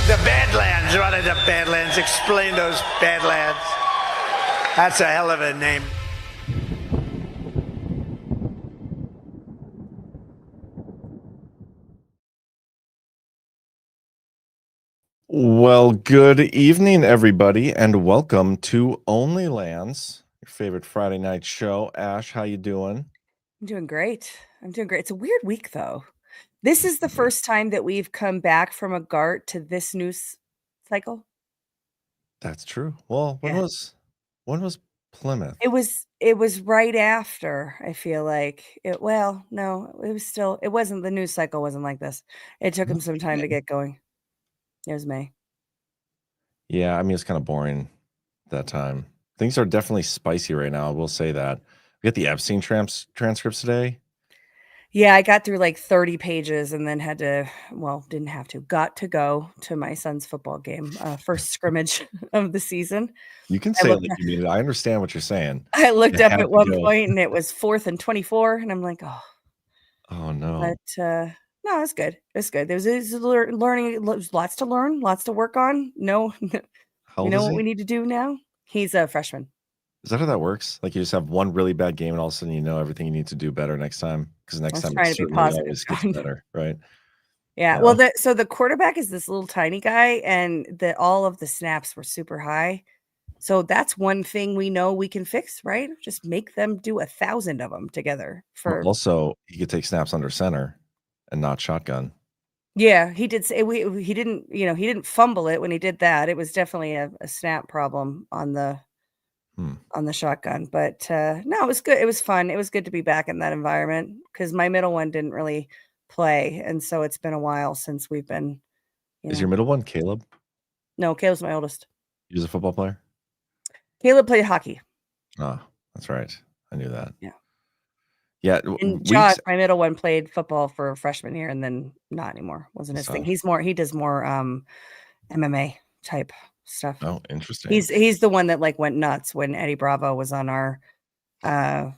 The Badlands. What are the Badlands? Explain those Badlands. That's a hell of a name. Well, good evening, everybody, and welcome to OnlyLands, your favorite Friday night show. Ash, how you doing? I'm doing great. It's a weird week, though. This is the first time that we've come back from a GART to this news cycle. That's true. Well, when was Plymouth? It was right after, I feel like. No, it wasn't, the news cycle wasn't like this. It took him some time to get going. It was May. Yeah, I mean, it's kind of boring that time. Things are definitely spicy right now, I will say that. We got the Epstein transcripts today. Yeah, I got through like 30 pages and then got to go to my son's football game, first scrimmage of the season. You can say it like you mean it. I understand what you're saying. I looked up at one point and it was 4th and 24, and I'm like, oh no. But no, it's good. It's good. There's learning, lots to learn, lots to work on. No, How you know old is what he? we need to do now? He's a freshman. Is that how that works? Like you just have one really bad game and all of a sudden you know everything you need to do better next time? Because next time it certainly always gets better, right? Yeah. Well, the quarterback is this little tiny guy, and all of the snaps were super high. So that's one thing we know we can fix, right? Just make them do 1,000 of them together. Also, he could take snaps under center and not shotgun. Yeah, he did say he didn't fumble it when he did that. It was definitely a snap problem on the shotgun. But no, it was good. It was fun. It was good to be back in that environment because my middle one didn't really play, and so it's been a while since we've been. Is your middle one Caleb? No, Caleb's my oldest. He was a football player? Caleb played hockey. Oh, that's right. I knew that. Yeah. Yeah. And Josh, my middle one, played football for freshman year and then not anymore. Wasn't his thing. He does more MMA type stuff. Oh, interesting. He's the one that like went nuts when Eddie Bravo was on our what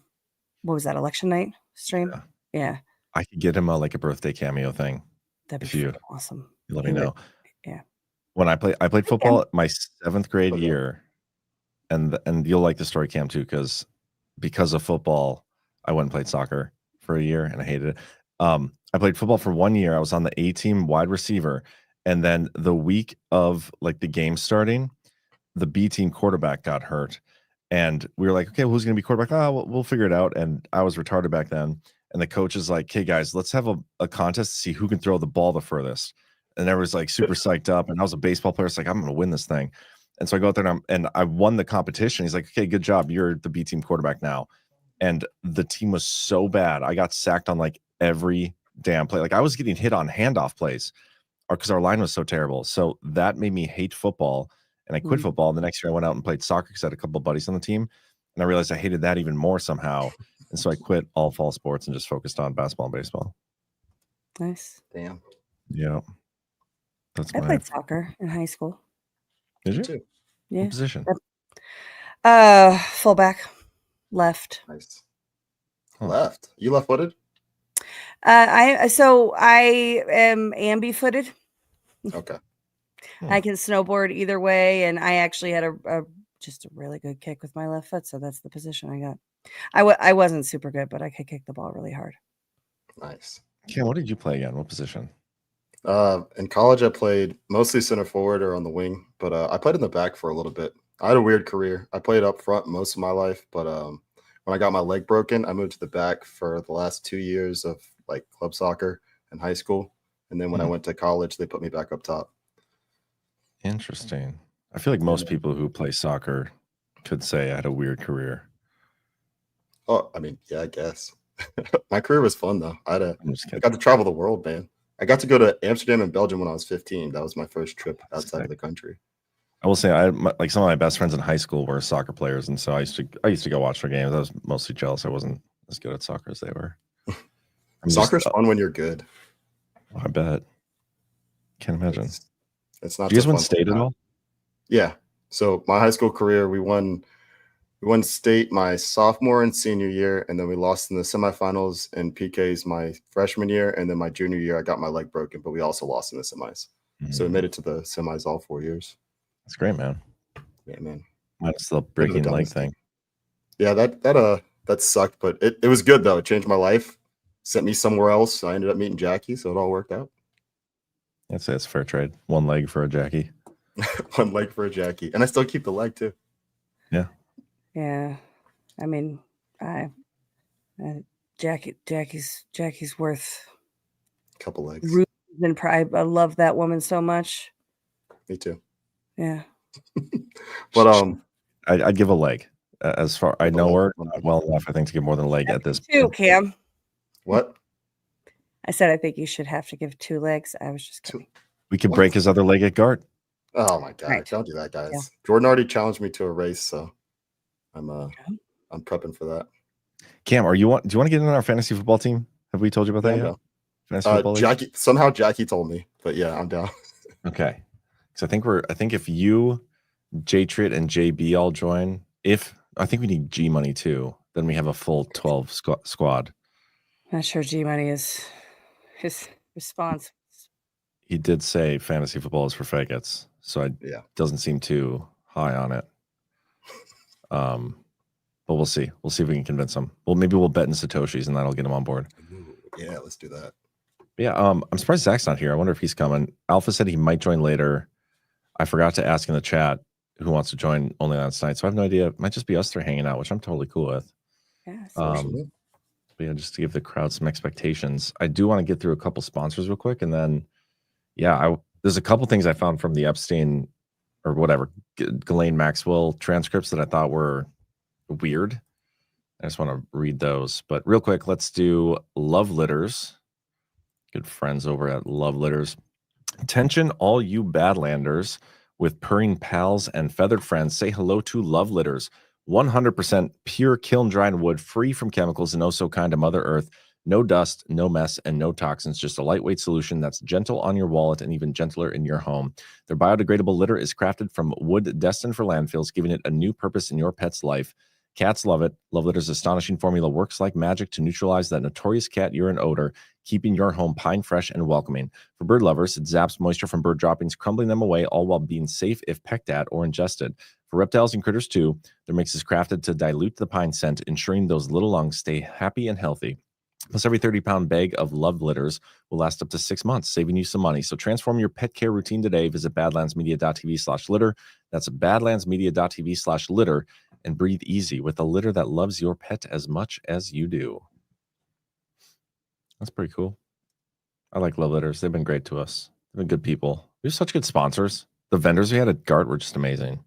was that, election night stream? Yeah. I could get him a birthday cameo thing. That'd be awesome. You let me know. Yeah. When I played football my 7th grade year, and you'll like the story, Cam, too, because of football, I went and played soccer for a year and I hated it. I played football for 1 year. I was on the A team wide receiver. And then the week of like the game starting, the B team quarterback got hurt. And we were like, okay, who's going to be quarterback? We'll figure it out. And I was retarded back then. And the coach is like, hey, guys, let's have a contest to see who can throw the ball the furthest. And everyone's like super psyched up. And I was a baseball player. It's like, I'm going to win this thing. And so I go out there and I won the competition. He's like, okay, good job. You're the B team quarterback now. And the team was so bad. I got sacked on like every damn play. Like I was getting hit on handoff plays because our line was so terrible. So that made me hate football. And I quit football. And the next year I went out and played soccer because I had a couple of buddies on the team. And I realized I hated that even more somehow. And so I quit all fall sports and just focused on basketball and baseball. Nice. Damn. Yeah. I played soccer in high school. Did you? Too. Yeah. What position? Fullback. Left. Nice. Left. You left-footed? I am ambi-footed. Okay. I can snowboard either way, and I actually had just a really good kick with my left foot, so that's the position I got. I wasn't super good, but I could kick the ball really hard. Nice. Cam, what did you play again? What position? In college, I played mostly center forward or on the wing, but I played in the back for a little bit. I had a weird career. I played up front most of my life, but when I got my leg broken, I moved to the back for the last 2 years of like club soccer in high school. And then when I went to college, they put me back up top. Interesting. I feel like most people who play soccer could say I had a weird career. Oh, I mean, yeah, I guess. My career was fun, though. I got to travel the world, man. I got to go to Amsterdam and Belgium when I was 15. That was my first trip outside of the country. I will say, like some of my best friends in high school were soccer players, and so I used to go watch their games. I was mostly jealous I wasn't as good at soccer as they were. Soccer's fun when you're good. I bet. Can't imagine. It's not. Do you guys win state at all? Yeah. So my high school career, we won state my sophomore and senior year, and then we lost in the semifinals in PKs my freshman year, and then my junior year I got my leg broken, but we also lost in the semis. So we made it to the semis all 4 years. That's great, man. Yeah, man. Minus the breaking leg thing. Yeah, that sucked, but it was good though. It changed my life. Sent me somewhere else. I ended up meeting Jackie, so it all worked out. I'd say it's fair trade. One leg for a Jackie. One leg for a Jackie, and I still keep the leg too. Yeah. Yeah. I mean, Jackie's worth A couple legs. And pride. I love that woman so much. Me too. Yeah. But I'd give a leg. As far I know her well enough, I think, to give more than a leg at this too, point. Cam. What? I said I think you should have to give 2 legs. I was just kidding. We could break his other leg at Gart. Oh my god! Right. Don't do that, guys. Yeah. Jordan already challenged me to a race, so I'm prepping for that. Cam, do you want to get in our fantasy football team? Have we told you about that yet? Fantasy football league? Jackie told me, but yeah, I'm down. Okay, because I think if you, J-Trit, and JB all join, I think we need G Money too, then we have a full 12 squad. Not sure G Money is his response. He did say fantasy football is for faggots, so doesn't seem too high on it. But we'll see. We'll see if we can convince him. Well, maybe we'll bet in Satoshis and that'll get him on board. Yeah, let's do that. Yeah, I'm surprised Zach's not here. I wonder if he's coming. Alpha said he might join later. I forgot to ask in the chat who wants to join OnlyLands tonight, so I have no idea. It might just be us 3 hanging out, which I'm totally cool with. Yeah. But yeah, just to give the crowd some expectations. I do want to get through a couple sponsors real quick, and then there's a couple things I found from the Epstein or whatever Ghislaine Maxwell transcripts that I thought were weird. I just want to read those. But real quick, let's do Luv Litters. Good friends over at Luv Litters. Attention, all you Badlanders with purring pals and feathered friends. Say hello to Luv Litters. 100% pure kiln-dried wood, free from chemicals and oh so kind to Mother Earth. No dust, no mess, and no toxins. Just a lightweight solution that's gentle on your wallet and even gentler in your home. Their biodegradable litter is crafted from wood destined for landfills, giving it a new purpose in your pet's life. Cats love it. Luv Litter's astonishing formula works like magic to neutralize that notorious cat urine odor, keeping your home pine fresh and welcoming. For bird lovers, it zaps moisture from bird droppings, crumbling them away, all while being safe if pecked at or ingested. For reptiles and critters too, their mix is crafted to dilute the pine scent, ensuring those little lungs stay happy and healthy. Plus, every 30-pound bag of Luv Litters will last up to 6 months, saving you some money. So transform your pet care routine today. Visit badlandsmedia.tv/litter. That's badlandsmedia.tv/litter. And breathe easy with a litter that loves your pet as much as you do. That's pretty cool. I like Luv Litters. They've been great to us. They've been good people. They're such good sponsors. The vendors we had at Gart were just amazing.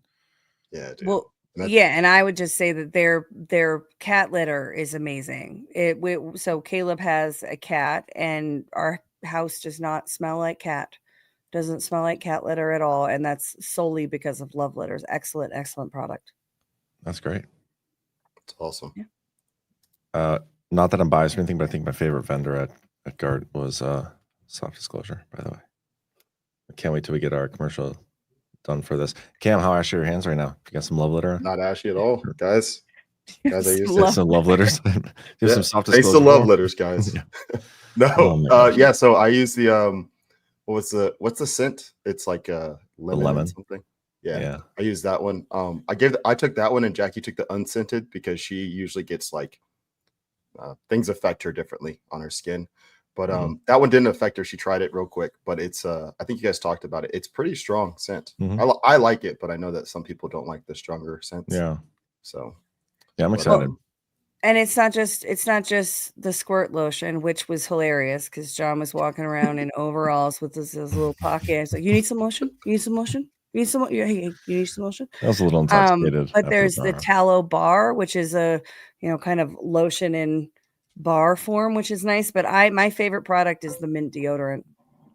Yeah, dude. Well, yeah, and I would just say that their cat litter is amazing. So Caleb has a cat, and our house does not smell like cat. Doesn't smell like cat litter at all, and that's solely because of Luv Litters. Excellent product. That's great. It's awesome. Yeah. Not that I'm biased or anything, but I think my favorite vendor at Gart was Soft Disclosure, by the way. I can't wait till we get our commercial done for this. Cam, how ashy are your hands right now? You got some Love Litter? Not ashy at all, guys. I used some Love Litters. Some Soft Disclosure. Thanks to Love Litters, guys. No, so I use the what's the scent? It's like lemon. Or something. Yeah, I use that one. I took that one, and Jackie took the unscented because she usually gets like things affect her differently on her skin. But that one didn't affect her. She tried it real quick, but it's I think you guys talked about it. It's pretty strong scent. I like it, but I know that some people don't like the stronger scents. Yeah. So yeah, I'm excited. And it's not just the squirt lotion, which was hilarious because John was walking around in overalls with his little pocket. It's like, you need some lotion? You need some lotion? You need some? You need some lotion? That was a little intoxicated. But there's the tallow bar, which is a kind of lotion in bar form, which is nice. But my favorite product is the mint deodorant.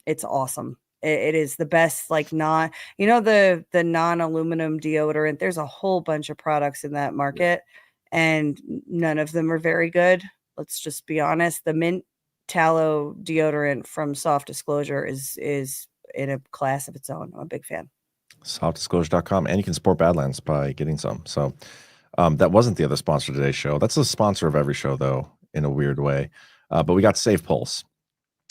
It's awesome. It is the best, like the non-aluminum deodorant. There's a whole bunch of products in that market, and none of them are very good. Let's just be honest. The mint tallow deodorant from Soft Disclosure is in a class of its own. I'm a big fan. Softdisclosure.com, and you can support Badlands by getting some. So that wasn't the other sponsor of today's show. That's the sponsor of every show, though, in a weird way. But we got Safe Pulse.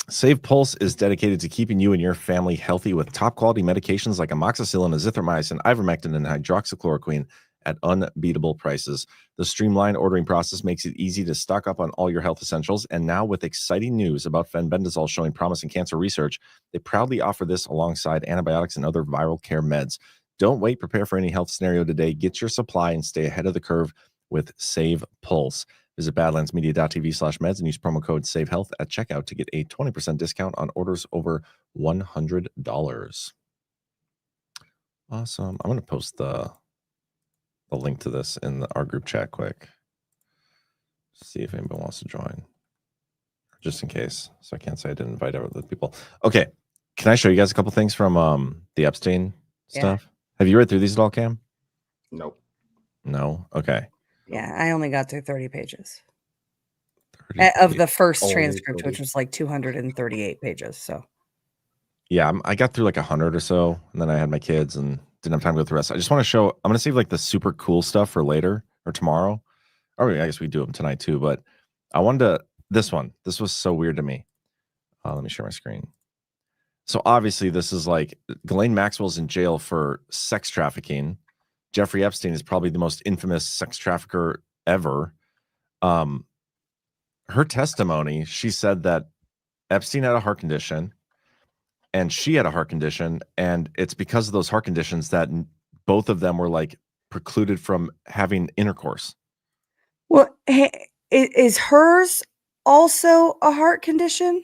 Save Pulse is dedicated to keeping you and your family healthy with top quality medications like amoxicillin, azithromycin, ivermectin, and hydroxychloroquine at unbeatable prices. The streamlined ordering process makes it easy to stock up on all your health essentials. And now, with exciting news about fenbendazole showing promise in cancer research, they proudly offer this alongside antibiotics and other viral care meds. Don't wait. Prepare for any health scenario today. Get your supply and stay ahead of the curve with Save Pulse. Visit badlandsmedia.tv/meds and use promo code SAVEHEALTH at checkout to get a 20% discount on orders over $100. Awesome. I'm going to post the link to this in our group chat quick. See if anybody wants to join. Just in case. So I can't say I didn't invite other people. Okay. Can I show you guys a couple things from the Epstein stuff? Have you read through these at all, Cam? Nope. No? Okay. Yeah, I only got through 30 pages 30 of the first Only transcript, 30. which was like 238 pages. So Yeah, I got through like 100 or so, and then I had my kids and didn't have time to go through the rest. I just want to show, I'm going to save like the super cool stuff for later or tomorrow. Or I guess we do them tonight too, but I wanted to, this was so weird to me. Let me share my screen. So obviously this is like Ghislaine Maxwell's in jail for sex trafficking. Jeffrey Epstein is probably the most infamous sex trafficker ever. Her testimony, she said that Epstein had a heart condition and she had a heart condition, and it's because of those heart conditions that both of them were like precluded from having intercourse. well, is hers also a heart condition?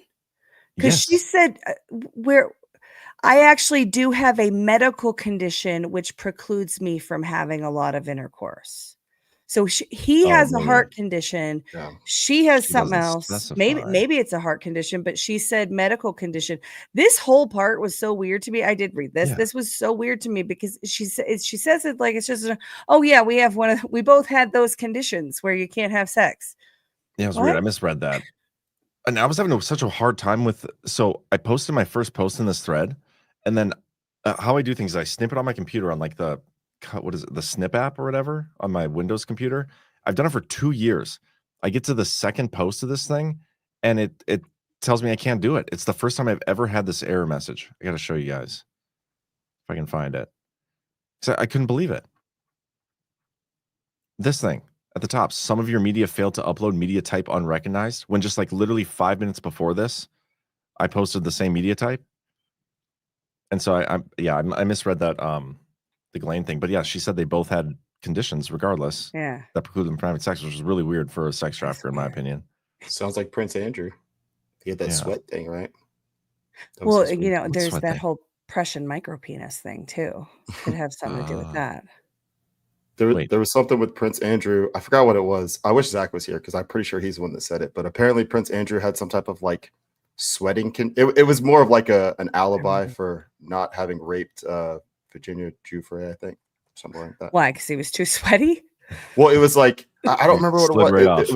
Because she said where I actually do have a medical condition which precludes me from having a lot of intercourse. So he has a heart condition. Yeah. She has She something doesn't else. specify. Maybe it's a heart condition, but she said medical condition. This whole part was so weird to me. I did read this. Yeah. This was so weird to me because she says it like it's just oh yeah, we both had those conditions where you can't have sex. Yeah, it was What? weird. I misread that. And I was having such a hard time with, so I posted my first post in this thread, and then how I do things is I snip it on my computer on like the Snip app or whatever on my Windows computer. I've done it for 2 years. I get to the second post of this thing, and it tells me I can't do it. It's the first time I've ever had this error message. I got to show you guys if I can find it. So I couldn't believe it. This thing. At the top, some of your media failed to upload media type unrecognized, when just like literally 5 minutes before this, I posted the same media type. And so I misread that the Ghislaine thing. But yeah, she said they both had conditions regardless that precluded them from having sex, which was really weird for a sex trafficker, in my opinion. Sounds like Prince Andrew. He had that sweat thing, right? Well, there's that whole Prussian micropenis thing too. Could have something to do with that. There was something with Prince Andrew. I forgot what it was. I wish Zach was here because I'm pretty sure he's the one that said it. But apparently Prince Andrew had some type of like sweating. It was more of like an alibi for not having raped Virginia Giuffre, I think. Something like that. Why? Because he was too sweaty? Well, it was like, I don't remember what it was. Right it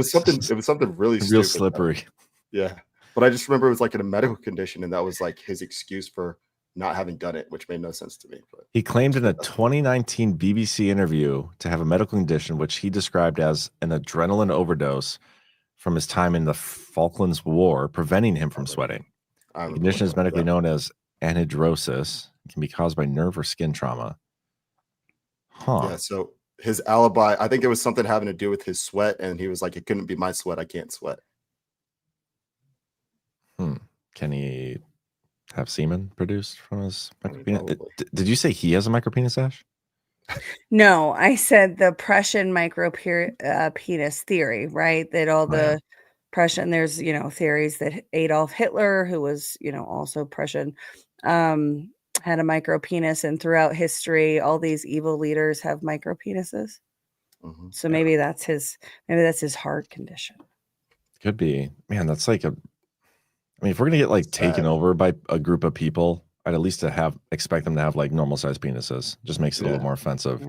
was something really real stupid. Slippery. Yeah. But I just remember it was like in a medical condition, and that was like his excuse for not having done it, which made no sense to me. But he claimed in a 2019 BBC interview to have a medical condition which he described as an adrenaline overdose from his time in the Falklands War, preventing him from sweating. The condition is medically known as anhidrosis. It can be caused by nerve or skin trauma. Yeah, so his alibi, I think it was something having to do with his sweat, and he was like, it couldn't be my sweat, I can't sweat. Can he have semen produced from his micropenis? Did you say he has a micropenis, Ash? No, I said the Prussian micropenis theory, right? That all the Prussian, there's, theories that Adolf Hitler, who was, also Prussian, had a micropenis, and throughout history, all these evil leaders have micropenises. So maybe that's his heart condition. Could be. Man, that's like if we're gonna get like taken over by a group of people, I'd at least expect them to have like normal sized penises. Just makes it a little more offensive.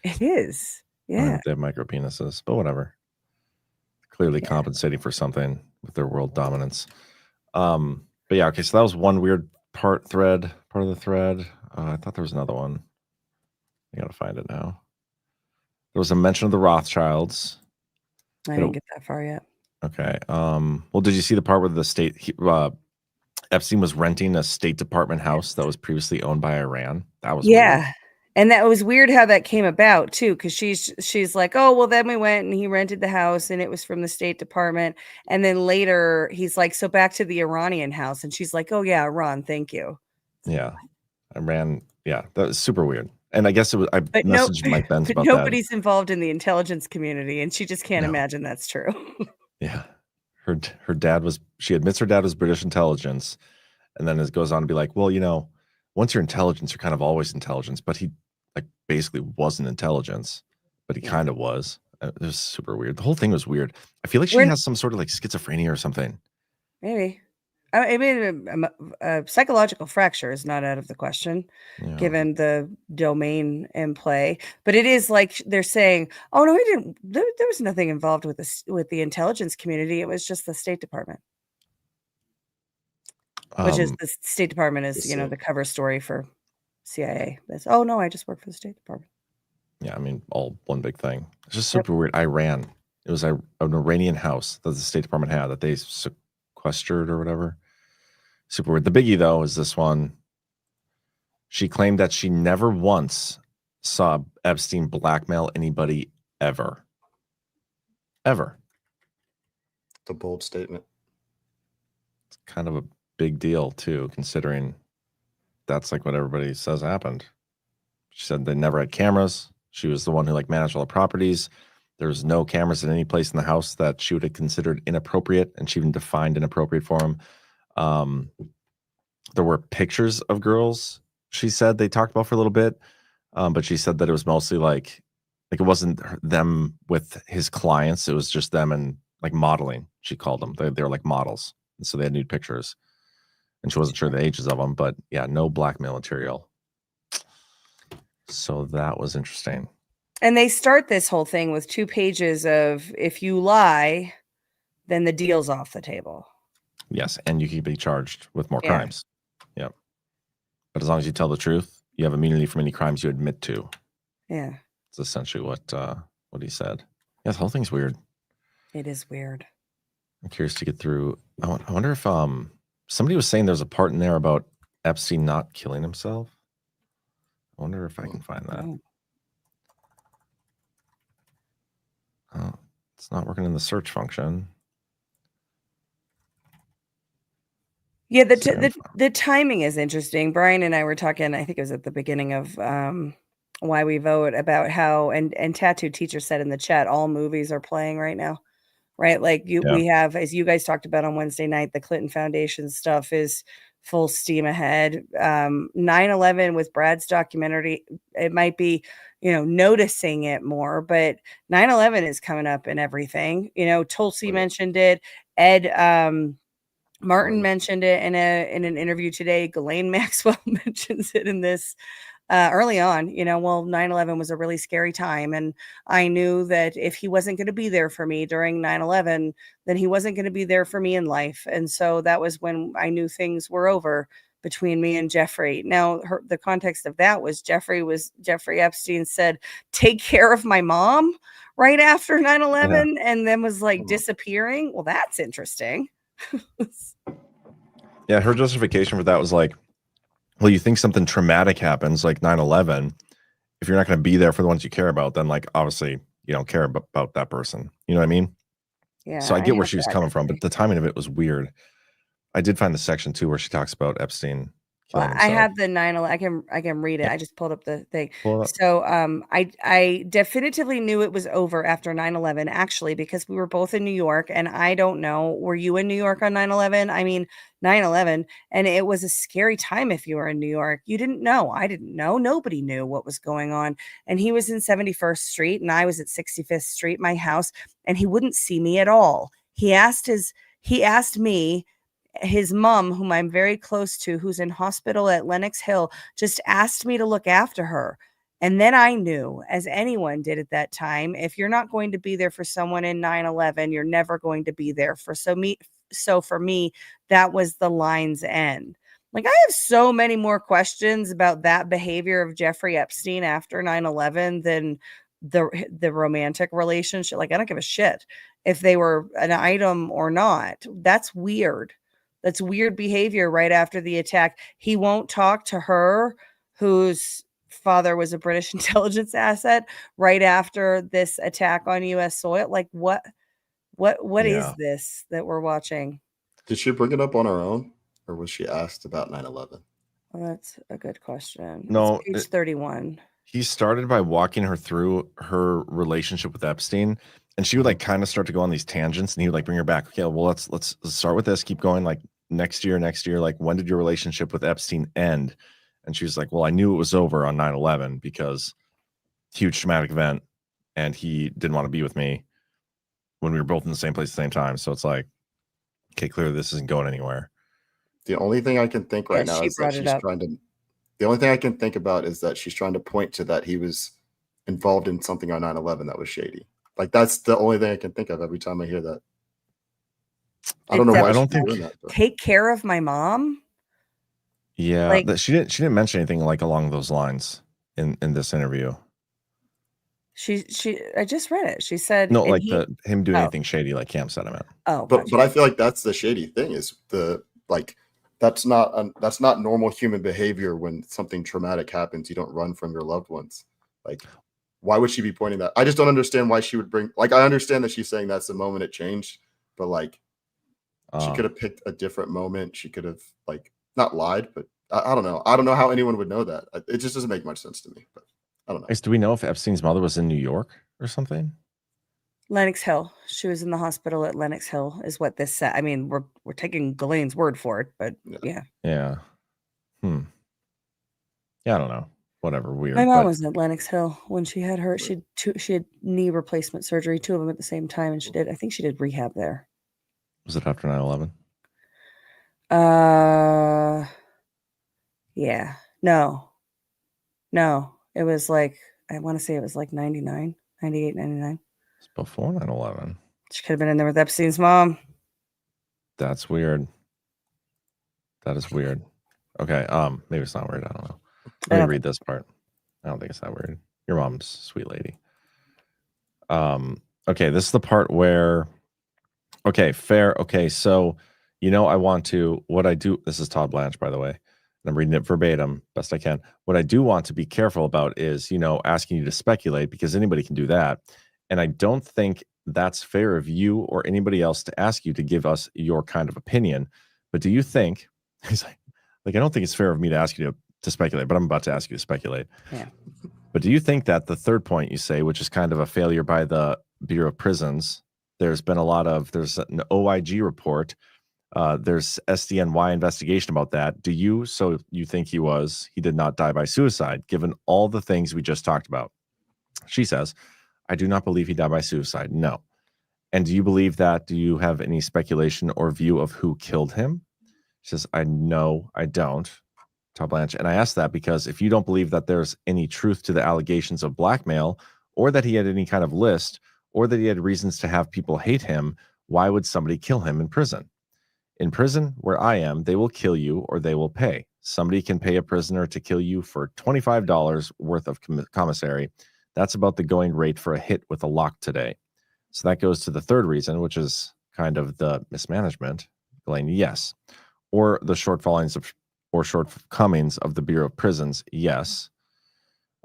It is. Yeah. They have micro penises, but whatever. Clearly compensating for something with their world dominance. But yeah, okay. So that was one weird part of the thread. I thought there was another one. I gotta find it now. There was a mention of the Rothschilds. I didn't get that far yet. Okay. Well, did you see the part where the state Epstein was renting a State Department house that was previously owned by Iran. That was weird. And that was weird how that came about too, because she's like, oh, well, then we went and he rented the house and it was from the State Department. And then later he's like, so back to the Iranian house. And she's like, oh yeah, Iran, thank you. Yeah. Iran. Yeah, that was super weird. And I guess it was, I messaged Mike Benz about nobody's involved in the intelligence community, and she just can't imagine that's true. Yeah. Her dad was, she admits her dad was British intelligence. And then it goes on to be like, well, you know, once you're intelligence, you're kind of always intelligence. But he like basically wasn't intelligence, but he kind of was. It was super weird. The whole thing was weird. I feel like she has some sort of like schizophrenia or something. Maybe. I mean, a psychological fracture is not out of the question, given the domain in play. But it is like they're saying, "Oh no, we didn't. There was nothing involved with this with the intelligence community. It was just the State Department." Which is the State Department is, you know, the cover story for CIA. It's, oh no, I just work for the State Department. Yeah, I mean, all one big thing. It's just super weird. Iran. It was an Iranian house that the State Department had that they sequestered or whatever. Super weird. The biggie though is this one. She claimed that she never once saw Epstein blackmail anybody ever. Ever. It's a bold statement. It's kind of a big deal too, considering that's like what everybody says happened. She said they never had cameras. She was the one who like managed all the properties. There was no cameras in any place in the house that she would have considered inappropriate, and she even defined inappropriate for him. There were pictures of girls, she said they talked about for a little bit, but she said that it was mostly like it wasn't them with his clients. It was just them and like modeling. She called them. They were like models, and so they had nude pictures. And she wasn't sure the ages of them, but yeah, no blackmail material. So that was interesting. And they start this whole thing with 2 pages of if you lie, then the deal's off the table. Yes, and you can be charged with more crimes. Yep. But as long as you tell the truth, you have immunity from any crimes you admit to. Yeah. It's essentially what he said. Yeah, the whole thing's weird. It is weird. I'm curious to get through. I wonder if somebody was saying there's a part in there about Epstein not killing himself. I wonder if I can find that. Oh, it's not working in the search function. Yeah, the timing is interesting. Brian and I were talking, I think it was at the beginning of Why We Vote, about how, and Tattoo Teacher said in the chat, all movies are playing right now, right? Like we have, as you guys talked about on Wednesday night, the Clinton Foundation stuff is full steam ahead. 9/11 with Brad's documentary, it might be, you know, noticing it more, but 9/11 is coming up in everything. You know, Tulsi mentioned it. Ed Martin mentioned it in an interview today. Ghislaine Maxwell mentions it in this early on. You know, well, 9/11 was a really scary time, and I knew that if he wasn't going to be there for me during 9/11, then he wasn't going to be there for me in life. And so that was when I knew things were over between me and Jeffrey. Now, the context of that was Jeffrey Epstein said, take care of my mom right after 9/11, and then was like disappearing. Well, that's interesting. Yeah, her justification for that was like, well, you think something traumatic happens like 9/11. If you're not going to be there for the ones you care about, then like obviously you don't care about that person. You know what I mean? Yeah. So I get where she was coming from, but the timing of it was weird. I did find the section too where she talks about Epstein. Well, I have the 9/11. I can read it. I just pulled up the thing. So I definitively knew it was over after 9/11, actually, because we were both in New York, and I don't know, were you in New York on 9/11? I mean, 9/11, and it was a scary time if you were in New York. You didn't know. I didn't know. Nobody knew what was going on. And he was in 71st Street, and I was at 65th Street, my house, and he wouldn't see me at all. He asked me, his mom, whom I'm very close to, who's in hospital at Lenox Hill, just asked me to look after her. And then I knew, as anyone did at that time, if you're not going to be there for someone in 9/11, you're never going to be there for so for me, that was the line's end. Like, I have so many more questions about that behavior of Jeffrey Epstein after 9/11 than the romantic relationship. Like, I don't give a shit if they were an item or not. That's weird. That's weird behavior right after the attack. He won't talk to her, whose father was a British intelligence asset, right after this attack on US soil. Like what is this that we're watching? Did she bring it up on her own, or was she asked about 9/11? Well, that's a good question. No, it's page 31. He started by walking her through her relationship with Epstein, and she would like kind of start to go on these tangents, and he would like bring her back. Okay, well, let's start with this. Keep going. Like next year. Like, when did your relationship with Epstein end? And she was like, well, I knew it was over on 9/11 because huge traumatic event, and he didn't want to be with me when we were both in the same place at the same time. So it's like, okay, clearly this isn't going anywhere. The only thing I can think right now is that she's trying to. The only thing I can think about is that she's trying to point to that he was involved in something on 9/11 that was shady. Like that's the only thing I can think of every time I hear that. I don't know why. I don't think that, take care of my mom. Yeah, like, she didn't mention anything like along those lines in this interview. I just read it. She said no, like him doing anything shady, like Cam said. I meant. Oh, but I feel like that's the shady thing is the like. That's not normal human behavior. When something traumatic happens, you don't run from your loved ones. Like, why would she be pointing that? I just don't understand why she would bring. Like, I understand that she's saying that's the moment it changed, but like, she could have picked a different moment. She could have like not lied, but I don't know. I don't know how anyone would know that. It just doesn't make much sense to me. But I don't know. Do we know if Epstein's mother was in New York or something? Lenox Hill. She was in the hospital at Lenox Hill, is what this said. I mean, we're taking Ghislaine's word for it, but yeah. Yeah. Yeah, I don't know. Whatever. Weird. My mom was at Lenox Hill when she had her. She had knee replacement surgery, 2 of them at the same time, and I think she did rehab there. Was it after 9/11? Yeah. No. It was like, I want to say it was like 99, 98, 99. It's before 9/11. She could have been in there with Epstein's mom. That's weird. That is weird. Okay. Maybe it's not weird. I don't know. Let me read this part. I don't think it's that weird. Your mom's a sweet lady. Okay, this is the part where fair. Okay, so I want to what I do. This is Todd Blanche, by the way. And I'm reading it verbatim best I can. What I do want to be careful about is, asking you to speculate, because anybody can do that. And I don't think that's fair of you or anybody else to ask you to give us your kind of opinion. But do you think, he's like I don't think it's fair of me to ask you to speculate, but I'm about to ask you to speculate. Yeah. But do you think that the third point you say, which is kind of a failure by the Bureau of Prisons, there's an OIG report, there's SDNY investigation about that. So you think he did not die by suicide, given all the things we just talked about? She says, I do not believe he died by suicide. No. And do you believe that? Do you have any speculation or view of who killed him? She says, I don't. Todd Blanche. And I ask that because if you don't believe that there's any truth to the allegations of blackmail, or that he had any kind of list, or that he had reasons to have people hate him, why would somebody kill him in prison? In prison, where I am, they will kill you or they will pay. Somebody can pay a prisoner to kill you for $25 worth of commissary. That's about the going rate for a hit with a lock today. So that goes to the third reason, which is kind of the mismanagement. Ghislaine, yes. Or the shortcomings of the Bureau of Prisons, yes.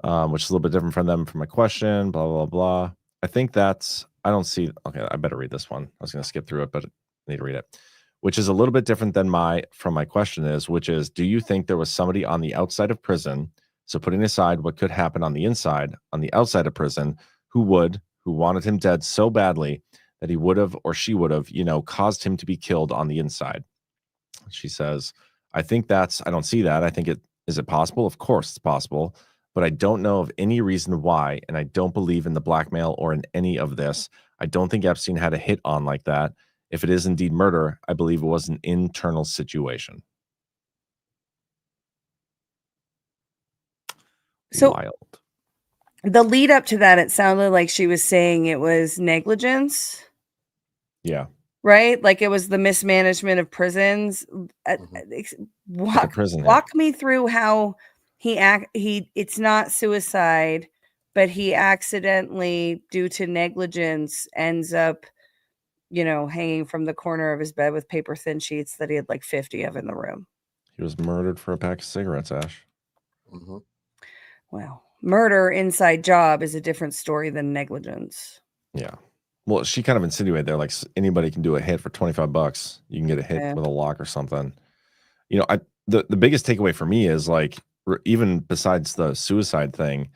Which is a little bit different from them from my question, blah, blah, blah. I think I I better read this one. I was going to skip through it, but I need to read it. Which is a little bit different than my question which is, do you think there was somebody on the outside of prison, so putting aside what could happen on the inside, on the outside of prison, who wanted him dead so badly that he would have, or she would have, caused him to be killed on the inside? She says, I don't see that. I think is it possible? Of course it's possible, but I don't know of any reason why, and I don't believe in the blackmail or in any of this. I don't think Epstein had a hit on like that. If it is indeed murder, I believe it was an internal situation. So wild. The lead up to that, it sounded like she was saying it was negligence. Yeah. Right? Like it was the mismanagement of prisons. Walk me through how it's not suicide, but he accidentally, due to negligence, ends up hanging from the corner of his bed with paper thin sheets that he had like 50 of in the room. He was murdered for a pack of cigarettes, Ash. Mm-hmm. Well, murder inside job is a different story than negligence. Yeah. Well, she kind of insinuated there, like anybody can do a hit for $25. You can get a hit with a lock or something. The biggest takeaway for me is like, even besides the suicide thing,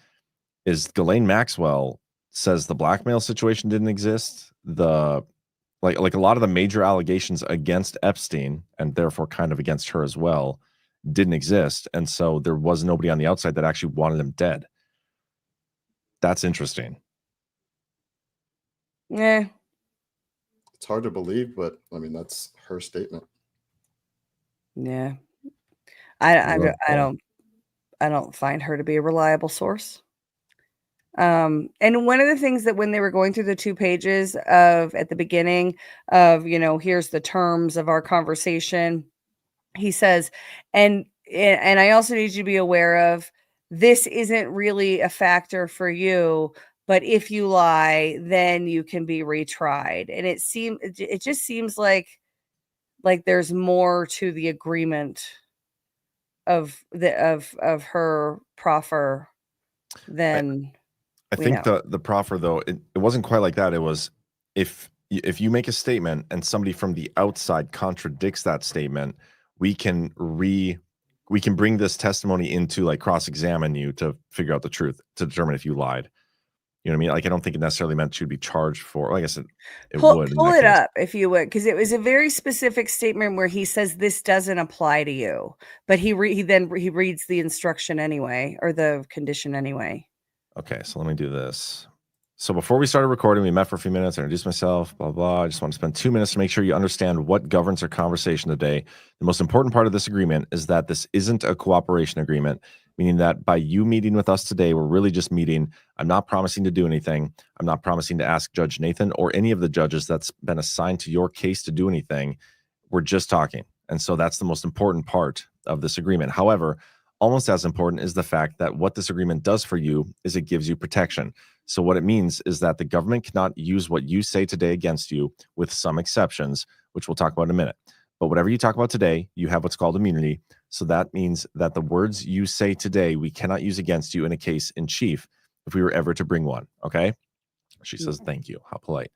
is Ghislaine Maxwell says the blackmail situation didn't exist. Like a lot of the major allegations against Epstein, and therefore kind of against her as well, didn't exist. And so there was nobody on the outside that actually wanted him dead. That's interesting. Yeah. It's hard to believe, but I mean, that's her statement. Yeah. I don't find her to be a reliable source. And one of the things that when they were going through the 2 pages of at the beginning of, here's the terms of our conversation, he says, and I also need you to be aware of, this isn't really a factor for you, but if you lie, then you can be retried. And it just seems like there's more to the agreement of her proffer than I think the proffer, though, it wasn't quite like that. It was if you make a statement and somebody from the outside contradicts that statement, we can bring this testimony into like cross-examine you to figure out the truth, to determine if you lied. You know what I mean? Like, I don't think it necessarily meant you'd be charged for. Well, I guess it would. Pull it up if you would, because it was a very specific statement where he says this doesn't apply to you, but he reads the instruction anyway, or the condition anyway. Okay, so let me do this. So before we started recording, we met for a few minutes. I introduced myself, blah, blah. I just want to spend 2 minutes to make sure you understand what governs our conversation today. The most important part of this agreement is that this isn't a cooperation agreement, meaning that by you meeting with us today, we're really just meeting. I'm not promising to do anything. I'm not promising to ask Judge Nathan or any of the judges that's been assigned to your case to do anything. We're just talking. And so that's the most important part of this agreement. However, almost as important is the fact that what this agreement does for you is it gives you protection. So what it means is that the government cannot use what you say today against you, with some exceptions, which we'll talk about in a minute. But whatever you talk about today, you have what's called immunity. So that means that the words you say today, we cannot use against you in a case in chief if we were ever to bring one. Okay? She says, thank you. How polite.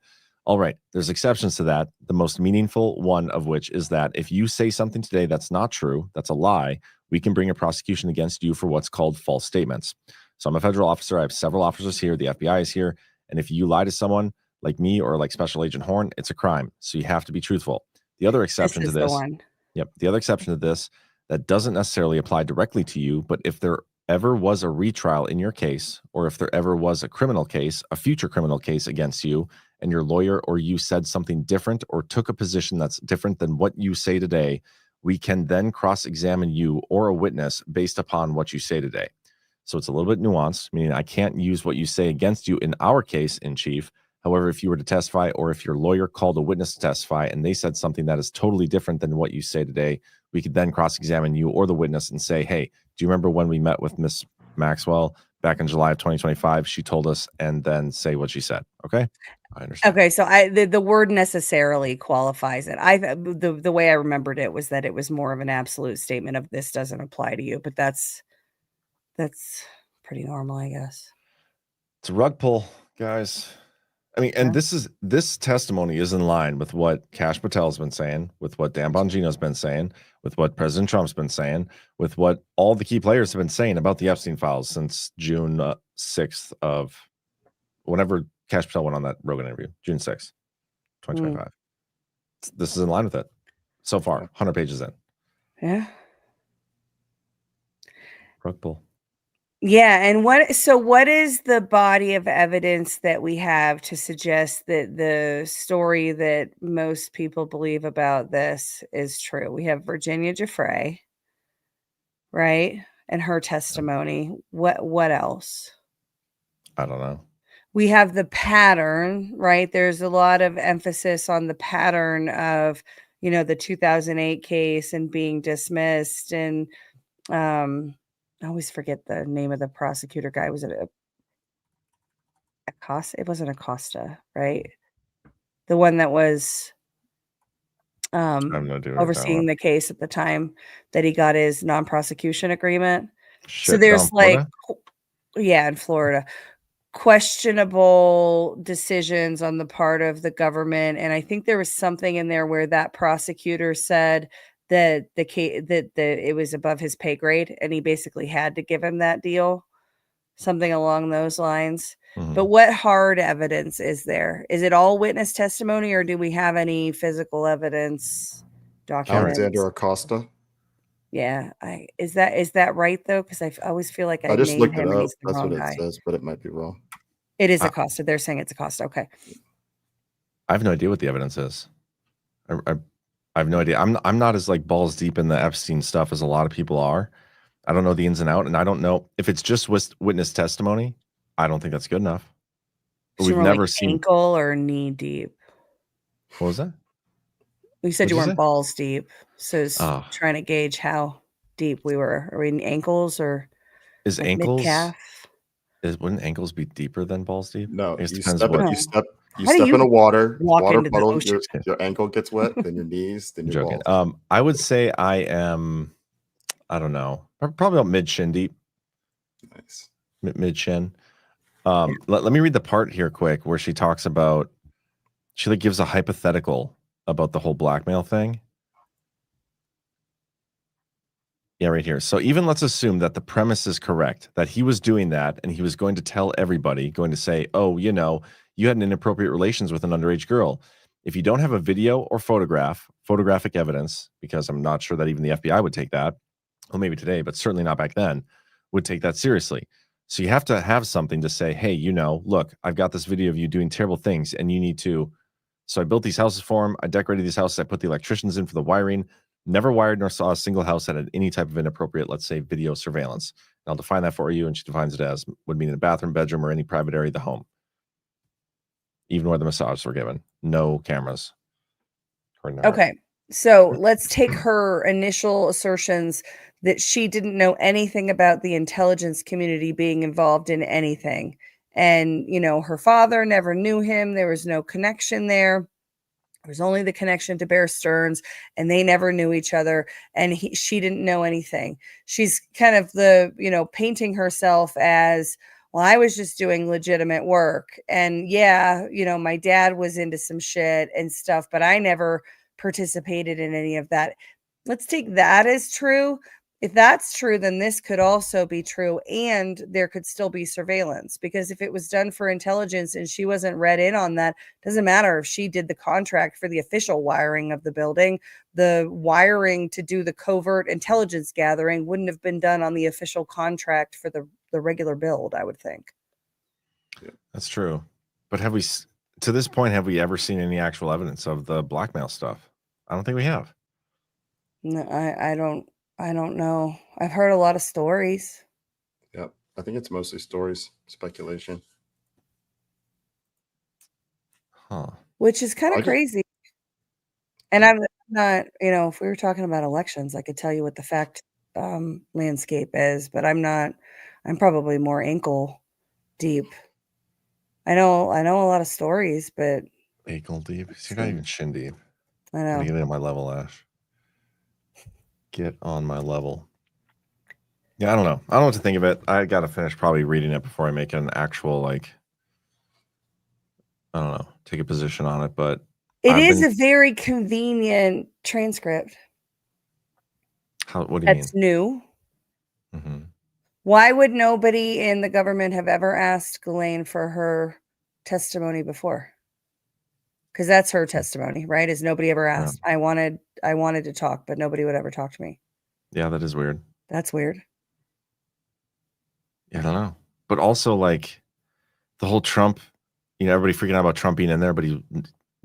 All right. There's exceptions to that. The most meaningful one of which is that if you say something today that's not true, that's a lie, we can bring a prosecution against you for what's called false statements. So I'm a federal officer. I have several officers here. The FBI is here. And if you lie to someone like me or like Special Agent Horn, it's a crime. So you have to be truthful. The other exception to this, the other exception to this that doesn't necessarily apply directly to you, but if there ever was a retrial in your case, or if there ever was a criminal case, a future criminal case against you, and your lawyer or you said something different or took a position that's different than what you say today, we can then cross-examine you or a witness based upon what you say today. So it's a little bit nuanced, meaning I can't use what you say against you in our case in chief. However, if you were to testify, or if your lawyer called a witness to testify and they said something that is totally different than what you say today, we could then cross-examine you or the witness and say, hey, do you remember when we met with Miss Maxwell back in July of 2025? She told us, and then say what she said. Okay? I understand. Okay, so the word necessarily qualifies it. The way I remembered it was that it was more of an absolute statement of this doesn't apply to you, but that's pretty normal, I guess. It's a rug pull, guys. I mean, and this testimony is in line with what Kash Patel's been saying, with what Dan Bongino's been saying, with what President Trump's been saying, with what all the key players have been saying about the Epstein files since June 6th of whenever Kash Patel went on that Rogan interview, June 6th, 2025. This is in line with it so far, 100 pages in. Yeah. Rug pull. Yeah, and what is the body of evidence that we have to suggest that the story that most people believe about this is true? We have Virginia Giuffre, right? And her testimony. What else? I don't know. We have the pattern, right? There's a lot of emphasis on the pattern of, the 2008 case and being dismissed, and I always forget the name of the prosecutor guy. Was it Acosta? It wasn't Acosta, right? the one that was I have no idea what you're talking overseeing about. the case at the time that he got his non-prosecution agreement. So Shit, there's down Florida? in Florida, questionable decisions on the part of the government, and I think there was something in there where that prosecutor said that the case that it was above his pay grade, and he basically had to give him that deal, something along those lines. But Mhm. what hard evidence is there? Is it all witness testimony, or do we have any physical evidence, documents? Alexander Acosta. Yeah, is that right though? Because I always feel like I I just named looked it him and up. he's the That's wrong what it guy. says, but it might be wrong. It is I- Acosta. They're saying it's Acosta. Okay. I have no idea what the evidence is. I have no idea. I'm not as like balls deep in the Epstein stuff as a lot of people are. I don't know the ins and out, and I don't know if it's just witness testimony. I don't think that's good enough. But So we've you were never like seen. ankle or knee deep. What was that? You said What'd you you weren't say? balls deep. So it's Oh, trying to gauge how deep we were. Are we in ankles or is like mid ankles? calf? Wouldn't ankles be deeper than balls deep? No, I guess you depends step what. No. you How do step you in a water walk into the puddle, ocean? your ankle gets wet, then your knees, then I'm your joking. balls. I would say I am. I don't know. Probably about mid shin deep. Nice. Mid shin. Let me read the part here quick where she talks about. She like gives a hypothetical about the whole blackmail thing. Yeah, right here. So even let's assume that the premise is correct, that he was doing that and he was going to tell everybody, going to say, oh, you know, you had inappropriate relations with an underage girl. If you don't have a video or photographic evidence, because I'm not sure that even the FBI would take that, well, maybe today, but certainly not back then, would take that seriously. So you have to have something to say, hey, you know, look, I've got this video of you doing terrible things and you need to. So I built these houses for him. I decorated these houses. I put the electricians in for the wiring. Never wired nor saw a single house that had any type of inappropriate, let's say, video surveillance. And I'll define that for you. And she defines it as would mean in a bathroom, bedroom, or any private area of the home, even where the massages were given. No cameras. according to her. Okay. So let's take her initial assertions that she didn't know anything about the intelligence community being involved in anything. And, you know, her father never knew him. There was no connection there. There was only the connection to Bear Stearns, and they never knew each other. And she didn't know anything. She's kind of painting herself as, well, I was just doing legitimate work. And yeah, my dad was into some shit and stuff, but I never participated in any of that. Let's take that as true. If that's true, then this could also be true, and there could still be surveillance, because if it was done for intelligence and she wasn't read in on that, doesn't matter if she did the contract for the official wiring of the building. The wiring to do the covert intelligence gathering wouldn't have been done on the official contract for the regular build, I would think. That's true. But to this point, have we ever seen any actual evidence of the blackmail stuff? I don't think we have. No, I don't know. I've heard a lot of stories. Yep. I think it's mostly stories, speculation. Huh. Which is kind of crazy. And I'm not, if we were talking about elections, I could tell you what the fact landscape is, but I'm probably more ankle deep. I know a lot of stories, but ankle deep. You're not even shin deep. I know. Get on my level, Ash. Get on my level. Yeah, I don't know. I don't know what to think of it. I got to finish probably reading it before I make an actual, I don't know, take a position on it. But it is a very convenient transcript. What do you mean? That's new. Mm-hmm. Why would nobody in the government have ever asked Ghislaine for her testimony before? Because that's her testimony, right? Is nobody ever asked? Yeah. I wanted to talk, but nobody would ever talk to me. Yeah, that is weird. That's weird. Yeah, I don't know. But also, the whole Trump, everybody freaking out about Trump being in there, but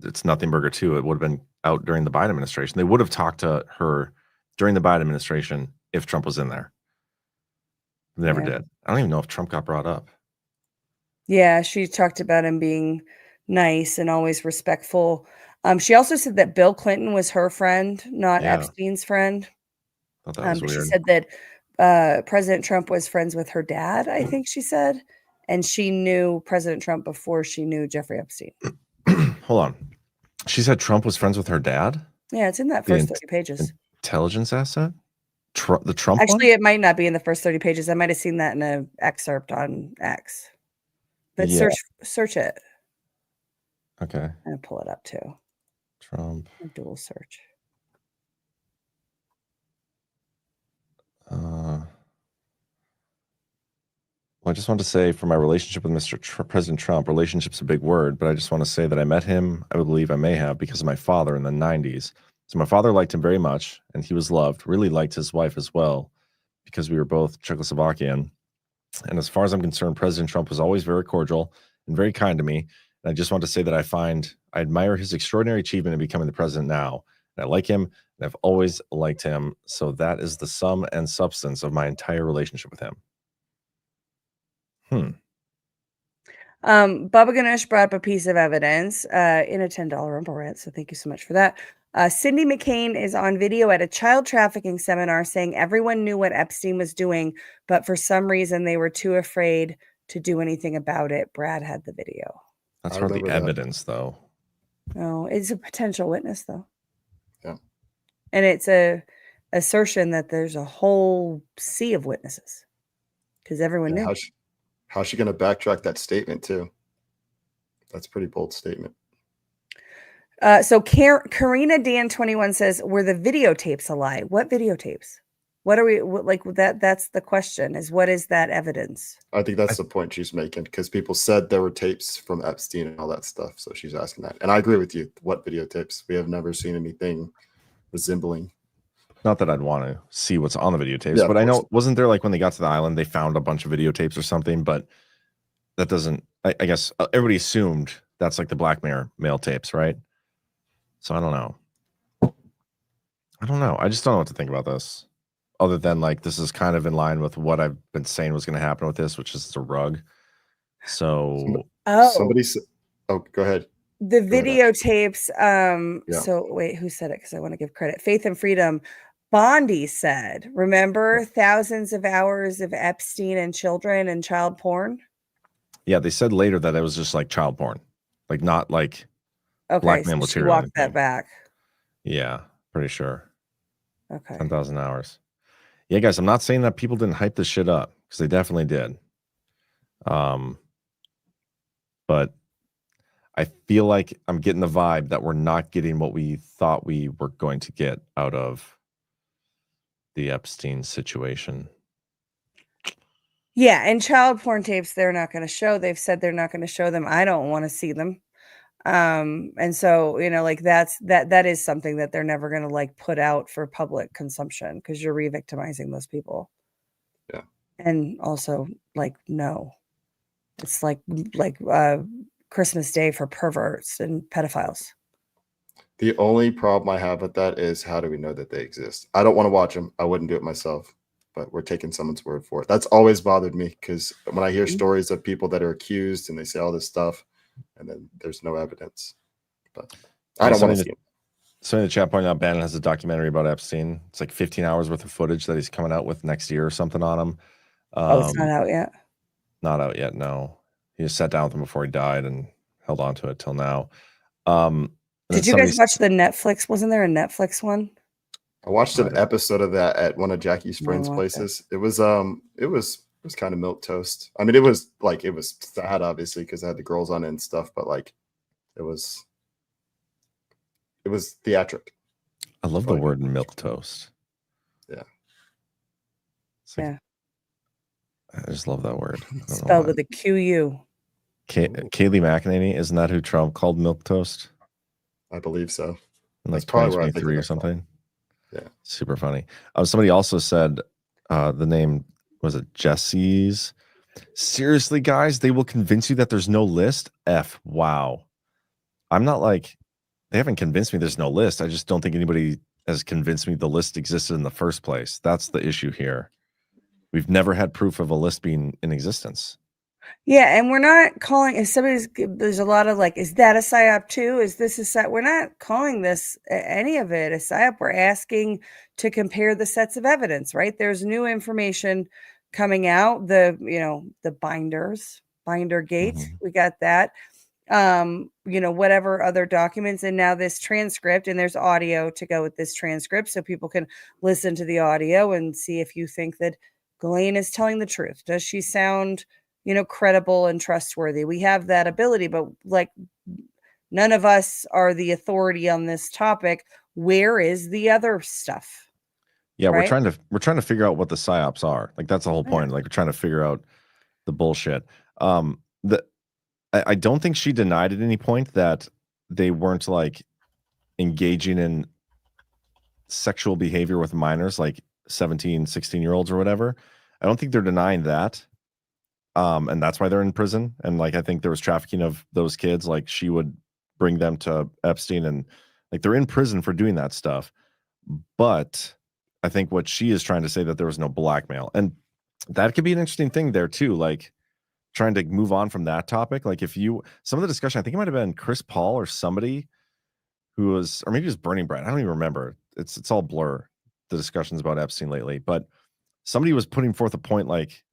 it's nothing burger too. It would have been out during the Biden administration. They would have talked to her during the Biden administration if Trump was in there. They never did. I don't even know if Trump got brought up. Yeah, she talked about him being nice and always respectful. She also said that Bill Clinton was her friend, not Epstein's friend. Thought that was weird. She said that President Trump was friends with her dad, I think she said, and she knew President Trump before she knew Jeffrey Epstein. Hold on. She said Trump was friends with her dad. Yeah, it's in that first 30 pages. Intelligence asset? The Trump Actually, one? it might not be in the first 30 pages. I might have seen that in an excerpt on X. But Yeah. search it. Okay. I'm going to pull it up too. Trump. A dual search. Well, I just want to say for my relationship with President Trump, relationship's a big word, but I just want to say that I met him, I believe I may have, because of my father in the 90s. So my father liked him very much, and he was loved, really liked his wife as well, because we were both Czechoslovakian. And as far as I'm concerned, President Trump was always very cordial and very kind to me. And I just want to say that I admire his extraordinary achievement in becoming the president now. And I like him, and I've always liked him. So that is the sum and substance of my entire relationship with him. Baba Ganesh brought up a piece of evidence in a $10 Rumble Rant, so thank you so much for that. Cindy McCain is on video at a child trafficking seminar saying everyone knew what Epstein was doing, but for some reason they were too afraid to do anything about it. Brad had the video. That's hardly evidence, though. No, it's a potential witness, though. Yeah. And it's a assertion that there's a whole sea of witnesses because everyone knew. How's she going to backtrack that statement too? That's a pretty bold statement. So Karina Dan 21 says, were the videotapes a lie? What videotapes? What are we like that? That's the question, is what is that evidence? I think that's the point she's making, because people said there were tapes from Epstein and all that stuff. So she's asking that. And I agree with you. What videotapes? We have never seen anything resembling. Not that I'd want to see what's on the videotapes, but I know, wasn't there like when they got to the island, they found a bunch of videotapes or something, but that doesn't, I guess everybody assumed that's like the Blackmail tapes, right? So I don't know. I just don't know what to think about this, other than like this is kind of in line with what I've been saying was going to happen with this, which is the rug. So somebody said, oh, go ahead. The videotapes. So wait, who said it? Because I want to give credit. Faith and Freedom. Bondi said, remember thousands of hours of Epstein and children and child porn? Yeah, they said later that it was just like child porn, like not like blackmail material. She walked that back. Yeah, pretty sure. Okay. 10,000 hours. Yeah, guys, I'm not saying that people didn't hype this shit up, because they definitely did. But I feel like I'm getting the vibe that we're not getting what we thought we were going to get out of the Epstein situation. Yeah, and child porn tapes they're not going to show. They've said they're not going to show them. I don't want to see them. And so, like that is something that they're never going to like put out for public consumption, because you're re-victimizing those people. Yeah. And also like, no, it's like Christmas Day for perverts and pedophiles. The only problem I have with that is, how do we know that they exist? I don't want to watch them. I wouldn't do it myself, but we're taking someone's word for it. That's always bothered me, because when I hear stories of people that are accused and they say all this stuff and then there's no evidence, but I don't want to see it. Somebody in the chat pointed out Bannon has a documentary about Epstein. It's like 15 hours worth of footage that he's coming out with next year or something on him. It's not out yet? Not out yet, no. He just sat down with him before he died and held on to it till now. Did you guys watch the Netflix? Wasn't there a Netflix one? I watched an episode of that at one of Jackie's friends' places. It was kind of milquetoast. I mean, it was sad, obviously, because I had the girls on it and stuff, but like it was theatric. I love the word milquetoast. Yeah. Like, I just love that word. Spelled with a Q-U. Kayleigh McEnany, isn't that who Trump called milquetoast? I believe so. In like 2023 or something. Yeah. Super funny. Somebody also said the name, was it Jesse's? Seriously, guys, they will convince you that there's no list? Wow. I'm not like, they haven't convinced me there's no list. I just don't think anybody has convinced me the list existed in the first place. That's the issue here. We've never had proof of a list being in existence. Yeah, and we're not calling, there's a lot of like, is that a PSYOP too? Is this a PSYOP? We're not calling this, any of it, a PSYOP. We're asking to compare the sets of evidence, right? There's new information coming out, the binder gate, we got that. whatever other documents, and now this transcript, and there's audio to go with this transcript, so people can listen to the audio and see if you think that Ghislaine is telling the truth. Does she sound, credible and trustworthy? We have that ability, but like none of us are the authority on this topic. Where is the other stuff? Yeah, right? we're trying to figure out what the psyops are. Like that's the whole point. Like we're trying to figure out the bullshit. I don't think she denied at any point that they weren't like engaging in sexual behavior with minors, like 17, 16-year-olds or whatever. I don't think they're denying that. And that's why they're in prison. And like I think there was trafficking of those kids. Like she would bring them to Epstein, and like they're in prison for doing that stuff. But I think what she is trying to say that there was no blackmail, and that could be an interesting thing there too. Like trying to move on from that topic. Like some of the discussion, I think it might have been Chris Paul or somebody who was, or maybe it was Burning Bright. I don't even remember. It's all blur, the discussions about Epstein lately. But somebody was putting forth a point like,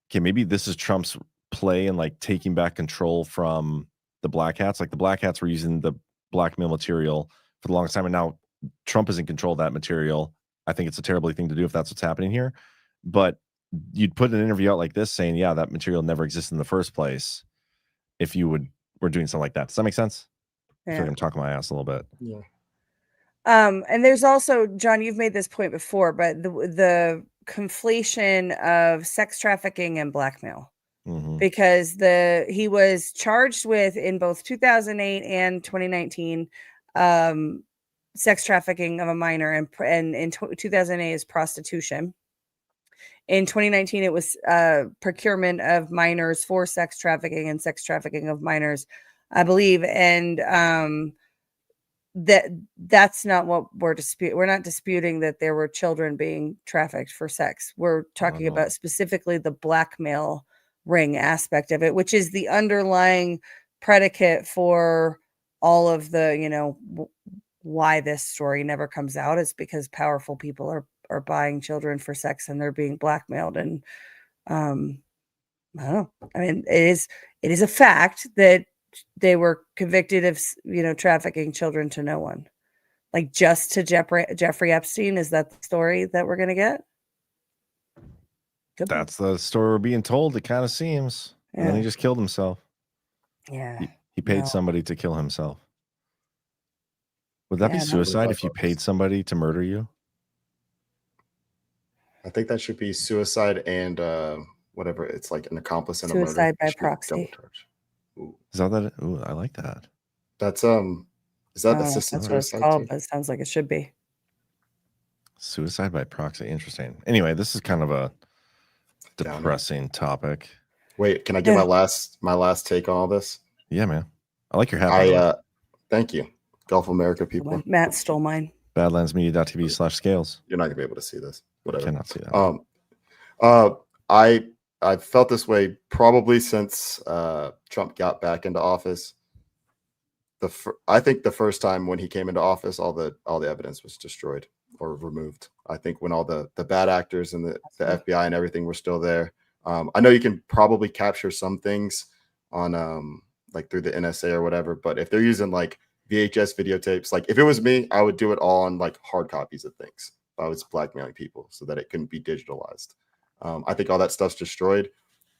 okay, maybe this is Trump's play in like taking back control from the Black Hats. Like the Black Hats were using the blackmail material for the longest time, and now Trump is in control of that material. I think it's a terrible thing to do if that's what's happening here. But you'd put an interview out like this saying, yeah, that material never existed in the first place if you were doing something like that. Does that make sense? I feel like I'm talking my ass a little bit. Yeah. And there's also, John, you've made this point before, but the conflation of sex trafficking and blackmail. Because he was charged with, in both 2008 and 2019, sex trafficking of a minor, and in 2008 is prostitution. In 2019, it was procurement of minors for sex trafficking and sex trafficking of minors, I believe. And that's not what we're disputing. We're not disputing that there were children being trafficked for sex. We're talking about specifically the blackmail ring aspect of it, which is the underlying predicate for all of the, why this story never comes out. Is because powerful people are buying children for sex, and they're being blackmailed. And I don't know. I mean, it is a fact that they were convicted of, trafficking children to no one, like just to Jeffrey Epstein. Is that the story that we're going to get? That's the story we're being told. It kind of seems. Yeah. And then he just killed himself. Yeah. He paid somebody to kill himself. Would that be suicide if you paid somebody to murder you? I think that should be suicide and whatever. It's like an accomplice in a murder. Suicide by proxy. Ooh. Is that? Ooh, I like that. That's is that assisted suicide? That's what it's called, but it sounds like it should be. Suicide by proxy. Interesting. Anyway, this is kind of a depressing topic. Wait, can I get my last take on all this? Yeah, man. I like your hat. Thank you. Gulf America people. Matt stole mine. Badlandsmedia.tv/scales. You're not gonna be able to see this. Whatever. I cannot see that. I felt this way probably since Trump got back into office. I think the first time when he came into office, all the evidence was destroyed or removed. I think when all the bad actors and the FBI and everything were still there. I know you can probably capture some things on like through the NSA or whatever, but if they're using like VHS videotapes, like if it was me, I would do it all on like hard copies of things. I was blackmailing people so that it couldn't be digitalized. I think all that stuff's destroyed.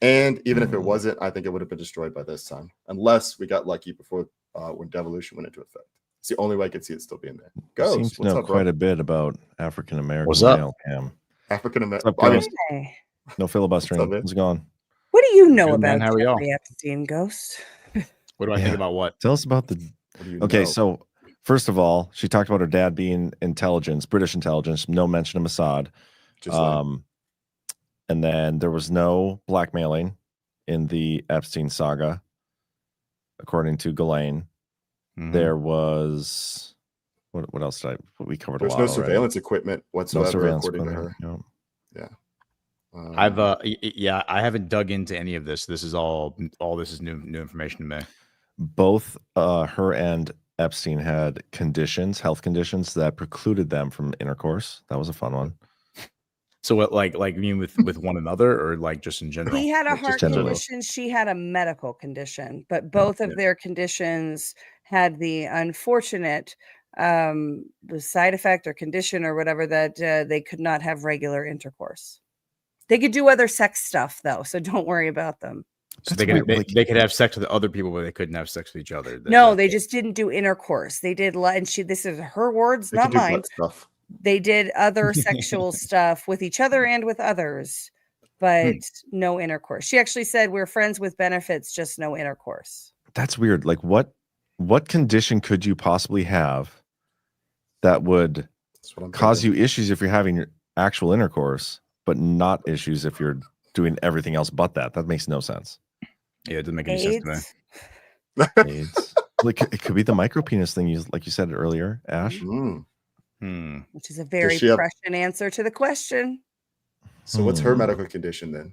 And even if it wasn't, I think it would have been destroyed by this time, unless we got lucky before when devolution went into effect. It's the only way I could see it still being there. Seems to know quite a bit about African American male cam. African American. No filibustering. What's going on? What do you know about Jeffrey Epstein, Ghost? What do I think about what? Tell us about the. Okay, so first of all, she talked about her dad being intelligence, British intelligence. No mention of Mossad. And then there was no blackmailing in the Epstein saga, according to Ghislaine. There was what else did we covered? There's no surveillance equipment whatsoever, according to her. No. Yeah. I haven't dug into any of this. This is all this is new information to me. Both her and Epstein had health conditions that precluded them from intercourse. That was a fun one. So what, like you mean with one another, or like just in general? He had a Just heart generally. condition. She had a medical condition, but both of their conditions had the unfortunate the side effect or condition or whatever that they could not have regular intercourse. They could do other sex stuff though, so don't worry about them. So That's they could weird, they could have sex with other people, but they couldn't have sex with each other. No, they just didn't do intercourse. They did, and this is her words, They not could do mine. butt stuff. They did other sexual stuff with each other and with others, but no intercourse. She actually said we're friends with benefits, just no intercourse. That's weird. Like what condition could you possibly have that would That's what I'm cause thinking. you issues if you're having your actual intercourse, but not issues if you're doing everything else but that? That makes no sense. Yeah, it doesn't make any sense to me. AIDS. Like it could be the micro penis thing, like you said earlier, Ash. Which is a very she have- prescient answer to the question. So what's her medical condition then?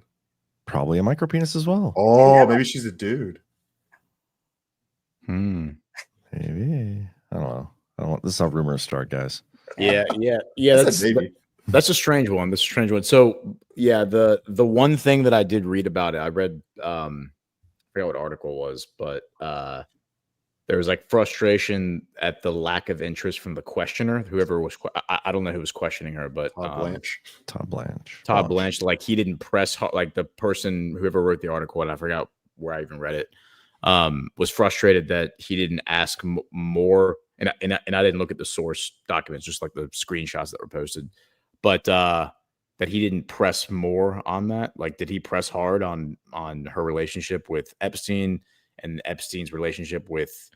Probably a micro penis as well. Oh, maybe she's a dude. Maybe. I don't know. This is how rumors start, guys. Yeah. That's a maybe. That's a strange one. That's a strange one. So yeah, the one thing that I did read about it, I read I forgot what article it was, but there was like frustration at the lack of interest from the questioner, whoever was I don't know who was questioning her, but Todd Blanche, like he didn't press like the person, whoever wrote the article, and I forgot where I even read it, was frustrated that he didn't ask more, and I didn't look at the source documents, just like the screenshots that were posted, but that he didn't press more on that. Like, did he press hard on her relationship with Epstein and Epstein's relationship with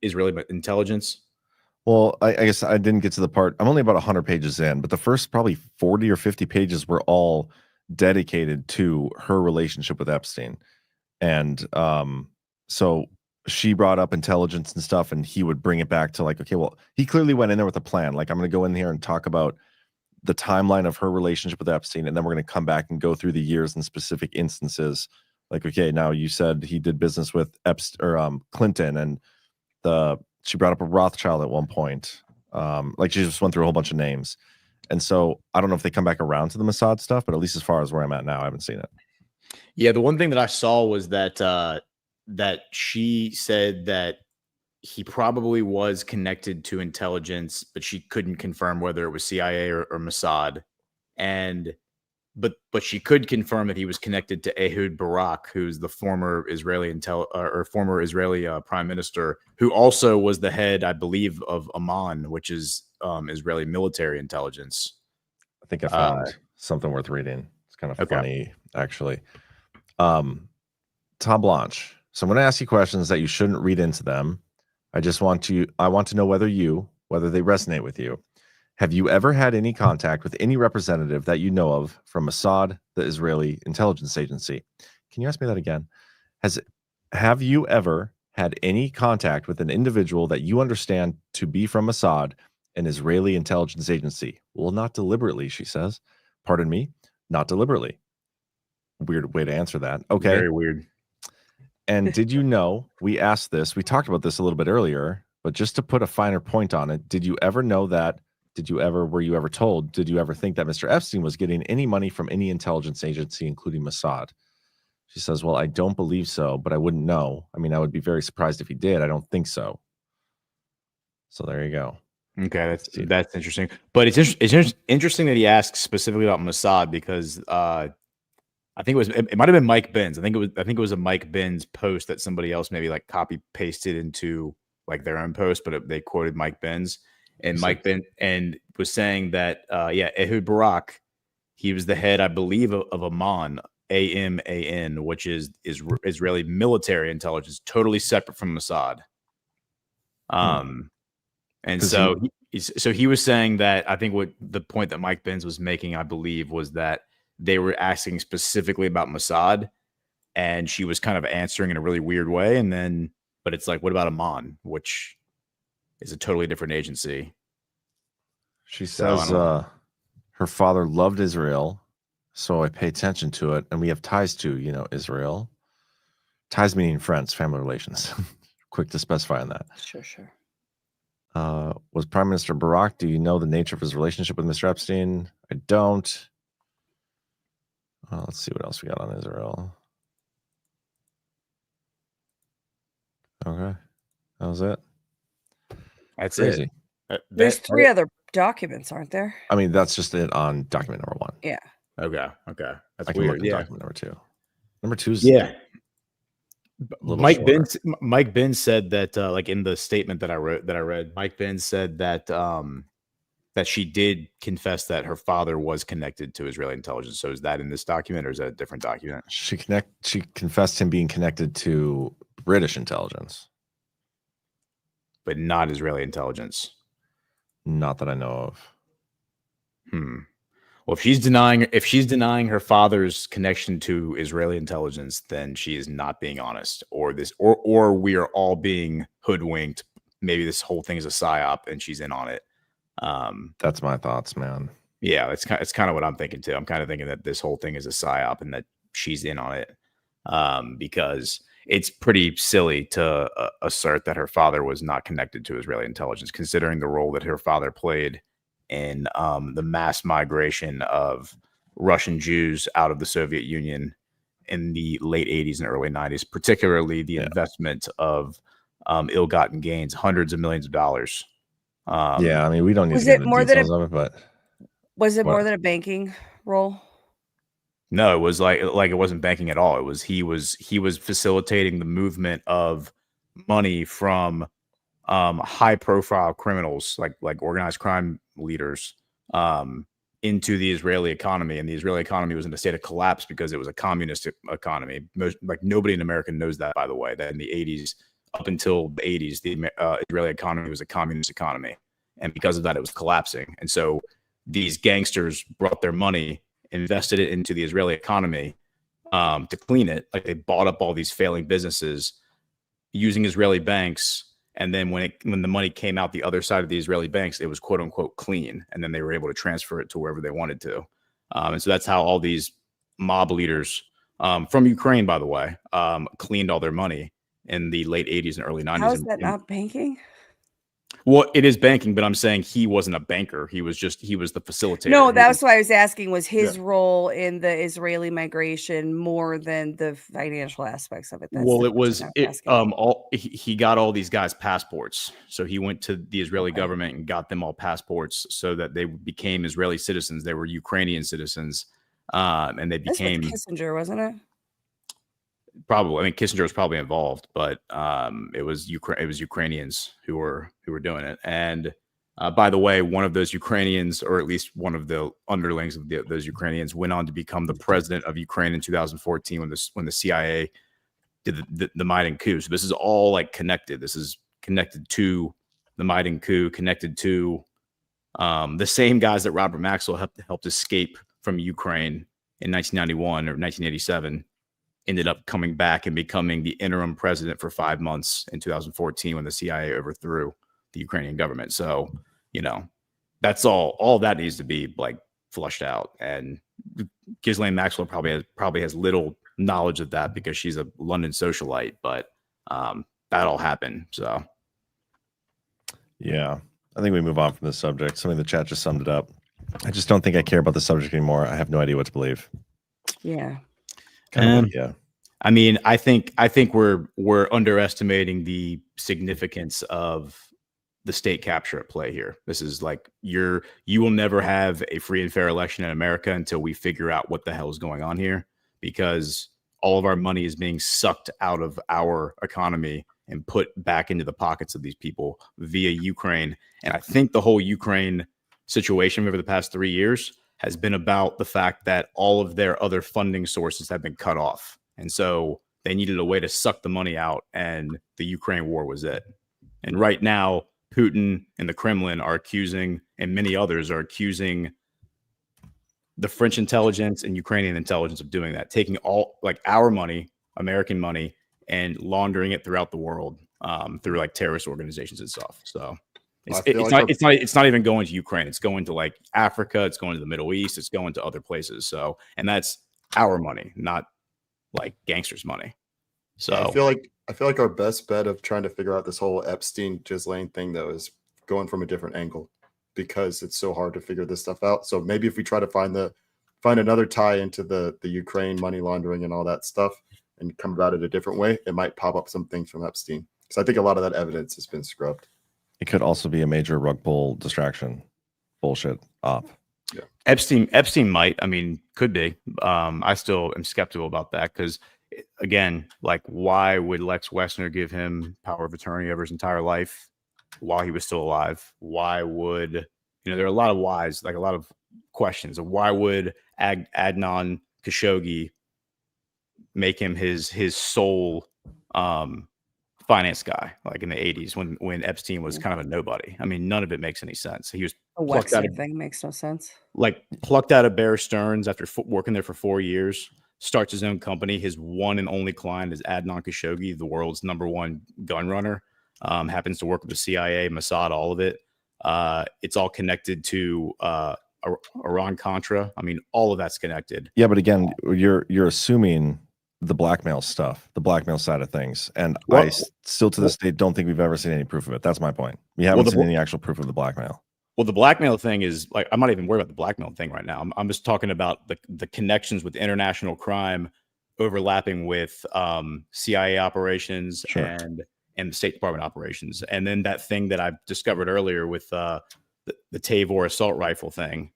Israeli intelligence? Well, I guess I didn't get to the part. I'm only about 100 pages in, but the first probably 40 or 50 pages were all dedicated to her relationship with Epstein. And so she brought up intelligence and stuff, and he would bring it back to like, okay, well, he clearly went in there with a plan. Like, I'm going to go in here and talk about the timeline of her relationship with Epstein, and then we're going to come back and go through the years and specific instances. Like, okay, now you said he did business with Epstein or Clinton, and she brought up a Rothschild at one point. Like, she just went through a whole bunch of names. And so I don't know if they come back around to the Mossad stuff, but at least as far as where I'm at now, I haven't seen it. Yeah, the one thing that I saw was that that she said that he probably was connected to intelligence, but she couldn't confirm whether it was CIA or Mossad. But she could confirm that he was connected to Ehud Barak, who's the former Israeli former Israeli prime minister, who also was the head, I believe, of Amman, which is Israeli military intelligence. I think I found something worth reading. It's kind of funny, actually. Tom Blanche. So I'm going to ask you questions that you shouldn't read into them. I want to know whether they resonate with you. Have you ever had any contact with any representative that you know of from Mossad, the Israeli intelligence agency? Can you ask me that again? Have you ever had any contact with an individual that you understand to be from Mossad, an Israeli intelligence agency? Well, not deliberately, she says. Pardon me, not deliberately. Weird way to answer that. Okay. Very weird. And did you know, we asked this, we talked about this a little bit earlier, but just to put a finer point on it, did you ever know that? Were you ever told? Did you ever think that Mr. Epstein was getting any money from any intelligence agency, including Mossad? She says, well, I don't believe so, but I wouldn't know. I mean, I would be very surprised if he did. I don't think so. So there you go. Okay, that's interesting. But it's interesting that he asked specifically about Mossad, because I think it might have been Mike Benz. I think it was a Mike Benz post that somebody else maybe like copy pasted into like their own post, but they quoted Mike Benz. And Mike Ben and was saying that Ehud Barak, he was the head, I believe, of Amman, AMAN, which is Israeli military intelligence, totally separate from Mossad. And so he was saying that, I think what the point that Mike Benz was making, I believe, was that they were asking specifically about Mossad, and she was kind of answering in a really weird way. But it's like, what about Amman, which is a totally different agency? She says her father loved Israel, so I pay attention to it, and we have ties to, Israel. Ties meaning friends, family relations. Quick to specify on that. Sure. Was Prime Minister Barak, do you know the nature of his relationship with Mr. Epstein? I don't. Let's see what else we got on Israel. Okay. That was it. That's Crazy. it. There's 3 other documents, aren't there? I mean, that's just it on document number 1. Yeah. Okay. That's I can weird. look at Yeah. document number 2. Number 2 is Mike Benz said that like in the statement that I read, Mike Benz said that that she did confess that her father was connected to Israeli intelligence. So is that in this document or is that a different document? She confessed him being connected to British intelligence, but not Israeli intelligence. Not that I know of. Well, if she's denying her father's connection to Israeli intelligence, then she is not being honest, or we are all being hoodwinked. Maybe this whole thing is a psyop and she's in on it. That's my thoughts, man. Yeah, it's kind of what I'm thinking too. I'm kind of thinking that this whole thing is a psyop and that she's in on it. Because it's pretty silly to assert that her father was not connected to Israeli intelligence, considering the role that her father played in the mass migration of Russian Jews out of the Soviet Union in the late 80s and early 90s, particularly the investment of ill-gotten gains, hundreds of millions of dollars. Yeah, I mean, we don't need Was to get it into more details than of it, but Was it What? more than a banking role? No, it was like it wasn't banking at all. It was he was facilitating the movement of money from high profile criminals like organized crime leaders into the Israeli economy, and the Israeli economy was in a state of collapse because it was a communist economy. Nobody in America knows that, by the way, that in the 80s up until the 80s the Israeli economy was a communist economy, and because of that it was collapsing. And so these gangsters brought their money, invested it into the Israeli economy to clean it. Like, they bought up all these failing businesses using Israeli banks. And then when the money came out the other side of the Israeli banks, it was quote unquote clean. And then they were able to transfer it to wherever they wanted to. And so that's how all these mob leaders from Ukraine, by the way, cleaned all their money in the late 80s and early 90s. How is that not banking? Well, it is banking, but I'm saying he wasn't a banker. He was the facilitator. No, that's why I was asking, was his role in the Israeli migration more than the financial aspects of it? That's well, the it was question I'm asking. he got all these guys passports. So he went to the Israeli government and got them all passports so that they became Israeli citizens. They were Ukrainian citizens, and they became Kissinger, wasn't it? Probably. I mean, Kissinger was probably involved, but it was Ukrainians who were doing it. And by the way, one of those Ukrainians, or at least one of the underlings of those Ukrainians, went on to become the president of Ukraine in 2014 when the CIA did the Maidan coup. So this is all like connected. This is connected to the Maidan coup, connected to the same guys that Robert Maxwell helped escape from Ukraine in 1991 or 1987. Ended up coming back and becoming the interim president for 5 months in 2014 when the CIA overthrew the Ukrainian government. So, that's all that needs to be like flushed out. And Ghislaine Maxwell probably has little knowledge of that because she's a London socialite, but that all happened. So, yeah, I think we move on from this subject. Something in the chat just summed it up. I just don't think I care about the subject anymore. I have no idea what to believe. Yeah. Yeah. I mean, I think we're underestimating the significance of the state capture at play here. This is like you will never have a free and fair election in America until we figure out what the hell is going on here, because all of our money is being sucked out of our economy and put back into the pockets of these people via Ukraine. And I think the whole Ukraine situation over the past 3 years has been about the fact that all of their other funding sources have been cut off. And so they needed a way to suck the money out, and the Ukraine war was it. And right now, Putin and the Kremlin are accusing, and many others are accusing, the French intelligence and Ukrainian intelligence of doing that, taking all like our money, American money, and laundering it throughout the world through like terrorist organizations and stuff. So it's not even going to Ukraine. It's going to like Africa. It's going to the Middle East. It's going to other places. So, and that's our money, not like gangsters' money. So I feel like our best bet of trying to figure out this whole Epstein Ghislaine thing though is going from a different angle. because it's so hard to figure this stuff out. So maybe if we try to find another tie into the Ukraine money laundering and all that stuff and come about it a different way, it might pop up some things from Epstein. So I think a lot of that evidence has been scrubbed. It could also be a major rug pull distraction bullshit op. Yeah. Epstein might, I mean, could be. I still am skeptical about that because, again, like, why would Lex Wessner give him power of attorney over his entire life while he was still alive? Why would, there are a lot of whys, like a lot of questions of why would Adnan Khashoggi make him his sole finance guy, like in the 80s when Epstein was kind of a nobody. I mean, none of it makes any sense. He was The Wexner thing makes no sense. Like plucked out of Bear Stearns after working there for 4 years, starts his own company. His one and only client is Adnan Khashoggi, the world's #1 gun runner. Happens to work with the CIA, Mossad, all of it. It's all connected to Iran-Contra. I mean, all of that's connected. Yeah, but again, you're assuming the blackmail stuff, the blackmail side of things. And I still to this day don't think we've ever seen any proof of it. That's my point. We haven't seen any actual proof of the blackmail. Well, the blackmail thing is like, I'm not even worried about the blackmail thing right now. I'm just talking about the connections with international crime overlapping with CIA operations and the State Department operations. And then that thing that I discovered earlier with the Tavor assault rifle thing.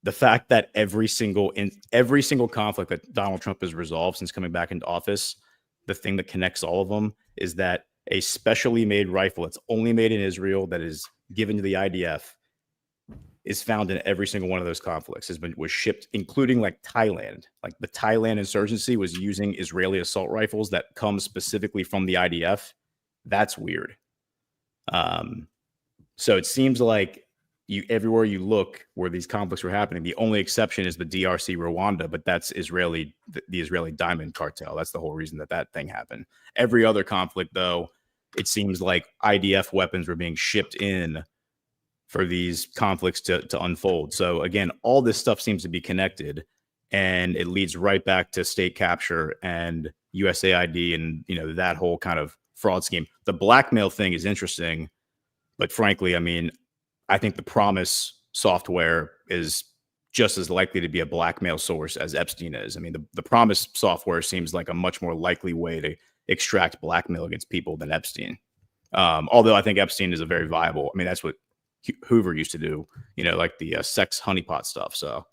The fact that every single conflict that Donald Trump has resolved since coming back into office, the thing that connects all of them is that a specially made rifle that's only made in Israel that is given to the IDF is found in every single one of those conflicts, was shipped, including like Thailand. Like the Thailand insurgency was using Israeli assault rifles that come specifically from the IDF. That's weird. So it seems like everywhere you look where these conflicts were happening, the only exception is the DRC Rwanda, but that's the Israeli diamond cartel. That's the whole reason that thing happened. Every other conflict, though, it seems like IDF weapons were being shipped in for these conflicts to unfold. So again, all this stuff seems to be connected, and it leads right back to state capture and USAID and that whole kind of fraud scheme. The blackmail thing is interesting, but frankly, I mean, I think the Promise software is just as likely to be a blackmail source as Epstein is. I mean, the Promise software seems like a much more likely way to extract blackmail against people than Epstein. Although I think Epstein is a very viable. I mean, that's what Hoover used to do. Like the sex honeypot stuff. So,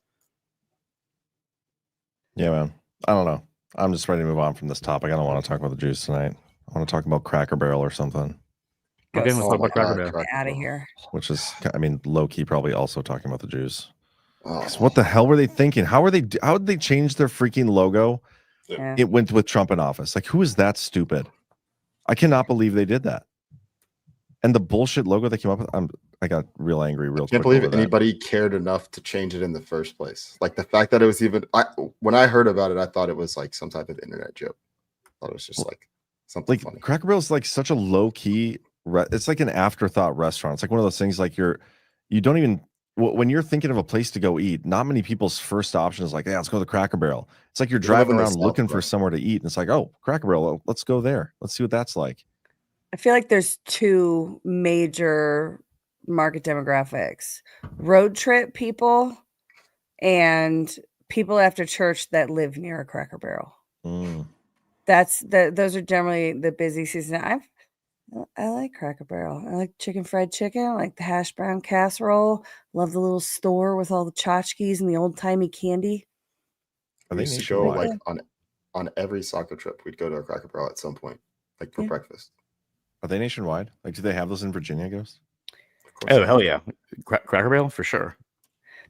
yeah, man. I don't know. I'm just ready to move on from this topic. I don't want to talk about the Jews tonight. I want to talk about Cracker Barrel or something. Okay, let's talk about Cracker Barrel. Out of here. Which is, I mean, low key probably also talking about the Jews. What the hell were they thinking? How did they change their freaking logo? Yeah. It went with Trump in office. Like, who is that stupid? I cannot believe they did that. And the bullshit logo they came up with, I got real angry real quick. I can't believe anybody cared enough to change it in the first place. Like the fact that it was even, when I heard about it, I thought it was like some type of internet joke. I thought it was just like something like funny. Cracker Barrel is like such a low key. It's like an afterthought restaurant. It's like one of those things like you don't even, when you're thinking of a place to go eat, not many people's first option is like, yeah, let's go to the Cracker Barrel. It's like you're driving around looking for somewhere to eat. And it's like, oh, Cracker Barrel, let's go there. Let's see what that's like. I feel like there's two major market demographics: road trip people and people after church that live near a Cracker Barrel. Those are generally the busy season. I like Cracker Barrel. I like fried chicken. I like the hash brown casserole. Love the little store with all the tchotchkes and the old timey candy. We used to go like on every soccer trip. We'd go to a Cracker Barrel at some point, like for breakfast. Are they nationwide? Like, do they have those in Virginia, Ghost? Oh, hell yeah. Cracker Barrel for sure.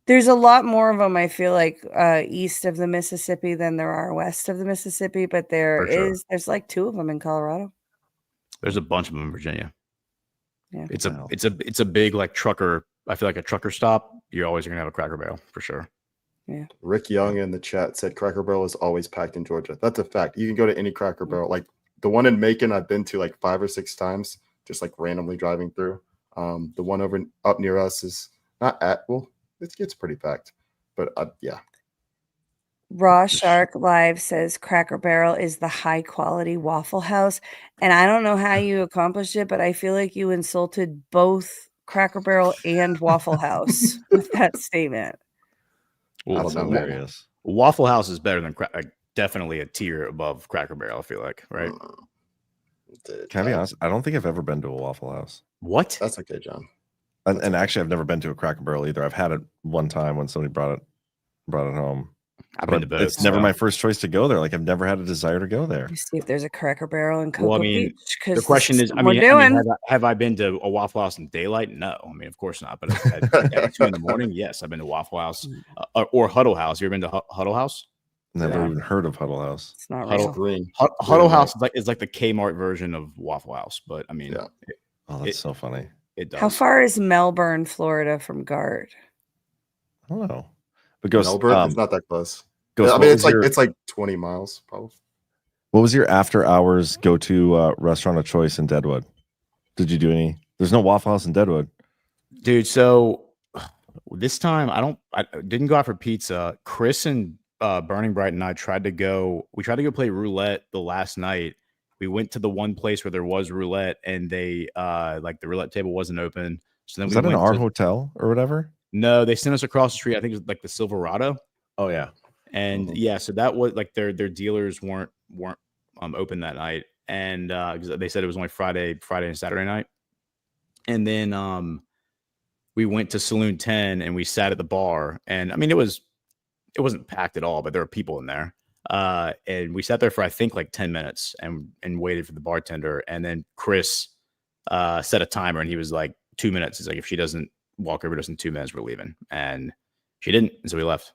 There's a lot more of them, I feel like, east of the Mississippi than there are west of the Mississippi, but there's like 2 of them in Colorado. There's a bunch of them in Virginia. Yeah. It's a big like trucker. I feel like a trucker stop. You're always going to have a Cracker Barrel for sure. Yeah. Rick Young in the chat said Cracker Barrel is always packed in Georgia. That's a fact. You can go to any Cracker Barrel. Like the one in Macon, I've been to like 5 or 6 times, just like randomly driving through. The one up near us is not it gets pretty packed, but yeah. Raw Shark Live says Cracker Barrel is the high quality Waffle House. And I don't know how you accomplished it, but I feel like you insulted both Cracker Barrel and Waffle House with that statement. Well, That's That's not bad. hilarious. Waffle House is better than like, definitely a tier above Cracker Barrel. I feel like, right? Dude, Can I be honest? I don't think I've ever been to a Waffle House. What? That's okay, John. And actually, I've never been to a Cracker Barrel either. I've had it one time when somebody brought it home. I've been to But both. it's never so- my first choice to go there. Like I've never had a desire to go there. You see if there's a Cracker Barrel in Cocoa Well, I mean, Beach. 'Cause the question is, we're doing. have I been to a Waffle House in daylight? No, I mean, of course not. But at 2 in the morning, yes, I've been to Waffle House or Huddle House. You ever been to Huddle House? Never Yeah. even heard of Huddle House. It's not Huddle- real. Green. Huddle House is like the Kmart version of Waffle House, but I mean, Yeah. Oh, that's so funny. it does. How far is Melbourne, Florida from Gard? I don't know. But Ghost, Melbourne, it's not that close. Ghost, I what mean, was your- it's like 20 miles, probably. What was your after hours go to restaurant of choice in Deadwood? Did you do any? There's no Waffle House in Deadwood. Dude, so this time I didn't go out for pizza. Chris and Burning Bright and I tried to go play roulette the last night. We went to the one place where there was roulette and they like the roulette table wasn't open. So then Was we that in went our to, hotel or whatever? no, they sent us across the street. I think it was like the Silverado. Oh yeah. And yeah, so that was like their dealers weren't open that night. And 'cause they said it was only Friday and Saturday night. And then we went to Saloon 10 and we sat at the bar. And I mean, it wasn't packed at all, but there were people in there. And we sat there for I think like 10 minutes and waited for the bartender. And then Chris set a timer and he was like 2 minutes. He's like, if she doesn't walk over to us in 2 minutes, we're leaving. And she didn't, and so we left.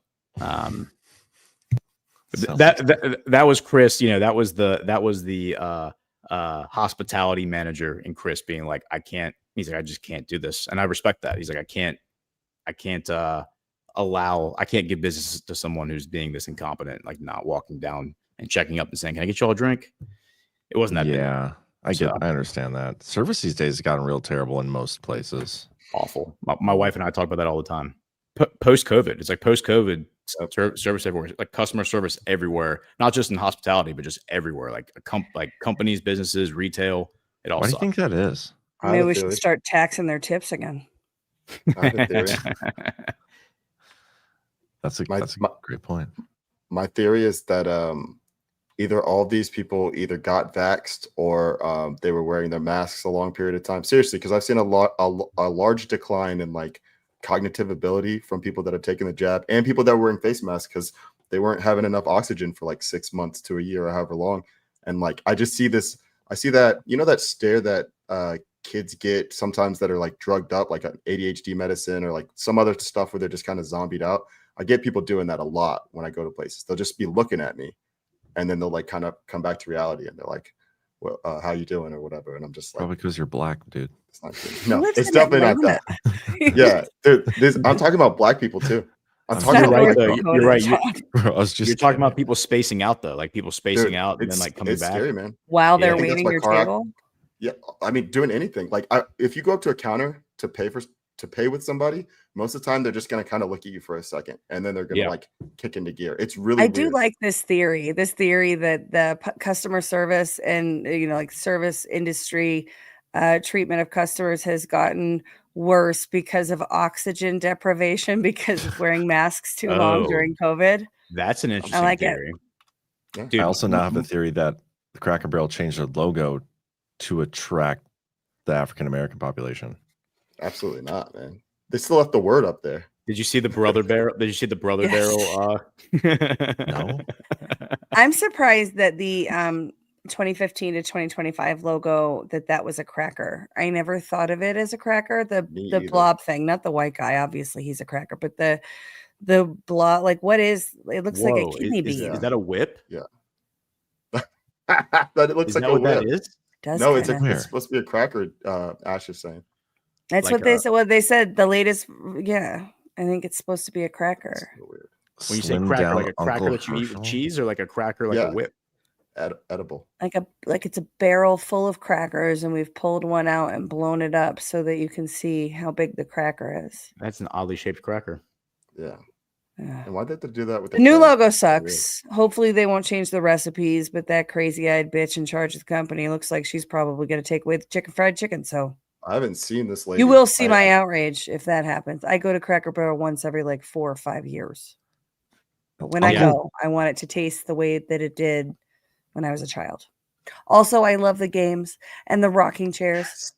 That was Chris. You know, that was the hospitality manager and Chris being like, I can't. He's like, I just can't do this, and I respect that. He's like, I can't give business to someone who's being this incompetent, like not walking down and checking up and saying, "Can I get you all a drink?" It wasn't that big. Yeah, I understand that. Service these days has gotten real terrible in most places. Awful. My wife and I talk about that all the time. Post COVID, it's like post COVID service everywhere, like customer service everywhere, not just in hospitality, but just everywhere, like companies, businesses, retail. It all. Why do you think that is? Maybe we should start taxing their tips again. I have a theory. That's a great point. My theory is that either all of these people either got vaxxed or they were wearing their masks a long period of time. Seriously, because I've seen a large decline in like cognitive ability from people that have taken the jab and people that were wearing face masks because they weren't having enough oxygen for like 6 months to a year or however long. And like I just see this, I see that, you know, that stare that kids get sometimes that are like drugged up, like an ADHD medicine or like some other stuff where they're just kind of zombied out. I get people doing that a lot when I go to places. They'll just be looking at me and then they'll like kind of come back to reality and they're like, well, how you doing or whatever. And I'm just like, Probably because you're black, dude. it's not good. No, it's definitely not that. Yeah, dude, I'm talking about black people too. I'm talking You're about right, black though. people. You're right. I was just You're talking about people spacing out though, like people spacing Dude, out and then like coming it's back. scary, man. While Yeah, I they're think that's waiting why your car- table. Yeah, I mean, doing anything. Like, if you go up to a counter to pay with somebody, most of the time they're just gonna kind of look at you for a second, and then they're gonna like kick into gear. It's really. I do weird. like this theory that the customer service and like service industry treatment of customers has gotten worse because of oxygen deprivation because of wearing masks too long during COVID. That's an interesting like theory. Yeah. Dude, I also now have a theory that the Cracker Barrel changed their logo to attract the African American population. Absolutely not, man. They still left the word up there. Did you see the brother barrel? Did you see the brother barrel? No. I'm surprised that the 2015 to 2025 logo that was a cracker. I never thought of it as a cracker. The either. blob thing, not the white guy. Obviously, he's a cracker, but the blob, like what is? It looks like a kidney bean. Is that a whip? Yeah. That it looks Is like that a what whip. that is? Does No, it's kinda. it's supposed to be a cracker. Ash is saying. That's like what they said. What they said. The latest. Yeah, I think it's supposed to be a cracker. So weird. When you say Slim cracker, down like a cracker Uncle that you eat with Herschel? cheese, or like a cracker like Yeah. a whip? Edible. Like it's a barrel full of crackers, and we've pulled one out and blown it up so that you can see how big the cracker is. That's an oddly shaped cracker. Yeah. Yeah. And why did they do that with The new can? logo sucks. Hopefully they won't change the recipes, but that crazy-eyed bitch in charge of the company looks like she's probably going to take away the fried chicken. So I haven't seen this lady. You will see my outrage if that happens. I go to Cracker Barrel once every like 4 or 5 years. But when I go, I want it to taste the way that it did when I was a child. Also, I love the games and the rocking chairs.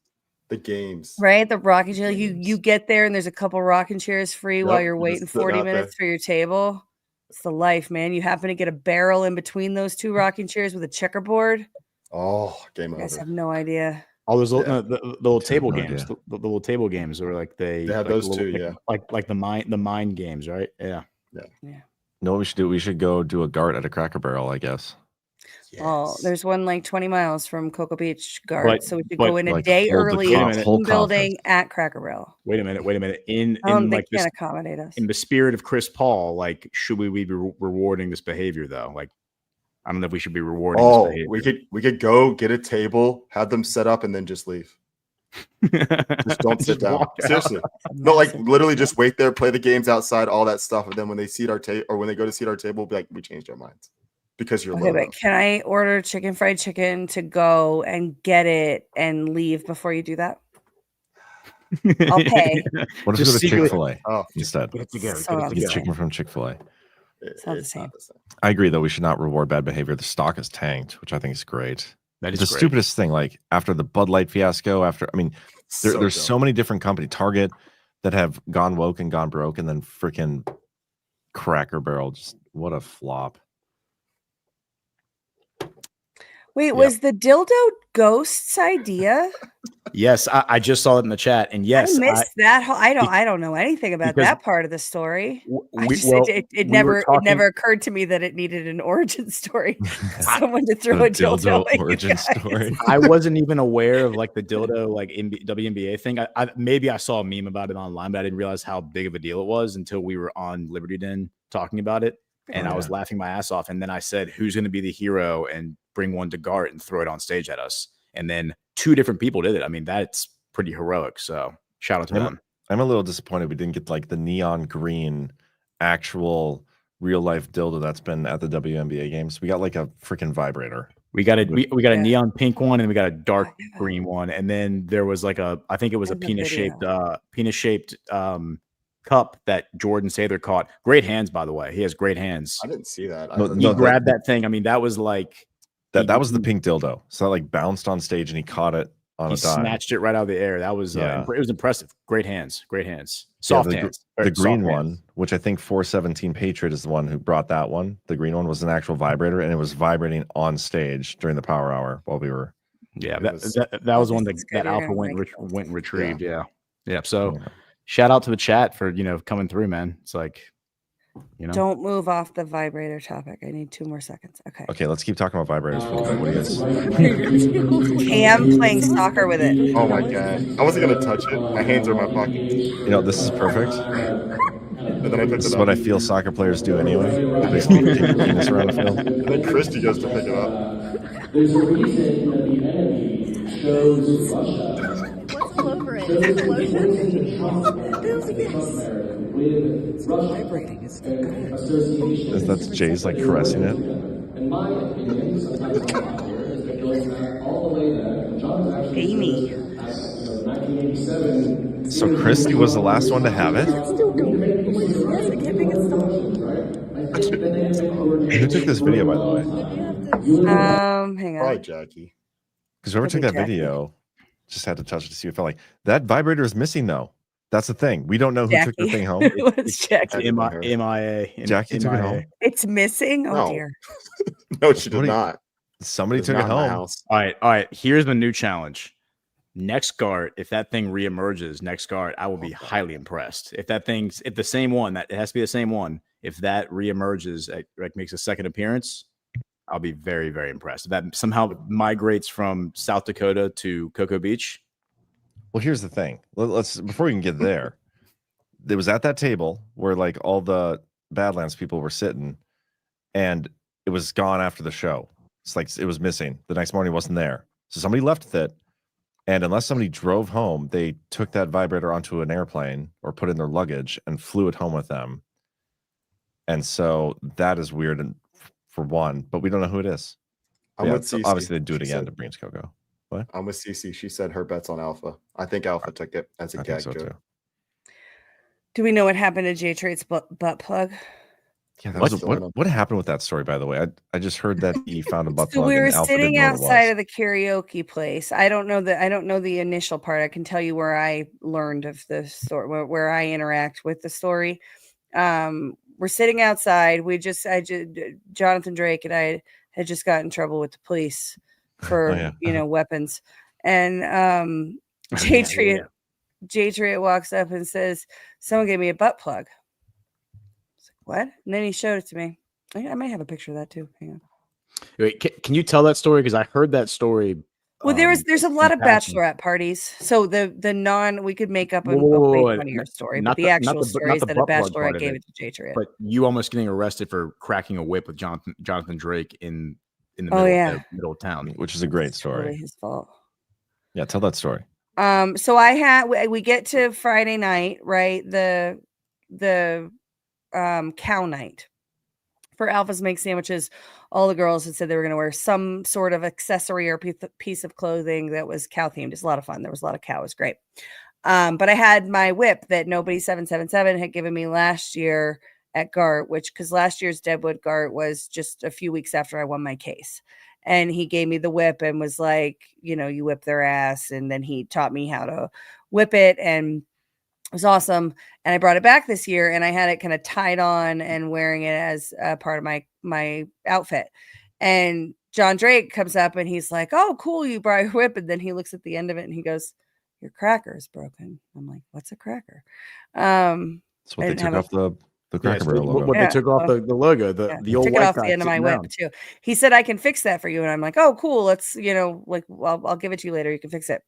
The games. Right? The rocking chair. You get there and there's a couple rocking chairs free while you're waiting 40 minutes for your table. It's the life, man. You happen to get a barrel in between those 2 rocking chairs with a checkerboard. Oh, game over. You guys have no idea. All those little, the little table games, the little table games, or like they have like those little, too, like the mind games, right? Yeah. No, what we should do? We should go do a GART at a Cracker Barrel, I guess. Yes. Oh, there's one like 20 miles from Cocoa Beach GART, so we should go in a like day early in a whole building at Cracker Barrel. Wait a minute. In they like can't accommodate us. In the spirit of Chris Paul, like, should we be rewarding this behavior though? Like, I don't know if we should be rewarding. Oh, this behavior. we could go get a table, have them set up, and then just leave. Just don't sit down. Seriously. No, like literally just wait there, play the games outside, all that stuff. And then when they seat our table or when they go to seat our table, we'll be like, we changed our minds because you're okay. But can I order fried chicken to go and get it and leave before you do that? I'll pay. What if we go to Chick-fil-A instead? Get chicken from Chick-fil-A. It's not the same. I agree, though. We should not reward bad behavior. The stock is tanked, which I think is great. That is the stupidest thing. Like after the Bud Light fiasco, there's so many different companies, Target, that have gone woke and gone broke, and then freaking Cracker Barrel. Just what a flop. Wait, was the dildo Ghost's idea? Yes, I just saw it in the chat, and yes, I missed that. I don't know anything about that part of the story. It never occurred to me that it needed an origin story. Someone to throw a dildo origin story. I wasn't even aware of like the dildo like WNBA thing. Maybe I saw a meme about it online, but I didn't realize how big of a deal it was until we were on Liberty Den talking about it, and I was laughing my ass off. And then I said, "Who's going to be the hero and bring one to GART and throw it on stage at us?" And then 2 different people did it. I mean, that's pretty heroic. So shout out to them. I'm a little disappointed we didn't get like the neon green actual real life dildo that's been at the WNBA games. We got like a freaking vibrator. We got a neon pink one, and we got a dark green one. And then there was like I think it was a penis shaped cup that Jordan Sather caught. Great hands, by the way. He has great hands. I didn't see that. He grabbed that thing. I mean, that was like that was the pink dildo. So that like bounced on stage and he caught it on a dime. Snatched it right out of the air. That was it was impressive. Great hands. Soft hands. The green one, which I think 417 Patriot is the one who brought that one. The green one was an actual vibrator, and it was vibrating on stage during the power hour while we were. Yeah, that was one that Alpha went and retrieved. Yeah. So shout out to the chat for coming through, man. It's like. Don't move off the vibrator topic. I need 2 more seconds. Okay, let's keep talking about vibrators. What do you guys? Cam playing soccer with it. Oh my god! I wasn't gonna touch it. My hands are in my pockets. This is perfect. And then this is what I feel soccer players do anyway. They just kick your penis around the field. And then Christy goes to pick it up. There's a reason that the enemy chose Russia. What's all over it? Is it lotion? That's Jay's like caressing it. In my opinion, sometimes it goes back all the way back. John was actually Amy. 1987. So Christy was the last one to have it. Who took this video, by the way? Hang on. Probably Jackie. Because whoever took that video just had to touch it to see what it felt like. That vibrator is missing, though. That's the thing. We don't know who took the thing home. It was Jackie. MIA. Jackie took it home. It's missing? Oh, dear. No, she did not. Somebody took it home. All right. Here's the new challenge. Next GART, if that thing reemerges next GART, I will be highly impressed. If the same one, it has to be the same one. If that reemerges, like makes a second appearance, I'll be very, very impressed. If that somehow migrates from South Dakota to Cocoa Beach. Well, here's the thing. Let's before we can get there, it was at that table where like all the Badlands people were sitting, and it was gone after the show. It's like it was missing. The next morning it wasn't there. So somebody left with it. And unless somebody drove home, they took that vibrator onto an airplane or put it in their luggage and flew it home with them. And so that is weird for one, but we don't know who it is. Obviously, they do it again to bring it to Coco. What? I'm with Cece. She said her bet's on Alpha. I think Alpha took it as a I gag think so joke. too. Do we know what happened to Jay Trade's butt plug? Yeah, that What's was going on? what happened with that story, by the way? I just heard that he found a butt So plug we were and Alpha sitting didn't know what it outside was. of the karaoke place. I don't know the initial part. I can tell you where I learned of the story, where I interact with the story. We're sitting outside. Jonathan Drake and I had just got in trouble with the police for weapons. And Jay Triet walks up and says, "Someone gave me a butt plug." I was like, "What?" And then he showed it to me. I might have a picture of that too. Hang on. Wait, can you tell that story? Because I heard that story. Well, there's a lot of bachelorette parties. So we could make up a way funnier story, but the actual story is that a bachelorette gave it to Jay Triet. But you almost getting arrested for cracking a whip with Jonathan Drake in the middle of town, which is a great story. Totally his fault. Yeah, tell that story. So we get to Friday night, right? The cow night for Alpha's Make Sandwiches. All the girls had said they were going to wear some sort of accessory or piece of clothing that was cow themed. It's a lot of fun. There was a lot of cow. It was great. But I had my whip that Nobody 777 had given me last year at GART, because last year's Deadwood GART was just a few weeks after I won my case. And he gave me the whip and was like, you whip their ass. And then he taught me how to whip it. And it was awesome. And I brought it back this year and I had it kind of tied on and wearing it as a part of my outfit. And John Drake comes up and he's like, "Oh, cool, you brought your whip." And then he looks at the end of it and he goes, "Your cracker is broken." I'm like, "What's a cracker?" That's what they took off the Cracker Barrel logo. What they took off the logo, the old took it off the end of my whip too. He said, "I can fix that for you." And I'm like, "Oh, cool. Let's, I'll give it to you later. You can fix it."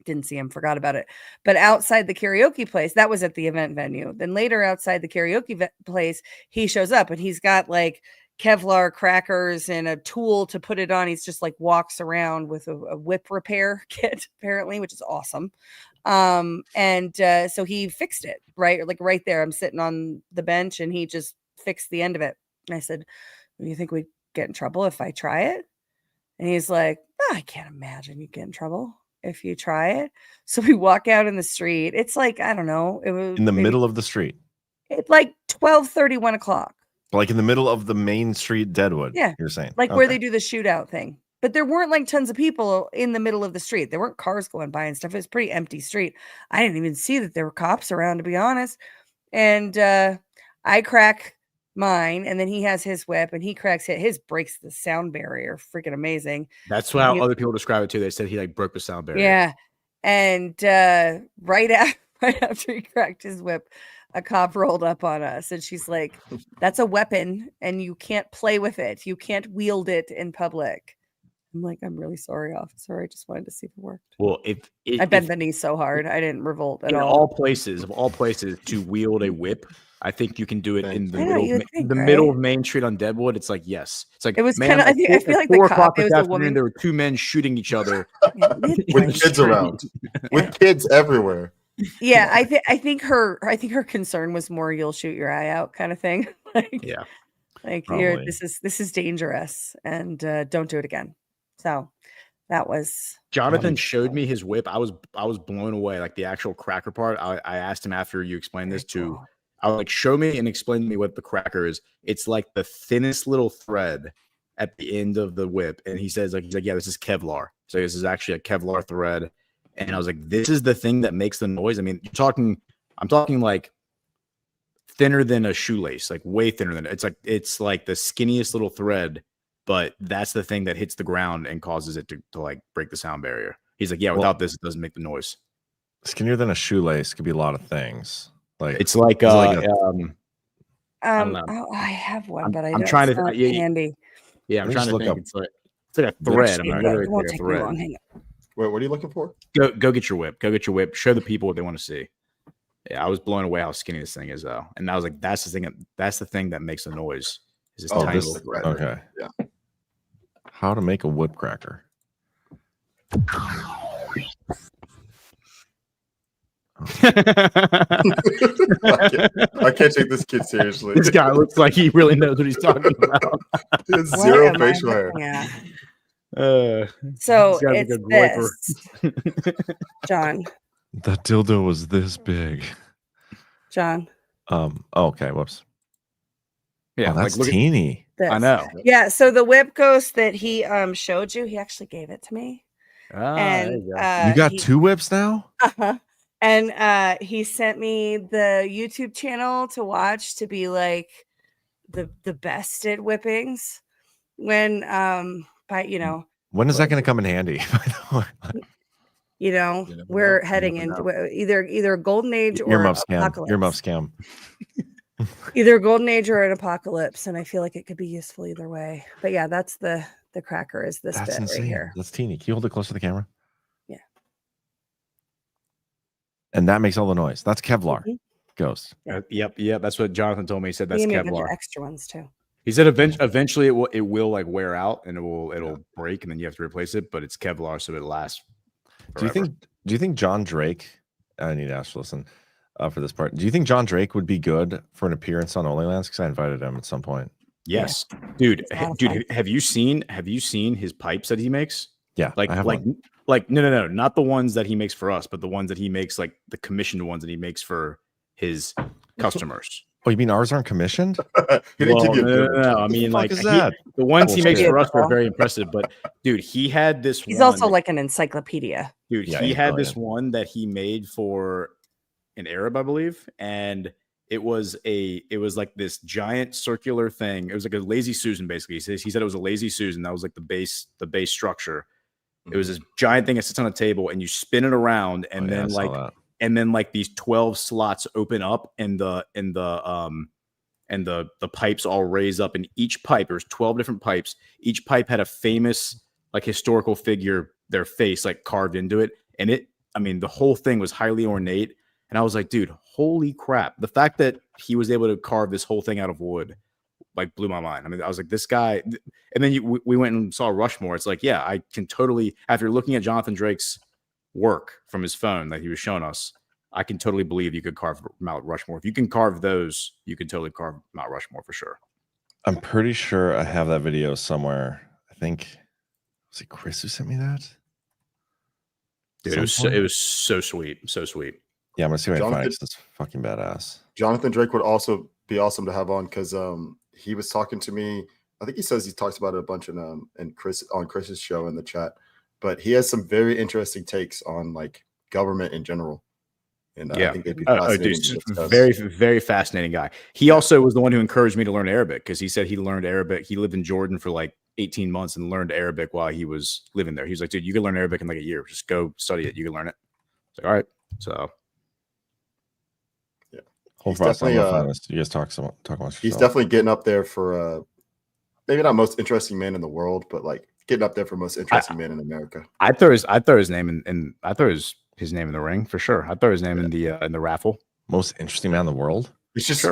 Didn't see him, forgot about it. But outside the karaoke place, that was at the event venue. Then later outside the karaoke place, he shows up and he's got like Kevlar crackers and a tool to put it on. He's just like walks around with a whip repair kit, apparently, which is awesome. So he fixed it right there. I'm sitting on the bench and he just fixed the end of it. And I said, "Do you think we'd get in trouble if I try it?" And he's like, "I can't imagine you get in trouble if you try it." So we walk out in the street. It's like, I don't know. It was in the middle of the street. It's like 12:30, 1 o'clock. Like in the middle of the main street, Deadwood. Yeah. You're saying. Like where they do the shootout thing. But there weren't like tons of people in the middle of the street. There weren't cars going by and stuff. It was a pretty empty street. I didn't even see that there were cops around, to be honest. And I crack mine, and then he has his whip, and he cracks it. His breaks the sound barrier. Freaking amazing. That's how other people describe it too. They said he like broke the sound barrier. Yeah. And right after he cracked his whip, a cop rolled up on us, and she's like, "That's a weapon, and you can't play with it. You can't wield it in public." I'm like, "I'm really sorry, officer. I just wanted to see if it worked." Well, I bent the knee so hard, I didn't revolt at all. In all places, to wield a whip, I think you can do it in the middle middle of Main Street on Deadwood. It's like, yes, it's like it was kind of. I feel like the cop. It was a woman. There were two men shooting each other with kids around, with kids everywhere. Yeah, I think her concern was more "you'll shoot your eye out" kind of thing. This is dangerous, and don't do it again. So that was Jonathan showed me his whip. I was blown away. Like the actual cracker part. I asked him after you explained this to. I was like, "Show me and explain to me what the cracker is." It's like the thinnest little thread at the end of the whip, and he's like, "Yeah, this is Kevlar." So this is actually a Kevlar thread. And I was like, "This is the thing that makes the noise." I mean, I'm talking like thinner than a shoelace, like way thinner than it. It's like the skinniest little thread, but that's the thing that hits the ground and causes it to like break the sound barrier. He's like, "Yeah, without this, it doesn't make the noise." Skinnier than a shoelace could be a lot of things. Like it's like I don't know. I have one, but I'm trying to handy. Yeah, I'm trying to think. It's like a thread. It won't take me long. Hang on. Wait, what are you looking for? Go get your whip. Go get your whip. Show the people what they want to see. Yeah, I was blown away how skinny this thing is, though. And I was like, "That's the thing. That's the thing that makes the noise." Is this tiny little thread? Okay. Yeah. How to make a whip cracker? I can't take this kid seriously. This guy looks like he really knows what he's talking about. He has zero facial hair. So this guy's it's like a groiper. this, John. That dildo was this big. John. Okay. Whoops. Yeah, Oh, that's look teeny. This. I know. Yeah. So the whip ghost that he showed you, he actually gave it to me. There And you go. You got 2 whips now? Uh-huh. And he sent me the YouTube channel to watch to be like the best at whippings. When but When is that going to come in handy? we're heading into either a golden age or Earmuff scam. apocalypse. Earmuff scam. Either a golden age or an apocalypse, and I feel like it could be useful either way. But yeah, that's the cracker is this That's bit insane. right here. That's teeny. Can you hold it close to the camera? Yeah. And that makes all the noise. That's Kevlar. Mhm. Ghost. Yep. That's what Jonathan told me. He said He that's gave me a bunch of Kevlar. extra ones too. He said eventually it will like wear out and it'll break and then you have to replace it, but it's Kevlar, so it lasts forever. Do you think John Drake? I need Ash to listen for this part. Do you think John Drake would be good for an appearance on OnlyLands? Because I invited him at some point. Yes, dude. It's a lot of Dude, fun. have you seen his pipes that he makes? Yeah, Like I have one. no, not the ones that he makes for us, but the ones that he makes, like the commissioned ones that he makes for his customers. Oh, you mean ours aren't commissioned? He didn't Well, give you a good one. no. I mean, fuck like is that? the ones he makes Bullshit. for us are very impressive. But dude, he had this. He's one also that- like an encyclopedia. dude. Yeah, He he's had this brilliant. one that he made for an Arab, I believe, and it was like this giant circular thing. It was like a lazy Susan, basically. He said it was a lazy Susan. That was like the base structure. It was this giant thing that sits on a table, and you spin it around, and Oh, yeah, I saw that. then these 12 slots open up, and the pipes all raise up, and each pipe, there's 12 different pipes. Each pipe had a famous like historical figure, their face like carved into it, and the whole thing was highly ornate. And I was like, dude, holy crap! The fact that he was able to carve this whole thing out of wood like blew my mind. I mean, I was like, this guy. And then we went and saw Rushmore. It's like, yeah, I can totally, after looking at Jonathan Drake's work from his phone that he was showing us, I can totally believe you could carve Mount Rushmore. If you can carve those, you can totally carve Mount Rushmore for sure. I'm pretty sure I have that video somewhere. I think was it Chris who sent me that? Dude, it was so sweet, so sweet. Yeah, I'm gonna see what I can find. Jonathan- 'Cause it's fucking badass. Jonathan Drake would also be awesome to have on because he was talking to me. I think he says he talks about it a bunch in Chris's show in the chat, but he has some very interesting takes on like government in general. And I think they'd be fascinating to discuss. Very, very fascinating guy. He also was the one who encouraged me to learn Arabic because he said he learned Arabic. He lived in Jordan for like 18 months and learned Arabic while he was living there. He's like, dude, you can learn Arabic in like a year. Just go study it. You can learn it. It's like, all right. So Hold He's for us. I'm definitely, gonna find this. You guys talk amongst yourself. He's definitely getting up there for maybe not most interesting man in the world, but like getting up there for most interesting man in America. I throw his name in I throw his name in the ring for sure. I throw his name in the raffle. Most interesting man in the world. It's just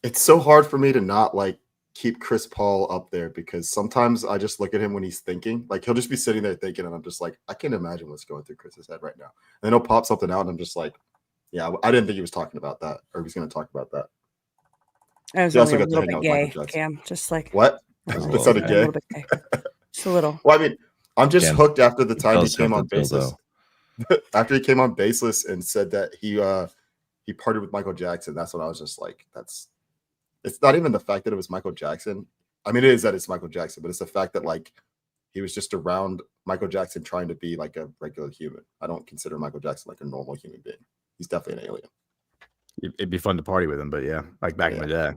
it's so hard for me to not like keep Chris Paul up there because sometimes I just look at him when he's thinking. Like he'll just be sitting there thinking, and I'm just like, I can't imagine what's going through Chris's head right now. And then he'll pop something out, and I'm just like, yeah, I didn't think he was talking about that, or he was going to talk about that. I was He also only a got to little hang bit out with gay, Michael Jackson. Cam. Just like What? That's a It little sounded a gay. little bit gay. Just a little. Well, I mean, I'm just Again, hooked after the time he does came have on the dildo. Baseless. After he came on Baseless and said that he partied with Michael Jackson, that's when I was just like, it's not even the fact that it was Michael Jackson. I mean, it is that it's Michael Jackson, but it's the fact that like he was just around Michael Jackson trying to be like a regular human. I don't consider Michael Jackson like a normal human being. He's definitely an alien. It'd be fun to party with him, but yeah, like back in the day.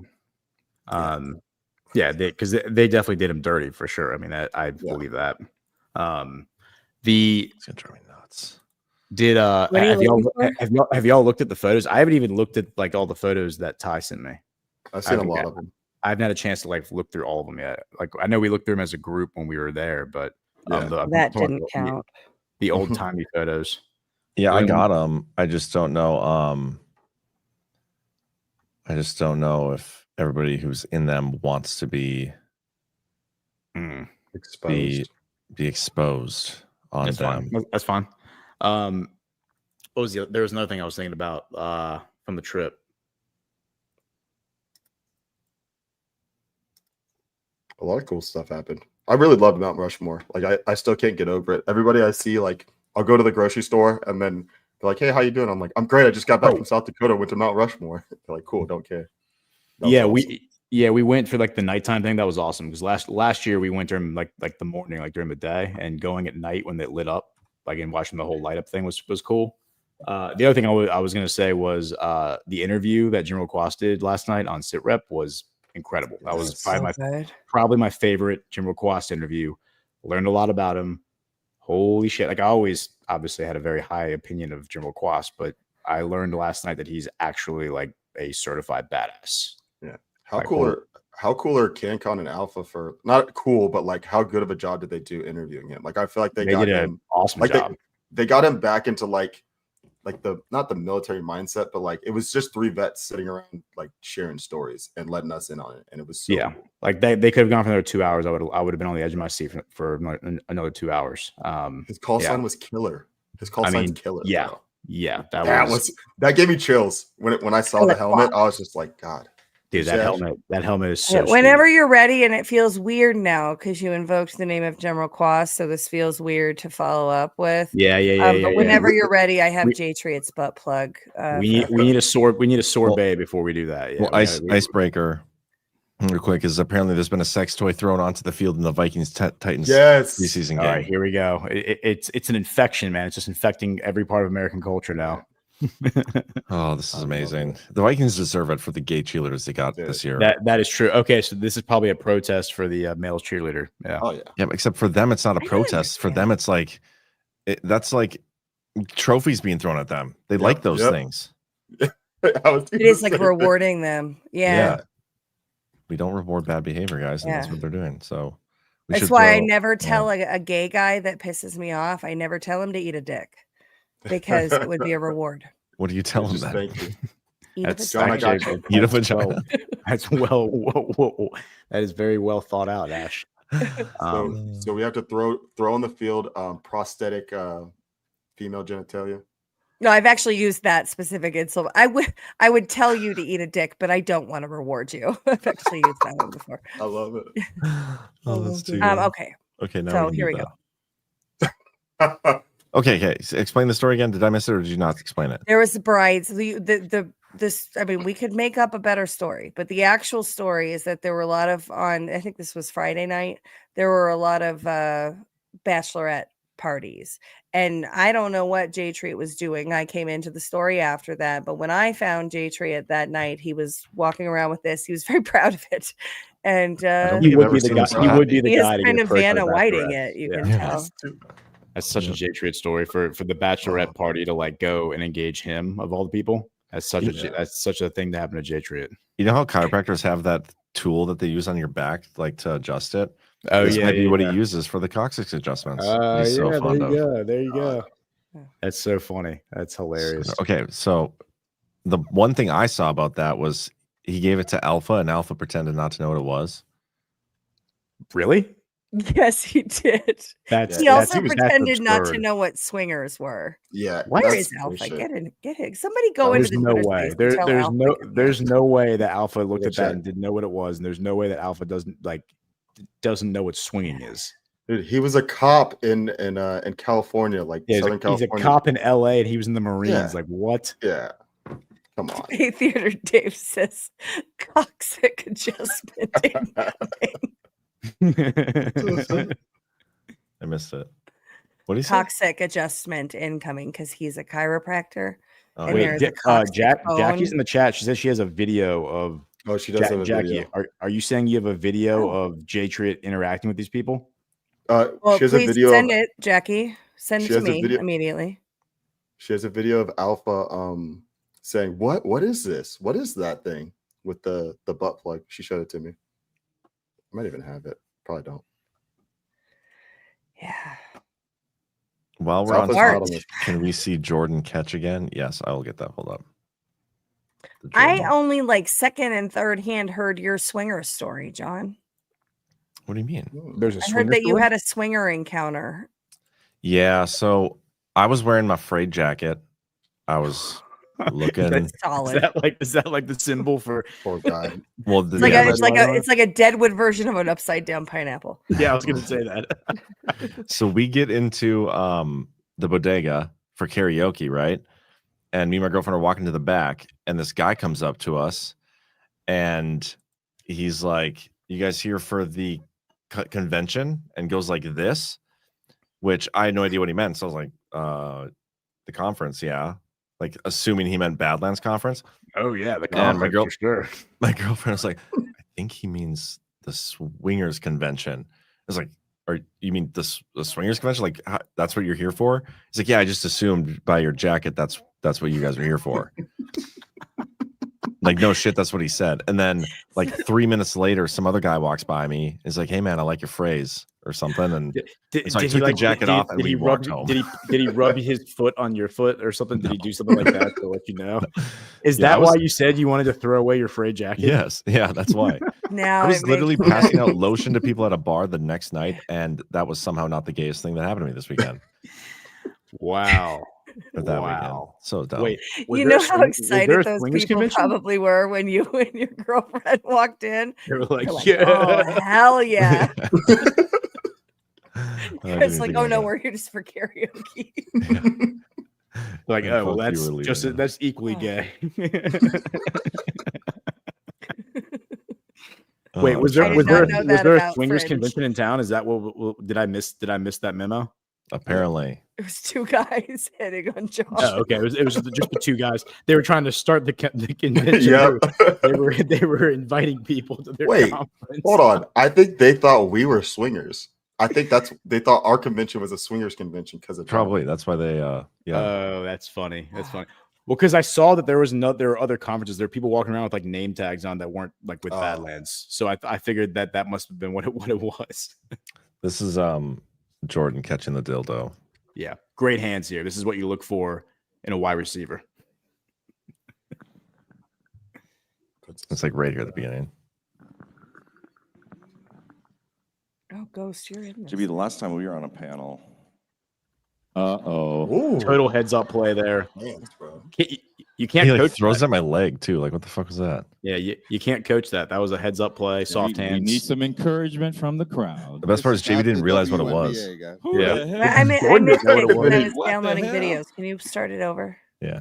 Yeah, because they definitely did him dirty for sure. I mean, I believe that. It's gonna drive me nuts. What are you have y'all looked at the photos? I haven't even looked at like all the photos that Ty sent me. I've seen a lot of them. I haven't had a chance to like look through all of them yet. Like I know we looked through them as a group when we were there, but That didn't count. The old timey photos. Yeah, I Um, got them. I just don't know. I just don't know if everybody who's in them wants to be Exposed. be exposed on That's them. fine. That's fine. What was there was another thing I was thinking about from the trip. A lot of cool stuff happened. I really loved Mount Rushmore. Like I still can't get over it. Everybody I see, like I'll go to the grocery store and then they're like, "Hey, how you doing?" I'm like, "I'm great. I just got back from South Dakota. Went to Mount Rushmore." They're like, "Cool, don't care." Yeah, awesome. we went for like the nighttime thing. That was awesome because last year we went during like the morning, like during the day, and going at night when it lit up, like and watching the whole light up thing was cool. The other thing I was gonna say was the interview that General Quas did last night on Sit Rep was incredible. That was probably my favorite General Quas interview. Learned a lot about him. Holy shit! Like I always obviously had a very high opinion of General Quas, but I learned last night that he's actually like a certified badass. Yeah. How cool are CanCon and Alpha for not cool, but like how good of a job did they do interviewing him? Like I feel like they got did him an awesome like job. They got him back into like the not the military mindset, but like it was just 3 vets sitting around like sharing stories and letting us in on it, and it was so cool. Like they could have gone for another 2 hours. I would have been on the edge of my seat for another 2 hours. His call sign was killer. His call sign's killer. Yeah, bro. yeah, that gave me chills when I saw the helmet. I was just like, God. Dude, that helmet is so whenever sweet. you're ready, and it feels weird now because you invoked the name of General Quas, so this feels weird to follow up with. But whenever you're ready, I have J-Treat's butt plug. We need a sorbet before we do that. Yeah, well, icebreaker real quick is apparently there's been a sex toy thrown onto the field in the Vikings-Titans preseason game. All right, here we go. It's an infection, man. It's just infecting every part of American culture now. Oh, this is amazing. The Vikings deserve it for the gay cheerleaders they got this year. That is true. Okay, so this is probably a protest for the male cheerleader. Yeah. Oh yeah. Yeah, except for them, it's not a protest. For them, it's like that's like trophies being thrown at them. They like those things. It is like rewarding them. Yeah. We don't reward bad behavior, guys, and that's what they're doing. So that's why I never tell a gay guy that pisses me off. I never tell him to eat a dick because it would be a reward. What do you tell him then? Thank you. That's eat a vagina. That's that is very well thought out, Ash. So we have to throw in the field prosthetic female genitalia. No, I've actually used that specific insult. I would tell you to eat a dick, but I don't want to reward you. I've actually used that one before. I love it. That's too okay. Okay, now so here we go. Okay. So explain the story again. Did I miss it or did you not explain it? There was the brides. I mean, we could make up a better story, but the actual story is that there were a lot of I think this was Friday night. There were a lot of bachelorette parties, and I don't know what J-Treat was doing. I came into the story after that, but when I found J-Treat that night, he was walking around with this. He was very proud of it, and he would be the guy. He would be the guy to kind get of Vanna Whiting it. You can tell. That's such a J-Treat story for the bachelorette party to like go and engage him of all the people. That's such a thing to happen to J-Treat. You know how chiropractors have that tool that they use on your back, like to adjust it? Oh, this might be what he uses for the coccyx adjustments. He's so fond of. There you go. That's so funny. That's hilarious. Okay, so the one thing I saw about that was he gave it to Alpha, and Alpha pretended not to know what it was. Really? Yes, he did. He also pretended not to know what swingers were. Yeah. Where is Alpha? Get in. Somebody go into the no way. There's no way that Alpha looked at that and didn't know what it was, and there's no way that Alpha doesn't know what swinging is. Dude, he was a cop in California, like Southern California. He's a cop in LA, and he was in the Marines. Yeah. Like what? Yeah. Come on. Hey, Theater Dave says coccyx adjustment incoming. I missed it. What do you say? Coccyx adjustment incoming because he's a chiropractor. Oh, wait, Jackie's in the chat. She says she has a video of. Oh, she does have a Jackie, video. Are you saying you have a video of J-Treat interacting with these people? Well, she has a video. Send it, Jackie. Send it to me immediately. She has a video of Alpha saying, What is this? What is that thing with the butt plug? She showed it to me. I might even have it. Probably don't. Yeah. While we're on top, can we see Jordan catch again? Yes, I will get that. Hold up. I only second and third hand heard your swinger story, John. What do you mean? There's a I heard that you had a swinger encounter. Yeah, so I was wearing my frayed jacket. I was looking. Solid. Is that like the symbol for? Poor guy. Well, It's like, it's like a Deadwood version of an upside down pineapple. Yeah, I was gonna say that. So we get into the bodega for karaoke, right? And me and my girlfriend are walking to the back, and this guy comes up to us, and he's like, "You guys here for the convention?" And goes like this, which I had no idea what he meant. So I was like, "The conference, yeah." Like assuming he meant Badlands conference. Oh yeah, the And conference for sure. My girlfriend was like, "I think he means the swingers convention." I was like, "Or you mean the swingers convention? Like that's what you're here for?" He's like, "Yeah, I just assumed by your jacket that's what you guys are here for." Like, no shit, that's what he said. And then like 3 minutes later, some other guy walks by me. He's like, "Hey man, I like your phrase," or something. And so I took the jacket off and we walked home. Did he rub his foot on your foot or something? Did he do something like that to let you know? Is that why you said you wanted to throw away your frayed jacket? Yes. Yeah, that's why. Now I was literally passing out lotion to people at a bar the next night, and that was somehow not the gayest thing that happened to me this weekend. Wow. Or that weekend. So dumb. Wait, you know how excited those people probably were when your girlfriend walked in? They were like, yeah. Oh, hell yeah. It's like, oh no, we're here just for karaoke. Yeah. Like, oh, well, that's equally gay. Wait, was there a swingers convention in town? Is that what did I miss that memo? Apparently, it was two guys hitting on John. Oh, okay. It was just the two guys. They were trying to start the convention. Yep. They were inviting people to their conference. Hold on. I think they thought we were swingers. I think they thought our convention was a swingers convention because of probably that's why they yeah. Oh, that's funny. That's funny. Well, because I saw that there were other conferences. There were people walking around with like name tags on that weren't like with Badlands. So I figured that must have been what it was. This is Jordan catching the dildo. Yeah, great hands here. This is what you look for in a wide receiver. It's like right here at the beginning. Oh, Ghost, you're in this. GB, the last time we were on a panel. Total heads up play there. Man, bro. You can't he coach. Throws at my leg too. Like, what the fuck was that? Yeah, you can't coach that. That was a heads up play. Soft hands. We need some encouragement from the crowd. The best part is JB didn't realize what it was. Yeah, I missed it when I was downloading videos. Can you start it over? Yeah.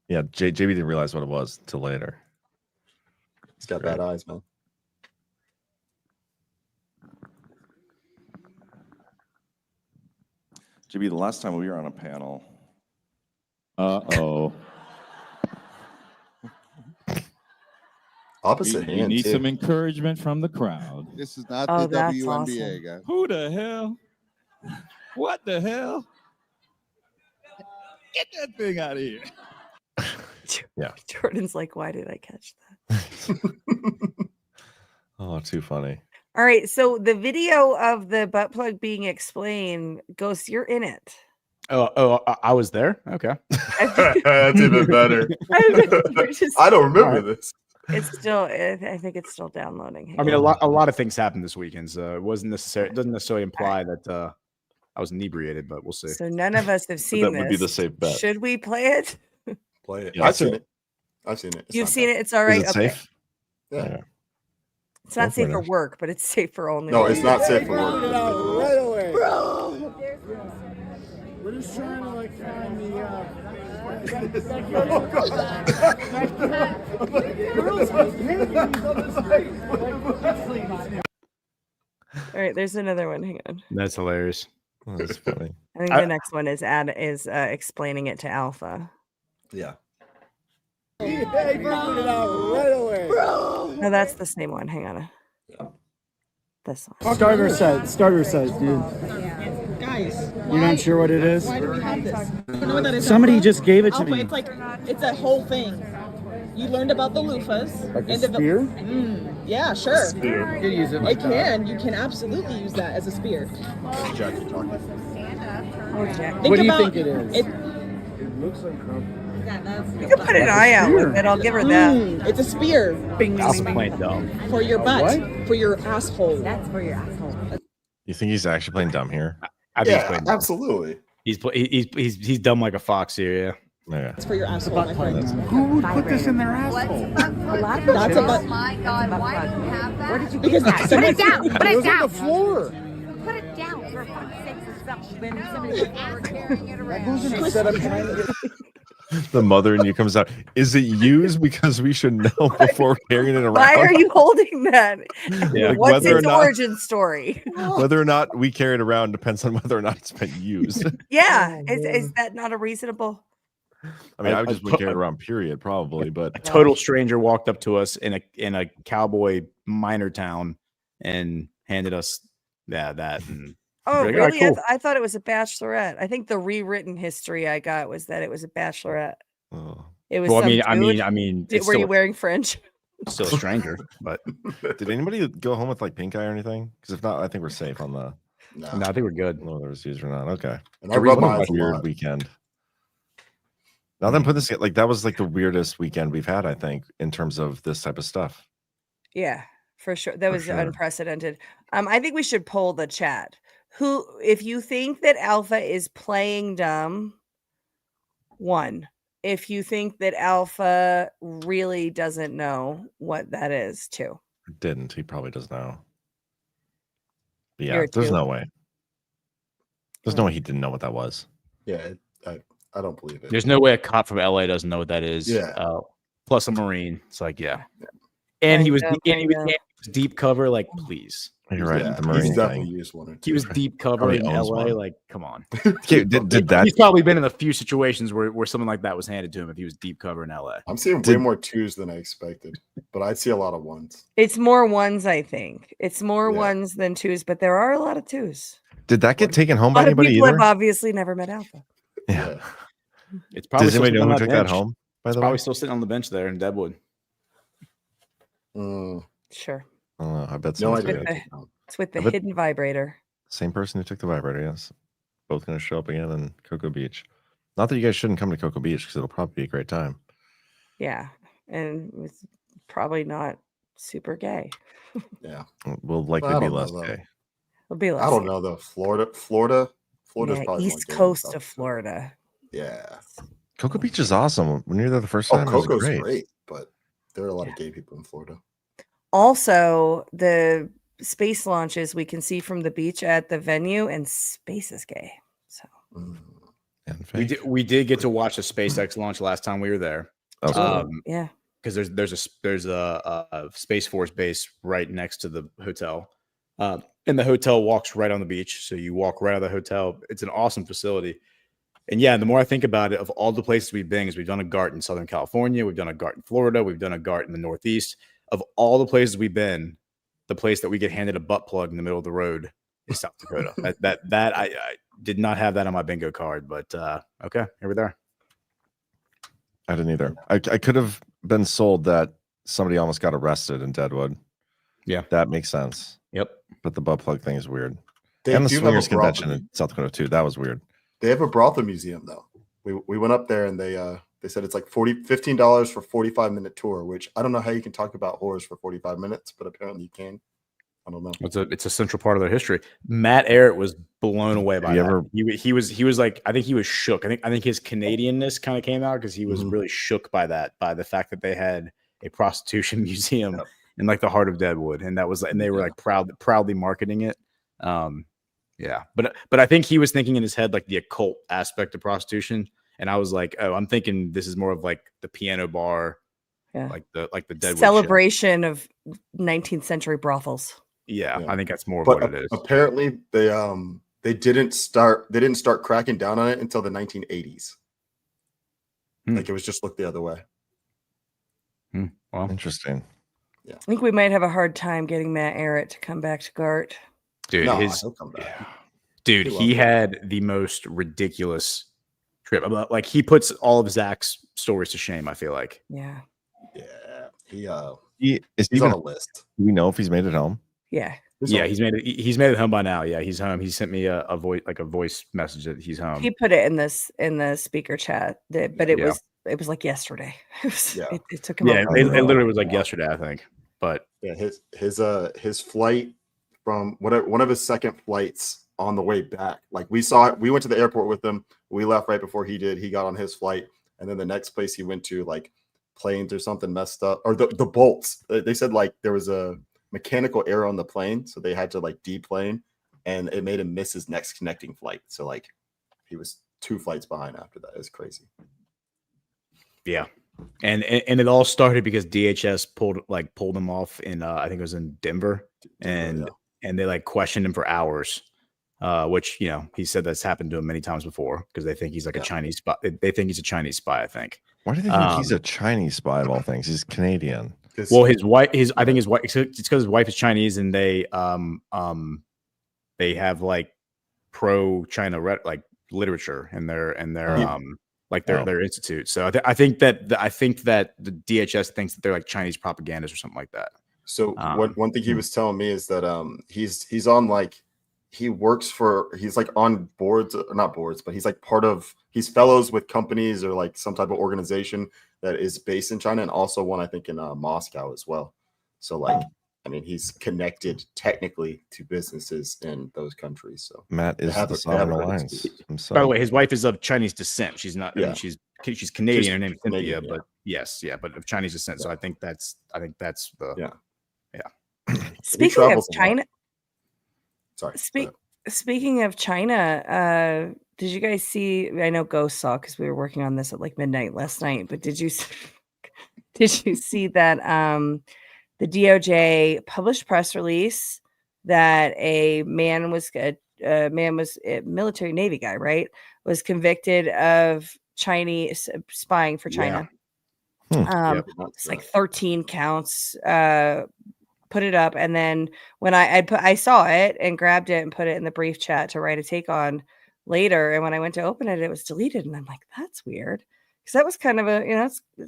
Yeah, JB didn't realize what it was until later. He's got bad eyes, man. JB, the last time we were on a panel. Opposite hand. You need some encouragement from the crowd. This is not the WNBA, guys. Who the hell? What the hell? Get that thing out of here. Yeah. Jordan's like, why did I catch that? Oh, too funny. All right, so the video of the butt plug being explained, Ghost, you're in it. Oh, I was there. Okay, that's even better. I don't remember this. It's still, I think it's still downloading. I mean, a lot of things happened this weekend, so it wasn't necessary. It doesn't necessarily imply that I was inebriated, but we'll see. So none of us have seen this. That would be the safe bet. Should we play it? Play it. Yeah, I've seen it. You've seen it. It's all right. Is it safe? Yeah. It's not safe for work, but it's safe for only. No, it's not safe for work. Right away, bro. We're just trying to like find All right, there's another one. Hang on. That's hilarious. Oh, that's funny. I think the next one is explaining it to Alpha. Yeah. Hey, figured it out right away, bro. No, that's the same one. Hang on. This one. Starter set, dude. Guys, you're not sure what it is? Why do we have this? I don't know what that is. Somebody just gave it to me. It's a whole thing. You learned about the loofahs. Like a spear? Yeah, sure. Spear. You can use it like that. You can absolutely use that as a spear. Jackie talking. What do you think it is? It looks like you can put an eye out with it. I'll give her that. It's a spear. Bing, I'll playing dumb. For your butt. What? For your asshole. That's for your asshole. You think he's actually playing dumb here? I think he's playing dumb. Absolutely. He's dumb like a fox here. Yeah. It's for your asshole, my friend. Who would put this in their asshole? That's a butt. Oh my God, why do you have that? Where did you Because get that? Put it down. Put It it was on down. the floor. Put it down. For fuck's sake, When somebody was carrying it That around. goes in a set I'm trying to get. The mother in you comes out. Is it used? Because we should know before carrying it around. Why are you holding that? Yeah. Like, What's whether or its not- origin story? Whether or not we carry it around depends on whether or not it's been used. Yeah, is that not a reasonable? I mean, I would I- just wouldn't carry it around, period, probably. But A total stranger walked up to us in a cowboy minor town and handed us that. And Oh, Like, all right, really? cool. I thought it was a bachelorette. I think the rewritten history I got was that it was a bachelorette. oh. It was. well, some I dude. mean, Did, it's were you still, wearing fringe? still a stranger, but Did anybody go home with like pink eye or anything? Because if not, I think we're safe on the No. no, I think we're good. whether it was used or not. Okay. And I rub my eyes a weird lot. weekend. Now then, put this like that was like the weirdest weekend we've had, I think, in terms of this type of stuff. Yeah, for sure. That For was sure. unprecedented. I think we should poll the chat. Who, if you think that Alpha is playing dumb, 1. If you think that Alpha really doesn't know what that is, 2. Didn't he? Probably does now. But yeah, You're a there's 2. no way. There's no way he didn't know what that was. Yeah, I don't believe it. There's no way a cop from LA doesn't know what that is. Yeah. Plus a Marine. It's like, yeah. And he was I know. and he was deep cover. Like, please. You're right. Yeah, The Marine he's definitely thing. used one or two. He was deep cover Probably in owns LA. one. Like, come on. Okay, did that? He's probably been in a few situations where something like that was handed to him if he was deep cover in LA. I'm seeing way Did- more 2s than I expected, but I see a lot of 1s. It's more 1s, I think. It's more Yeah. 1s than 2s, but there are a lot of 2s. Did that get taken home A by lot of anybody people either? have obviously never met Alpha. Yeah. It's probably Does still anybody sitting know on who that took that bench. home? By It's the way, probably still sitting on the bench there in Deadwood. Sure. I don't know. I bet No someone's idea. gonna- It's with the I bet- hidden vibrator. Same person who took the vibrator. Yes, both going to show up again in Cocoa Beach. Not that you guys shouldn't come to Cocoa Beach because it'll probably be a great time. Yeah. And it's probably not super gay. Yeah. We'll likely I be don't know, less though. gay. It'll be less. I don't gay. know though. Florida's Yeah, probably East more gay Coast than of South. Florida. Yeah. Cocoa Beach is awesome. When you're there the first Oh, time, it was Coco's great. great, but there are a lot of gay people in Florida. Also, the space launches we can see from the beach at the venue, and space is gay. So And We fake. did get to watch a SpaceX launch last time we were there. That was cool. yeah. Because there's a Space Force base right next to the hotel, and the hotel walks right on the beach. So you walk right out of the hotel. It's an awesome facility. And yeah, the more I think about it, of all the places we've been, is we've done a GART in Southern California, we've done a GART in Florida, we've done a GART in the Northeast. Of all the places we've been, the place that we get handed a butt plug in the middle of the road is South Dakota. that I did not have that on my bingo card, but okay, here we are. I didn't either. I could have been sold that somebody almost got arrested in Deadwood. Yeah, that makes sense. Yep. But the butt plug thing is weird. They And the do have a swingers brothel. convention in South Dakota too. That was weird. They have a brothel museum though. We went up there and they said it's like $15 for 45-minute tour, which I don't know how you can talk about whores for 45 minutes, but apparently you can. I don't know. It's a central part of their history. Matt Ehret was blown away by that. He was like, I think he was shook. I think his Canadianness kind of came out because he was really shook by the fact that they had a prostitution museum in like the heart of Deadwood, and that was, and they were like proudly marketing it. Yeah, but I think he was thinking in his head like the occult aspect of prostitution, and I was like, oh, I'm thinking this is more of like the piano bar, like the Deadwood celebration of 19th century brothels. Yeah, I think that's more of But what it is. apparently they didn't start cracking down on it until the 1980s. Like it was just looked the other way. Well, interesting. Yeah, I think we might have a hard time getting Matt Ehret to come back to GART. Dude, No, he'll come back. Dude, he had the most ridiculous trip. Like he puts all of Zach's stories to shame, I feel like. Yeah. Yeah. He's on a list. Do we know if he's made it home? Yeah. Yeah, he's made it home by now. Yeah, he's home. He sent me a voice message that he's home. He put it in the speaker chat, but it was like yesterday. It took him. Yeah, it literally was like yesterday, I think. But yeah, his flight from one of his second flights on the way back. Like we saw it. We went to the airport with him. We left right before he did. He got on his flight. And then the next place he went to, like planes or something messed up, or the bolts. They said like there was a mechanical error on the plane. So they had to like deplane, and it made him miss his next connecting flight. So like he was 2 flights behind after that. It was crazy. Yeah. And it all started because DHS pulled him off in I think it was in Denver, and they like questioned him for hours, which he said that's happened to him many times before because they think he's like a Chinese spy. They think he's a Chinese spy. I think. Why do they think he's a Chinese spy of all things? He's Canadian. Well, his wife, I think his wife. It's because his wife is Chinese, and they have like pro-China like literature in their their institute. So I think that the DHS thinks that they're like Chinese propagandists or something like that. So one thing he was telling me is that he's on like he's like on boards, not boards, but he's like he's fellows with companies or like some type of organization that is based in China, and also one I think in Moscow as well. So like I mean, he's connected technically to businesses in those countries. So Matt is the Sovereign Alliance. By the way, his wife is of Chinese descent. She's not. Yeah. I mean, she's Canadian. Her name is Cynthia, Canadian, but but of Chinese descent. So I think that's the Speaking of China, sorry. Speaking of China, did you guys see? I know Ghost saw because we were working on this at like midnight last night. But did you see that? The DOJ published press release that a military Navy guy, right, was convicted of Chinese spying for China. Yeah. It's like 13 counts. Put it up, and then when I saw it and grabbed it and put it in the brief chat to write a take on later, and when I went to open it, it was deleted, and I'm like, that's weird, because that was kind of a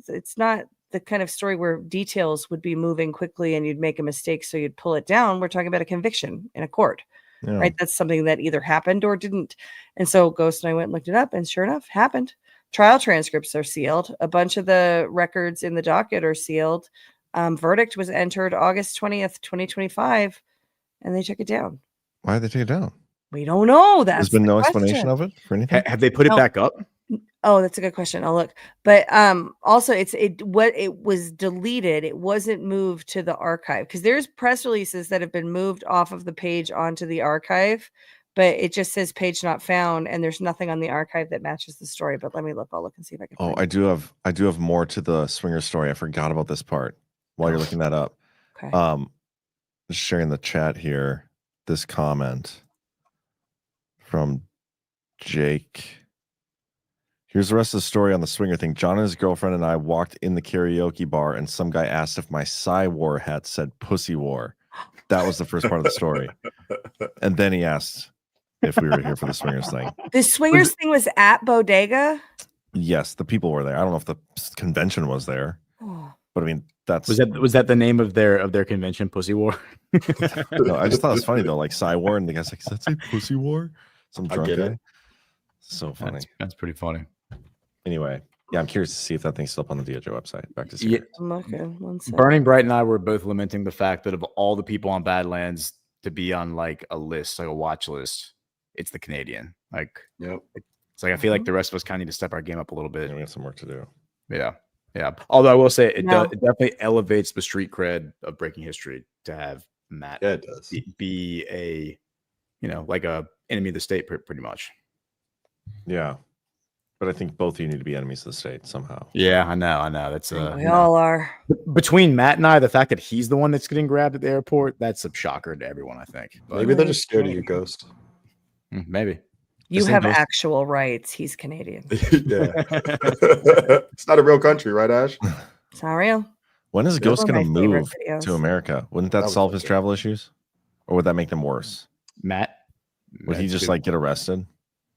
it's not the kind of story where details would be moving quickly and you'd make a mistake, so you'd pull it down. We're talking about a conviction in a court, right? That's something that either happened or didn't. And so Ghost and I went and looked it up, and sure enough, happened. Trial transcripts are sealed. A bunch of the records in the docket are sealed. Verdict was entered August 20th, 2025, and they took it down. Why did they take it down? We don't know. There's been no explanation of it for anything. Have they put it back up? Oh, that's a good question. I'll look. But also it was deleted. It wasn't moved to the archive, because there's press releases that have been moved off of the page onto the archive, but it just says page not found, and there's nothing on the archive that matches the story. But let me look. I'll look and see if I can. Oh, I do have more to the swinger story. I forgot about this part while you're looking that up. Okay. Just sharing the chat here. This comment from Jake. Here's the rest of the story on the swinger thing. John and his girlfriend and I walked in the karaoke bar, and some guy asked if my Psy War hat said Pussy War. That was the first part of the story. And then he asked if we were here for the swingers thing. The swingers thing was at Bodega? Yes, the people were there. I don't know if the convention was there. Oh. But I mean, was that the name of their convention, Pussy War? No, I just thought it was funny though, like Psy War, and the guy's like, "Does that say Pussy War?" Some drunk guy. So funny. That's pretty funny. Anyway, yeah, I'm curious to see if that thing's still up on the DOJ website. Back to I'm looking. One second. Burning Bright and I were both lamenting the fact that of all the people on Badlands to be on like a list, like a watch list, it's the Canadian. Like, it's like I feel like the rest of us kind of need to step our game up a little bit. Yeah, we have some work to do. Yeah. Although I will say it definitely elevates the street cred of Breaking History to have Matt it does. be a, like a enemy of the state pretty much. Yeah. But I think both of you need to be enemies of the state somehow. Yeah, I know. That's we all are. Between Matt and I, the fact that he's the one that's getting grabbed at the airport, that's a shocker to everyone, I think. But maybe they're just scared of you, Ghost. Maybe. You have actual rights. He's Canadian. Yeah. It's not a real country, right, Ash? It's not real. When is Ghost going to move to America? Wouldn't that solve his travel issues? Or would that make them worse? Matt? Would he just like get arrested?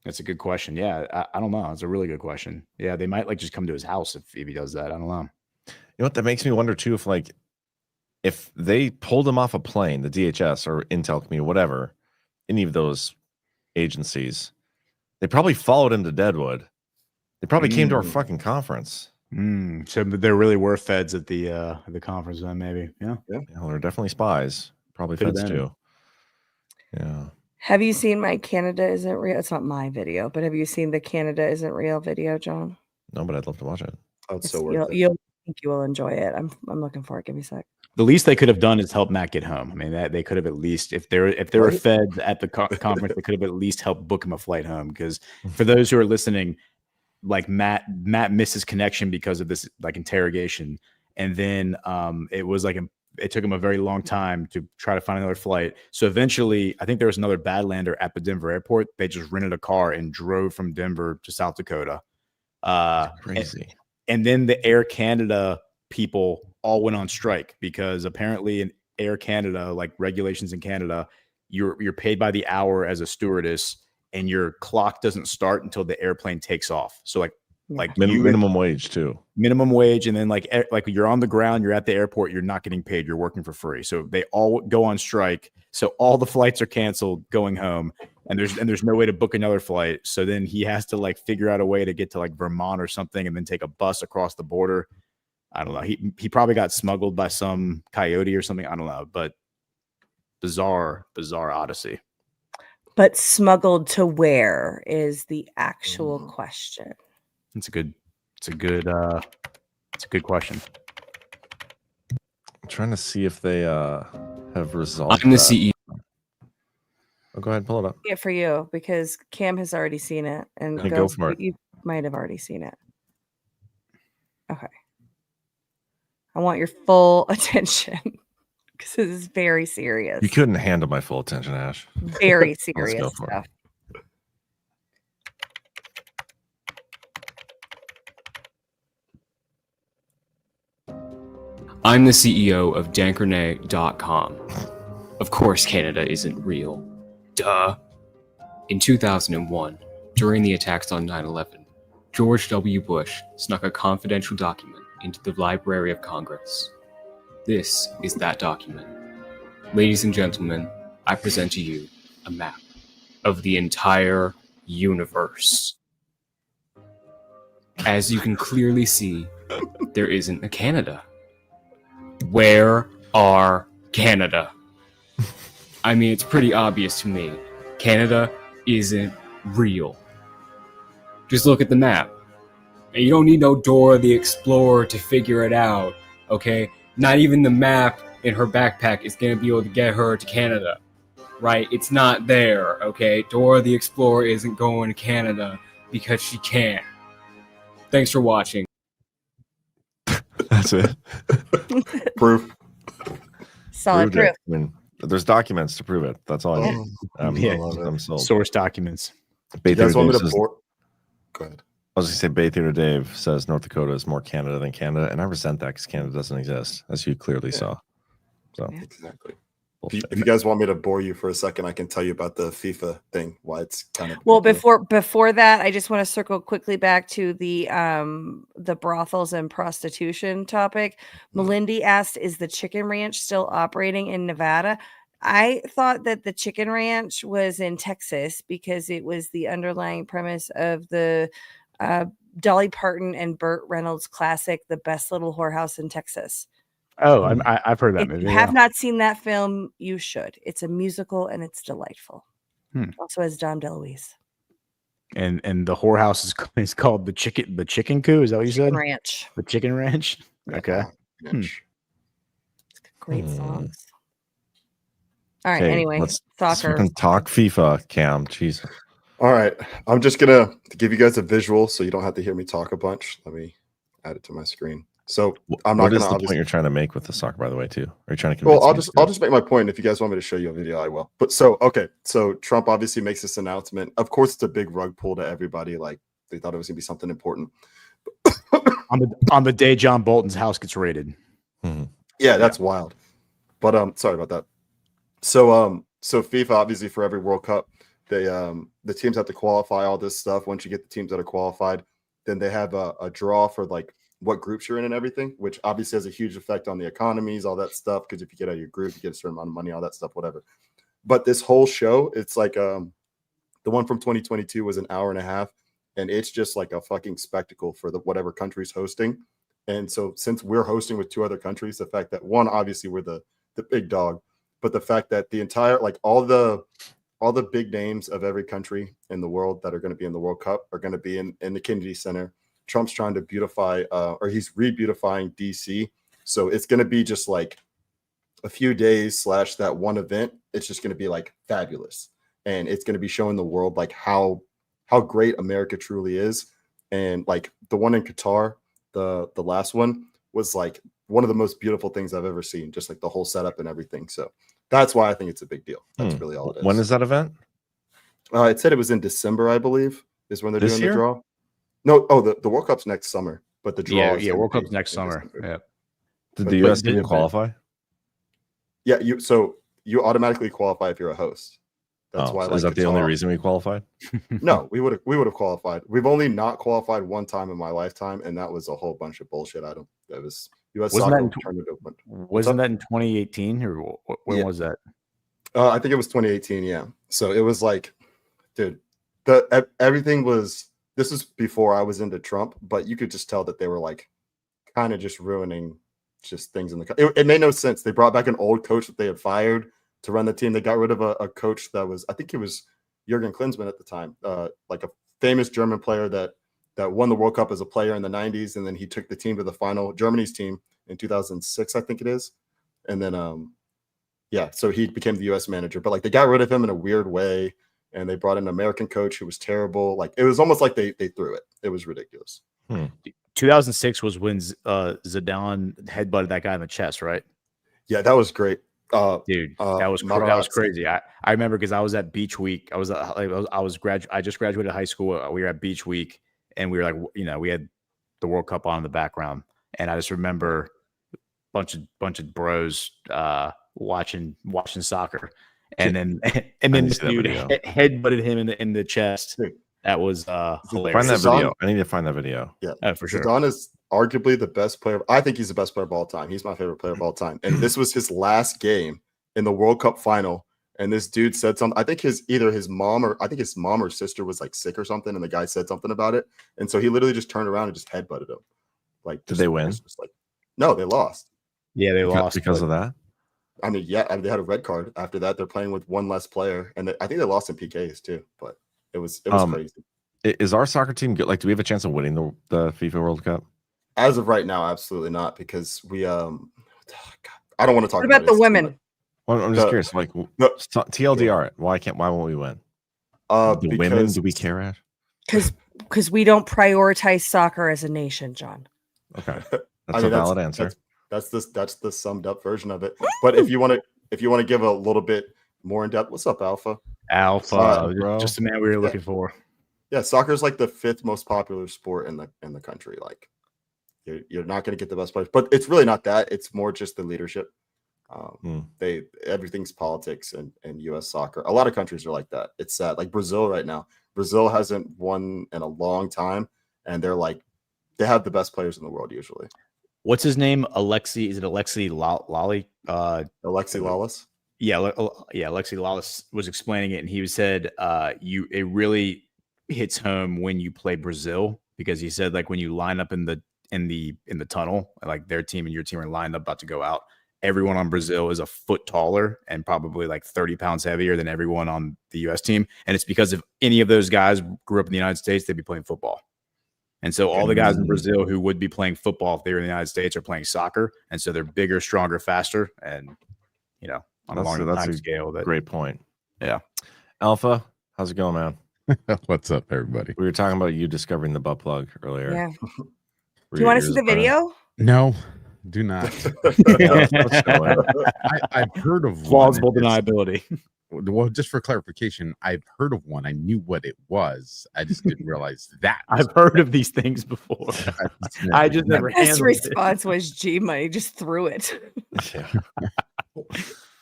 That's a good question. Yeah, I don't know. It's a really good question. Yeah, they might like just come to his house if he does that. I don't know. You know what? That makes me wonder too if they pulled him off a plane, the DHS or Intel Community, whatever, any of those agencies, they probably followed him to Deadwood. They probably came to our fucking conference. So there really were feds at the conference then, maybe. Yeah. Well, they're definitely spies. Probably feds too. Yeah. Have you seen my Canada Isn't Real? It's not my video, but have you seen the Canada Isn't Real video, John? No, but I'd love to watch it. Oh, it's so worth it. You'll think you will enjoy it. I'm looking for it. Give me a sec. The least they could have done is help Matt get home. I mean, that they could have at least, if there were feds at the conference, they could have at least helped book him a flight home. Because for those who are listening, like Matt missed his connection because of this like interrogation, and then it was like it took him a very long time to try to find another flight. So eventually, I think there was another Badlander at the Denver airport. They just rented a car and drove from Denver to South Dakota. Crazy. And then the Air Canada people all went on strike because apparently in Air Canada, like regulations in Canada, you're paid by the hour as a stewardess, and your clock doesn't start until the airplane takes off. So like minimum wage too. Minimum wage, and then like you're on the ground, you're at the airport, you're not getting paid, you're working for free. So they all go on strike. So all the flights are canceled going home, and there's no way to book another flight. So then he has to like figure out a way to get to like Vermont or something, and then take a bus across the border. I don't know. He probably got smuggled by some coyote or something. I don't know, but bizarre odyssey. But smuggled to where is the actual question. It's a good question. I'm trying to see if they have resolved. I'm the CEO. Oh, go ahead, pull it up. Yeah, for you, because Cam has already seen it, and Yeah, go for it. You might have already seen it. Okay. I want your full attention because this is very serious. You couldn't handle my full attention, Ash. Very serious go for it. stuff. I'm the CEO of Dankernay.com. Of course, Canada isn't real. Duh. In 2001, during the attacks on 9/11, George W. Bush snuck a confidential document into the Library of Congress. This is that document. Ladies and gentlemen, I present to you a map of the entire universe. As you can clearly see, there isn't a Canada. Where are Canada? I mean, it's pretty obvious to me. Canada isn't real. Just look at the map. And you don't need no Dora the Explorer to figure it out, okay? Not even the map in her backpack is going to be able to get her to Canada, right? It's not there, okay? Dora the Explorer isn't going to Canada because she can't. Thanks for watching. That's it. Proof. Solid proof. I mean, there's documents to prove it. That's all I need. I'm sold. Source documents. Bay You guys Theater want me Dave to says- board? Go ahead. I was going to say Bay Theater Dave says North Dakota is more Canada than Canada, and I resent that because Canada doesn't exist, as you clearly saw. So Exactly. If you guys want me to bore you for a second, I can tell you about the FIFA thing. Why it's kind of Well, before that, I just want to circle quickly back to the brothels and prostitution topic. Melindy asked, "Is the Chicken Ranch still operating in Nevada?" I thought that the Chicken Ranch was in Texas because it was the underlying premise of the Dolly Parton and Burt Reynolds classic, "The Best Little Whorehouse in Texas." Oh, I've heard that If movie. you have not seen that film, you should. It's a musical and it's delightful. Also has Dom DeLuise. And the whorehouse is called the chicken coop. Is that what you said? Ranch. The Chicken Ranch. Okay. Great songs. All right. Okay, Anyway, let's soccer. fucking talk FIFA, Cam. Jeez. All right. I'm just going to give you guys a visual so you don't have to hear me talk a bunch. Let me add it to my screen. So I'm not What going is to the point you're trying to make with the soccer, by the way, too? Are you trying to convince Well, me I'll just make my point. If you guys want me to show you a video, I will. But so Trump obviously makes this announcement. Of course, it's a big rug pull to everybody. Like they thought it was gonna be something important. on the day John Bolton's house gets raided. Yeah, that's wild. But sorry about that. So FIFA obviously for every World Cup, they the teams have to qualify all this stuff. Once you get the teams that are qualified, then they have a draw for like what groups you're in and everything, which obviously has a huge effect on the economies, all that stuff. Because if you get out of your group, you get a certain amount of money, all that stuff, whatever. But this whole show, it's like the one from 2022 was an hour and a half, and it's just like a fucking spectacle for the whatever country's hosting. And so since we're hosting with two other countries, the fact that one, obviously we're the big dog, but the fact that the entire like all the all the big names of every country in the world that are going to be in the World Cup are going to be in the Kennedy Center. Trump's trying to beautify, or he's re-beautifying DC. So it's going to be just like a few days / that one event. It's just going to be like fabulous. And it's going to be showing the world like how great America truly is. And like the one in Qatar, the last one was like one of the most beautiful things I've ever seen, just like the whole setup and everything. So that's why I think it's a big deal. That's really all it is. When is that event? It said it was in December, I believe, is when they're This doing year? the draw. No, the World Cup's next summer, but the draw is World Cup's next summer. Yeah. Did the US team qualify? Yeah, you automatically qualify if you're a host. That's why. Is that the only reason we qualified? No, we would have qualified. We've only not qualified one time in my lifetime, and that was a whole bunch of bullshit. That was U.S. Wasn't soccer that turned it over. Wasn't that in 2018 or when was that? I think it was 2018. Yeah. So it was like, dude, everything was. This is before I was into Trump, but you could just tell that they were like, kind of just ruining just things in the. It made no sense. They brought back an old coach that they had fired to run the team. They got rid of a coach that was, I think it was Jurgen Klinsmann at the time, like a famous German player that won the World Cup as a player in the 90s, and then he took the team to the final, Germany's team in 2006, I think it is. And then so he became the US manager, but like they got rid of him in a weird way, and they brought in an American coach who was terrible. Like it was almost like they threw it. It was ridiculous. 2006 was when Zidane headbutted that guy in the chest, right? Yeah, that was great. Dude, that was crazy. I remember because I was at Beach Week. I just graduated high school. We were at Beach Week, and we were like, we had the World Cup on in the background, and I just remember bunch of bros watching soccer, and then this dude headbutted him in the chest. That was hilarious. Find that video. I need to find that video. Yeah, for sure. Zidane is arguably the best player. I think he's the best player of all time. He's my favorite player of all time. And this was his last game in the World Cup final. And this dude said something. I think either his mom or sister was like sick or something. And the guy said something about it. And so he literally just turned around and just headbutted him. Like, did they win? No, they lost. Yeah, they lost because of that. I mean, yeah, they had a red card after that. They're playing with one less player, and I think they lost in PKs too. But it was crazy. Is our soccer team good? Like, do we have a chance of winning the FIFA World Cup? As of right now, absolutely not, because we I don't want to talk about the women. Well, I'm just curious. Like, TLDR, why won't we win? The women, do we care at? Because we don't prioritize soccer as a nation, John. Okay, that's a valid answer. That's the summed up version of it. But if you want to give a little bit more in depth, what's up, Alpha? Just the man we were looking for. Yeah, soccer is like the 5th most popular sport in the country. Like, you're not going to get the best players, but it's really not that. It's more just the leadership. Everything's politics and U.S. soccer. A lot of countries are like that. It's sad. Like Brazil right now. Brazil hasn't won in a long time, and they have the best players in the world usually. What's his name? Alexi? Is it Alexi Lally? Alexi Lawless. Yeah, Alexi Lawless was explaining it, and he said, it really hits home when you play Brazil, because he said like when you line up in the tunnel, like their team and your team are lined up about to go out, everyone on Brazil is a foot taller and probably like 30 pounds heavier than everyone on the US team. And it's because if any of those guys grew up in the United States, they'd be playing football. And so all the guys in Brazil who would be playing football if they were in the United States are playing soccer. And so they're bigger, stronger, faster. And, on a long time scale. Great point. Yeah. Alpha, how's it going, man? What's up, everybody? We were talking about you discovering the butt plug earlier. Yeah. Do you want to see the video? No, do not. I've heard of plausible deniability. Well, just for clarification, I've heard of one. I knew what it was. I just didn't realize that. I've heard of these things before. I just never. His response was G Money. Just threw it.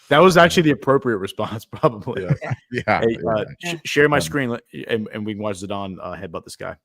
That was actually the appropriate response, probably. Yeah. Hey, share my screen and we can watch Zidane headbutt this guy.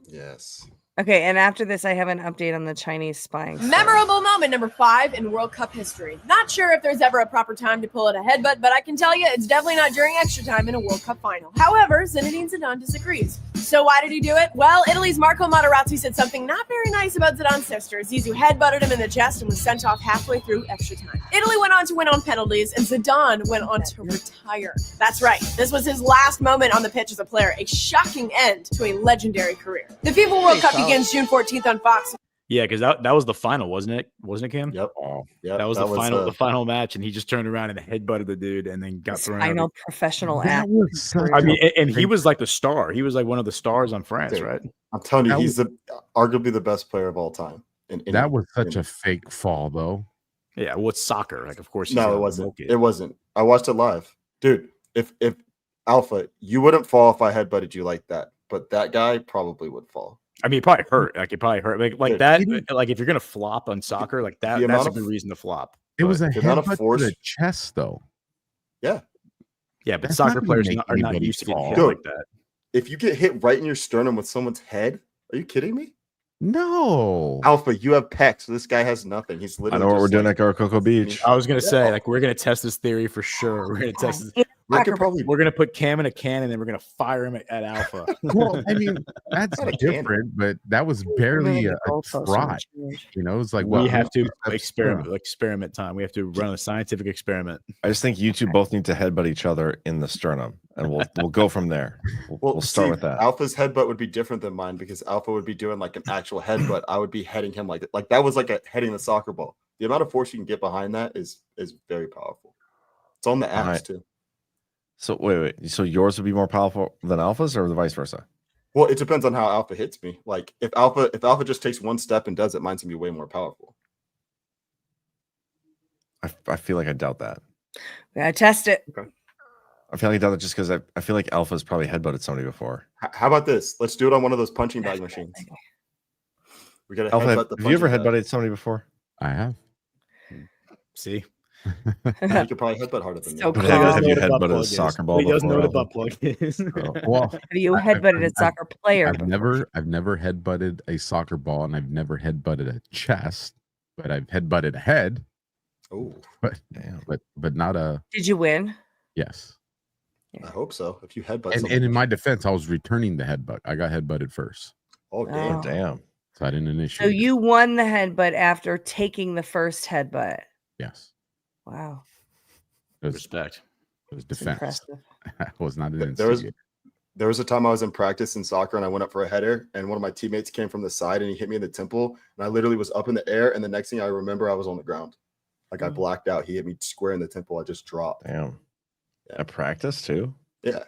Yes. Okay, and after this, I have an update on the Chinese spying. Memorable moment number 5 in World Cup history. Not sure if there's ever a proper time to pull out a headbutt, but I can tell you it's definitely not during extra time in a World Cup final. However, Zinedine Zidane disagrees. So why did he do it? Well, Italy's Marco Materazzi said something not very nice about Zidane's sister. Zizou headbutted him in the chest and was sent off halfway through extra time. Italy went on to win on penalties, and Zidane went on to retire. That's right. This was his last moment on the pitch as a player, a shocking end to a legendary career. The FIFA World Cup begins June 14th on Fox. Yeah, because that was the final, wasn't it? Wasn't it, Kim? Yep. Oh, yeah. That was the final match, and he just turned around and headbutted the dude, and then got thrown out. Final professional That act. was such I mean, a and he was like the star. He was like one of the stars on France, Dude, right? I'm telling you, That he's arguably the best player of all time. that was such a fake fall, though. Yeah, well, it's soccer. Like, of course, he's No, gonna it wasn't. milk It wasn't. I watched it live, dude. If Alpha, you wouldn't fall if I headbutted you like that, but that guy probably would fall. I mean, it probably hurt. Like, it probably hurt. Like Dude, that. Like, if you're gonna flop on soccer, like that, the that's a amount good of- reason to flop. It was a the amount of headbutt force- to the chest, though. Yeah, Yeah, but That's soccer not gonna players make are not anybody used to getting fall. hit Dude. like that. if you get hit right in your sternum with someone's head, are you kidding me? No. Alpha, you have pecs. This guy has nothing. He's I literally. know what just we're doing like- at Coco Beach. I was gonna say, like, we're gonna test this theory for sure. We're gonna test this. I could probably. We're gonna put Cam in a can, and then we're gonna fire him at Alpha. Well, I mean, that's Not a cannon. different, but that was barely a trot. You know, it's like we what, have to 2 steps experiment. down? Experiment time. We have to run a scientific experiment. I just think you two both need to headbutt each other in the sternum, and we'll go from there. We'll start see, with that. Alpha's headbutt would be different than mine because Alpha would be doing like an actual headbutt. I would be heading him like that was like a heading the soccer ball. The amount of force you can get behind that is very powerful. It's on the apps Alright. too. So wait. So yours would be more powerful than Alpha's, or the vice versa? Well, it depends on how Alpha hits me. Like if Alpha just takes one step and does it, mine's gonna be way more powerful. I feel like I doubt that. We gotta test it. Okay. I feel like I doubt it just because I feel like Alpha's probably headbutted somebody before. How about this? Let's do it on one of those punching bag machines. We gotta Alpha, headbutt the have you ever punching bag. headbutted somebody before? I have. See, You could probably headbutt harder than So me. calm. Have you know what a butt headbutted a plug is. soccer ball He doesn't know before, what a Alpha? butt plug is. Oh. Well, Have you headbutted a soccer player? I've never headbutted a soccer ball, and I've never headbutted a chest, but I've headbutted a head. Oh, Damn. But not a Did you win? yes. I hope so. If you headbutt And someone, in my defense, I was returning the headbutt. I got headbutted first, oh damn. Oh. Damn. so I didn't initiate. So you won the headbutt after taking the first headbutt. yes, Wow, it was, Respect. it was that's defense. impressive. I was not an There was instigator. there was a time I was in practice in soccer and I went up for a header and one of my teammates came from the side and he hit me in the temple and I literally was up in the air and the next thing I remember I was on the ground. Like I blacked out. He hit me square in the temple. I just dropped. Damn. At practice too. Yeah.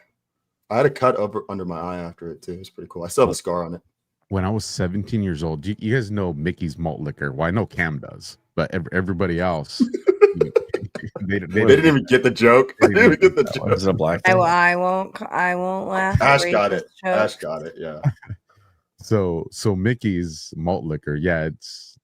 I had a cut under my eye after it too. It was pretty cool. I still have a scar on it. When I was 17 years old, you guys know Mickey's malt liquor. Well, I know Cam does, but everybody else, they didn't even get the joke. They didn't even get the joke. Is it a black I, thing? I won't laugh. at Ash got Rachel's it. joke. Ash got it. Yeah. So Mickey's malt liquor, yeah, it's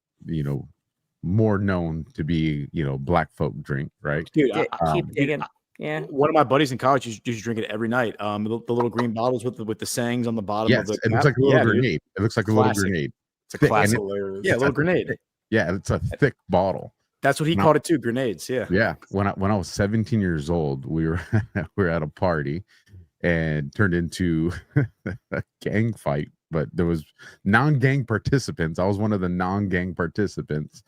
more known to be black folk drink, right? Dude, Keep digging. Yeah. One of my buddies in college used to drink it every night. The little green bottles with the sayings on the bottom Yes, of the it looks cap. like a little Yeah, dude. grenade. It looks like a Classic. little grenade. It's a Thick, and classic. Hilarious. Yeah, a little grenade. Yeah, it's a thick bottle. That's what he No. called it too. Grenades. Yeah. Yeah, when I was 17 years old, we were we were at a party and turned into a gang fight. But there was non-gang participants. I was one of the non-gang participants.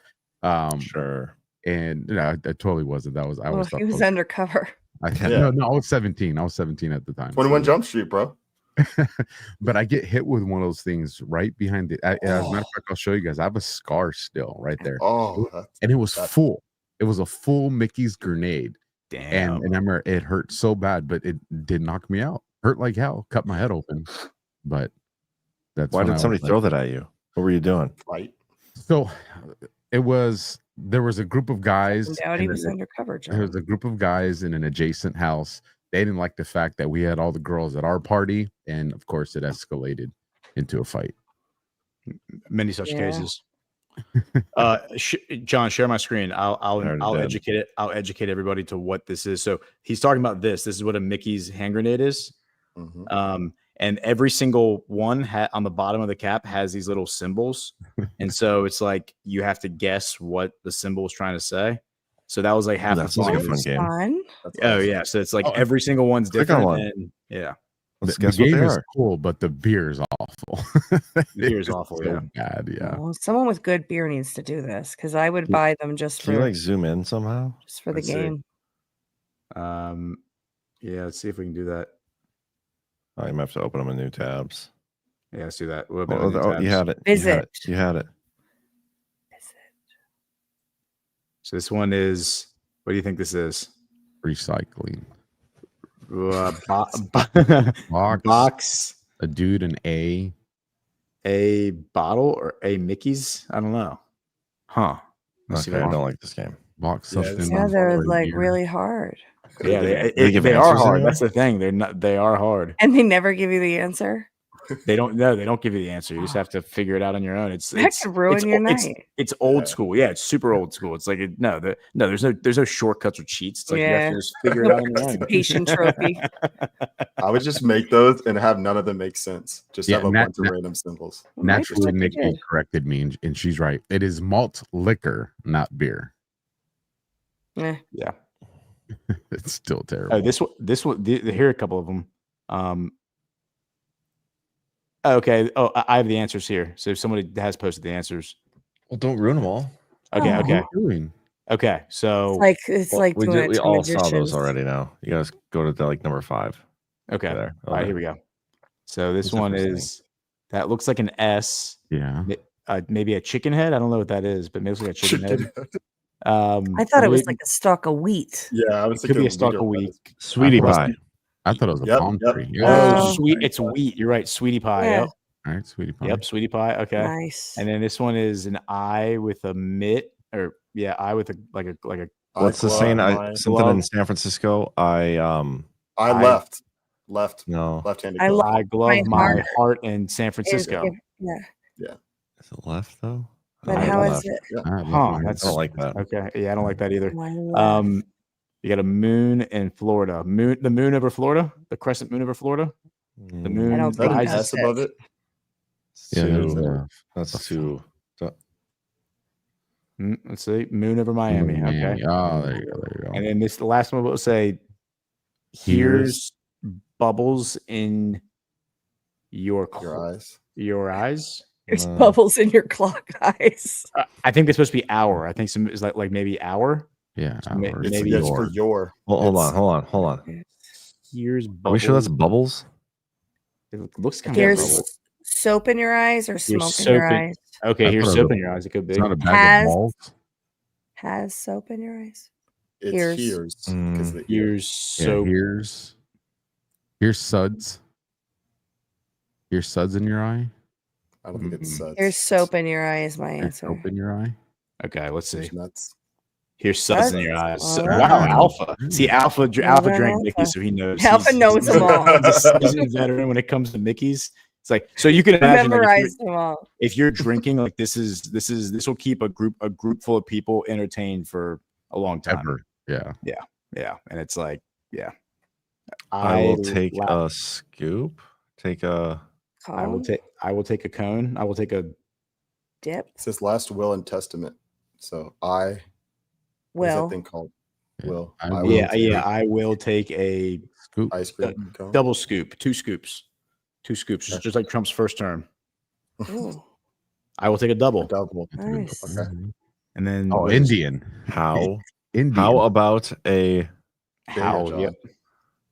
Sure. And I totally wasn't. I Well, he was undercover. No, I was 17. I was 17 at the time. 21 Jump Street, bro. But I get hit with one of those things right behind it. As a matter of fact, I'll show you guys. I have a scar still right there. Oh, And it was full. It was a full Mickey's grenade. Damn. And I remember it hurt so bad, but it did knock me out. Hurt like hell. Cut my head open. But that's Why when I did was somebody like- throw that at you? What were you doing? Fight. So there was a group of guys. Doubt he in was an- undercover. There John. was a group of guys in an adjacent house. They didn't like the fact that we had all the girls at our party, and of course, it escalated into a fight. Many such Yeah. cases. John, share my screen. I'll did. educate it. I'll educate everybody to what this is. So he's talking about this. This is what a Mickey's hand grenade is. Mhm. And every single one on the bottom of the cap has these little symbols. And so it's like you have to guess what the symbol is trying to say. So that was like half That the sounds like a fun. fun game. Fun. That's Oh awesome. yeah. So it's like Oh, every single one's click on different. one. And, yeah. Let's The guess what game they is are. cool, but the beer is awful. Beer is It's awful, so yeah. bad. Yeah. Well, someone with good beer needs to do this because I would buy them just Can you for like zoom in somehow? the Let's see. game. Yeah, let's see if we can do that. Oh, you might have to open them in new tabs. Yeah, let's do that. We'll Oh, open the new you tabs. had it. Visit. You had it. So this one is. What do you think this is? Recycling. Box. A dude, an A bottle or a Mickey's? I don't know. Huh. Let's see Okay, if I I don't like this game. Box something. Yeah, they're for a like year. really hard. Yeah, They give they are answers hard. anywhere? That's the thing. They're not. They are hard. And they never give you the answer. They don't. No, they don't give you the answer. You just have to figure it out on your own. That could ruin your night. It's old school. Yeah, it's super old school. It's like there's no shortcuts or cheats. It's like you have to just figure it out on your own. Participation trophy. I would just make those and have none of them make sense. Just Yeah, have a Nat- bunch of random symbols. Naturally, what they Nikki did. corrected me, and she's right. It is malt liquor, not beer. Eh. Yeah. It's still terrible. Oh, this one. Here are a couple of them. Okay. Oh, I have the answers here. So if somebody has posted the answers. Well, don't ruin them all. Okay. Oh. Okay. What are you doing? Okay. So It's like we doing it we to all saw those magicians. already. Now you guys go to like number 5. okay. There. All right. Here we go. So this What's the one first thing? is that looks like an S. Yeah. Maybe a chicken head. I don't know what that is, but maybe it's like a chicken head. I thought it was like a stalk of wheat. Yeah, I was It could thinking be a stalk of wheat. wheat. Sweetie pie. I thought it was a Yep, palm yep. tree. Oh, Oh. sweet. It's wheat. You're right. Sweetie pie. Yeah. Yep. All right, sweetie pie. Yep. Sweetie pie. Okay. Nice. And then this one is an eye with a mitt, or yeah, eye with a like a What's the saying? Something in glove. San Francisco. I left no. left-handed. I glove. love I glove my my heart heart in San Francisco. Yeah. Is it left though? But I how don't is know. it? I love Huh, my- that's I don't like that. okay. Yeah, I don't like that either. My left. You got a moon in Florida. The moon over Florida, the crescent moon over Florida. The Mm, moon I don't Is that an think rises. S above it? Yeah, Two. there's That's two. Let's see, moon over Miami. Miami. Okay, Oh, there you go. There you go. and then the last one will say, Here's- "Here's bubbles in your Your Your eyes. eyes." There's bubbles in your clock eyes. I think this supposed to be hour. I think some is like maybe hour. Yeah. May- or It's, maybe it's for your. Hold It's- on. Here's Are bubbles. we sure that's bubbles? It looks kind Here's of bubbles. soap in your eyes or smoke in soap your in- eyes. Okay, I here's thought it soap was in your eyes. It could be. It's not a bag Has- of malt. Has soap in your eyes. It's Here's- here's. Mm. 'Cause the ear. Here's Yeah, soap. here's suds. Here's suds in your eye. I don't think it's suds. Here's soap in your eye is my Here's answer. soap in your eye. Okay, let's see. There's nuts. Here's suds in Suds? your eyes. All Wow, right. Alpha. See, Alpha Well, drank Mickey, Alpha. so he knows. Alpha knows them all. He's a seasoned veteran when it comes to Mickey's. It's like, so you can imagine like, Memorize them all. if you're drinking, like this will keep a group full of people entertained for a long time. Ever. Yeah. Yeah, and it's like, yeah. I will take la- a scoop. Take a. I will Cone? take a cone. I will take a Dip. It says last will and testament. So what is that Will. thing called? Yeah. Will. I I will. will yeah. take I will take a Scoop. ice cream cone. double scoop, 2 scoops, just like Trump's first term. Ooh, I will take a double, Double. nice. Okay. and then Oh, Indian. How? Indian. How about a? how? John. Yep.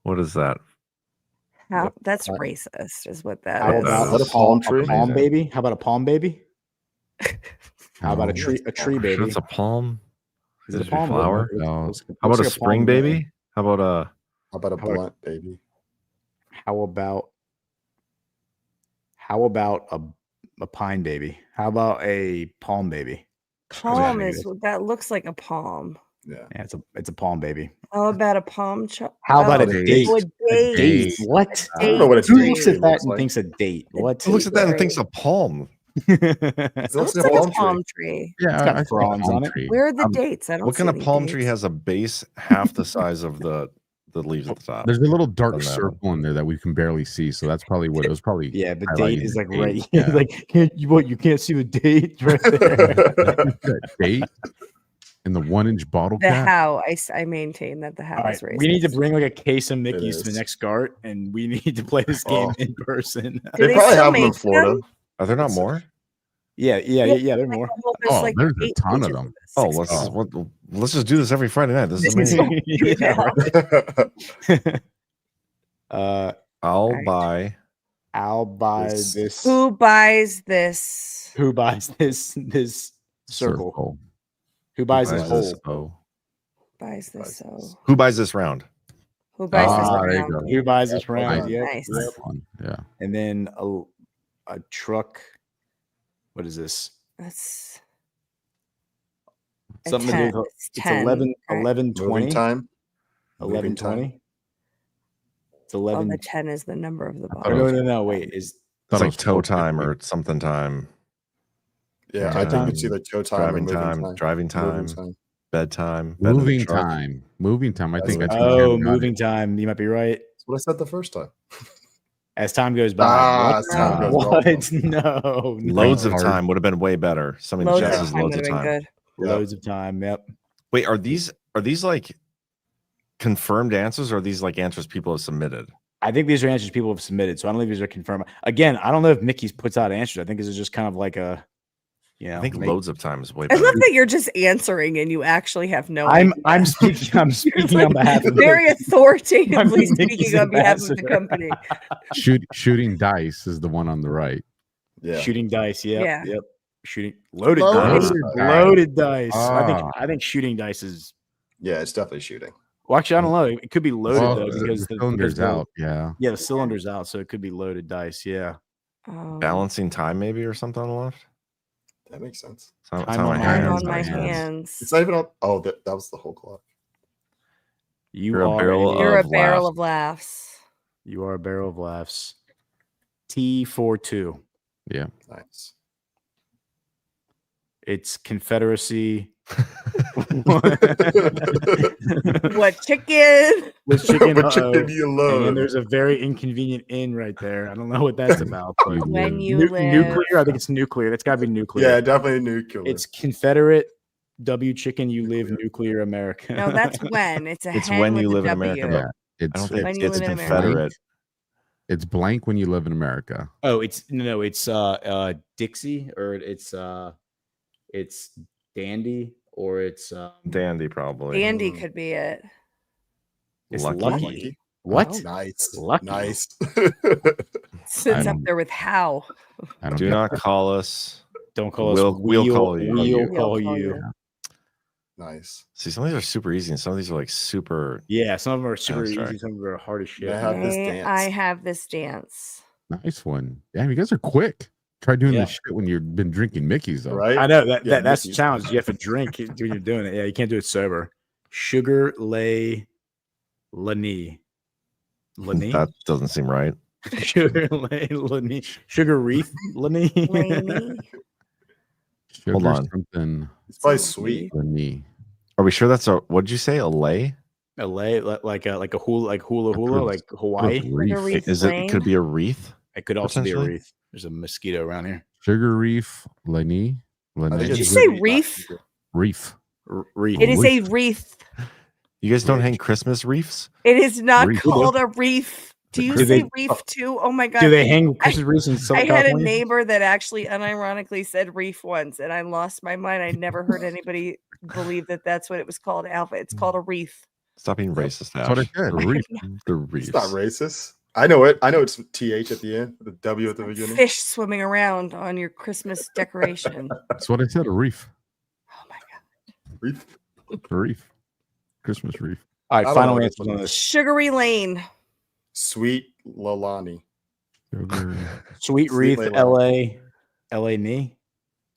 What is that? How? That's racist, is what that How is. about Is that a palm tree? A palm baby? How about a palm baby? How about a No. tree? A tree Sure baby? it's a palm. Is it a Does it be palm? flower? No. Looks How about like a spring palm baby? How about a? How about a How about- blunt baby? How about a pine baby? How about a palm baby? Palm Yeah, is that looks like a palm. Yeah. Yeah, it's a palm baby. How about a palm? How about oh, a date? oh, a date. What? I don't know what a Who date looks at that looks and like. thinks a date? What? Who looks at that and thinks a palm? It looks like a palm tree. palm tree. Yeah, It's got I think fronds palm on it. tree. Where are the dates? I don't What see kind of any palm dates. tree has a base half the size of the leaves at the top? There's a little dark Doesn't matter. circle in there that we can barely see. So that's probably what it was. Probably Yeah, the highlighting date is the like date. right. Yeah. Like, you can't see the date right there. Date. In the 1-inch bottle The cap. how I maintain that the how All right, is racist. we need to bring like a case of Mickey's to the is. next Gart, and we need to play this game Oh. in person. Do They probably still have them in make Florida. them? Are there not more? Yeah, there are more. There's There's a 8 ton of pages them. this. Oh, 6 let's just do this every Friday night. This is amazing. Yeah, right. I'll Right. buy. I'll buy This- this. Who buys this? Who buys this circle? Who buys this hole? Oh. Buys this? So Who buys this round? who buys this? There you round? go. Who buys this round? Nice. Yep. Nice. Yep. One. Yeah. And then a truck. What is this? That's Something to do with It's it's 10, 11, right? 11 Moving 20. time. 11 Moving time. 20. It's Oh, 11. the 10 is the number of the Oh, bottle. No. Wait. Is It's Thought it like was toe 450. time or something time. Yeah, Toe I think time. it's either toe time Driving or moving time, time. driving time, Moving time. bedtime, bed in the Moving truck. time. Moving time. I think That's I what- think oh, Cam got moving it. time. You might be right. That's what I said the first time. As time goes by. Ah, What? as time goes What? by. No. Loads of Hard. time would have been way better. Something Loads Jess of is time loads would of have been time. good. Yeah. Loads of time. Yep. Wait, are these like confirmed answers or are these like answers people have submitted? I think these are answers people have submitted, so I don't think these are confirmed. Again, I don't know if Mickey's puts out answers. I think this is just kind of like a, I think maybe- loads of time is way I better. love that you're just answering and you actually have no I'm idea. speaking on behalf of very authoritatively I'm Mickey's speaking on behalf of the ambassador. company. Shooting dice is the one on the right. Yeah. shooting dice. Yep. Yeah. Yep. Shooting loaded Loaded dice. dice. Loaded dice. Ah. I think shooting dice is. Yeah, it's definitely shooting. Well, actually, I don't know. It could be loaded Well, though because the cylinder's because out. Yeah. Yeah, the cylinder's out, so it could be loaded dice. Yeah. Balancing time maybe or something on the left. That makes sense. Time Time on on my my Time hands. on my hands. hands. It's not even on. Oh, that was the whole clock. You You're a are barrel You're a of barrel laughs. of laughs. You are a barrel of laughs. T42. Yeah. Nice. It's Confederacy. What chicken? With chicken, What chicken uh-oh. do you And love? then there's a very inconvenient in right there. I don't know what that's about. But When you live. nuclear, I think it's nuclear. That's got to be nuclear. Yeah, definitely nuclear. It's Confederate W chicken. You live nuclear America. No, that's when. It's a It's hen when with you a live in W. America. Yeah. I don't It's think When you it's live in America. Confederate. it's blank when you live in America. Oh, it's Dixie, or it's Dandy, or it's Dandy probably. Andy could be it. it's Lucky. Lucky. What? Oh, nice. Lucky. Nice. Sits up don't- there with how. I don't Do get not that. call us. Don't call We'll- us. we'll call you. We'll We'll call call you. you. Nice. See, some of these are super easy, and some of these are like super. Yeah, some of them are super Abstract. easy. Some of them are hard as shit. May I have this May dance? I have this dance. Nice one. Damn, you guys are quick. Try doing Yeah. this shit when you've been drinking Mickey's though. Right? I know that, Yeah, that's the Mickey's. challenge. You have to drink when you're doing it. Yeah, you can't do it sober. Sugar lay Lani. Lani? That doesn't seem right. Sugar lay Lani. Sugar wreath Lani. Laney. Sugar Hold on. something It's probably sweet. for me. Are we sure that's a? What did you say? A lay? A lay like a hula like Hawaii. Like a wreath Is it? lane. Could be a wreath. It could also be a Potentially. wreath. There's a mosquito around here. Sugar reef, Lenny. I think Did it's you say sweet, not reef? secret. Reef. Wreath. It is a wreath. You guys don't hang Christmas wreaths? It is not Reef. called a reef. Do you Do say they- reef too? Oh my god. Do they hang Christmas wreaths in I Southern had a California? neighbor that actually unironically said reef once, and I lost my mind. I never heard anybody believe that that's what it was called. Alpha. It's called a reef. Stop being racist, That's what I Ash. said. The Reef. The reefs. It's not racist. I know it. I know it's TH at the end, the W at the beginning. Fish swimming around on your Christmas decoration. That's what I said. A reef. Oh my god. Reef. A reef. Christmas reef. All I right, don't final know answers this on one. this. Sugary Lane. Sweet Lalani. Sugar. Sweet Sweet wreath, Leilani. LA knee.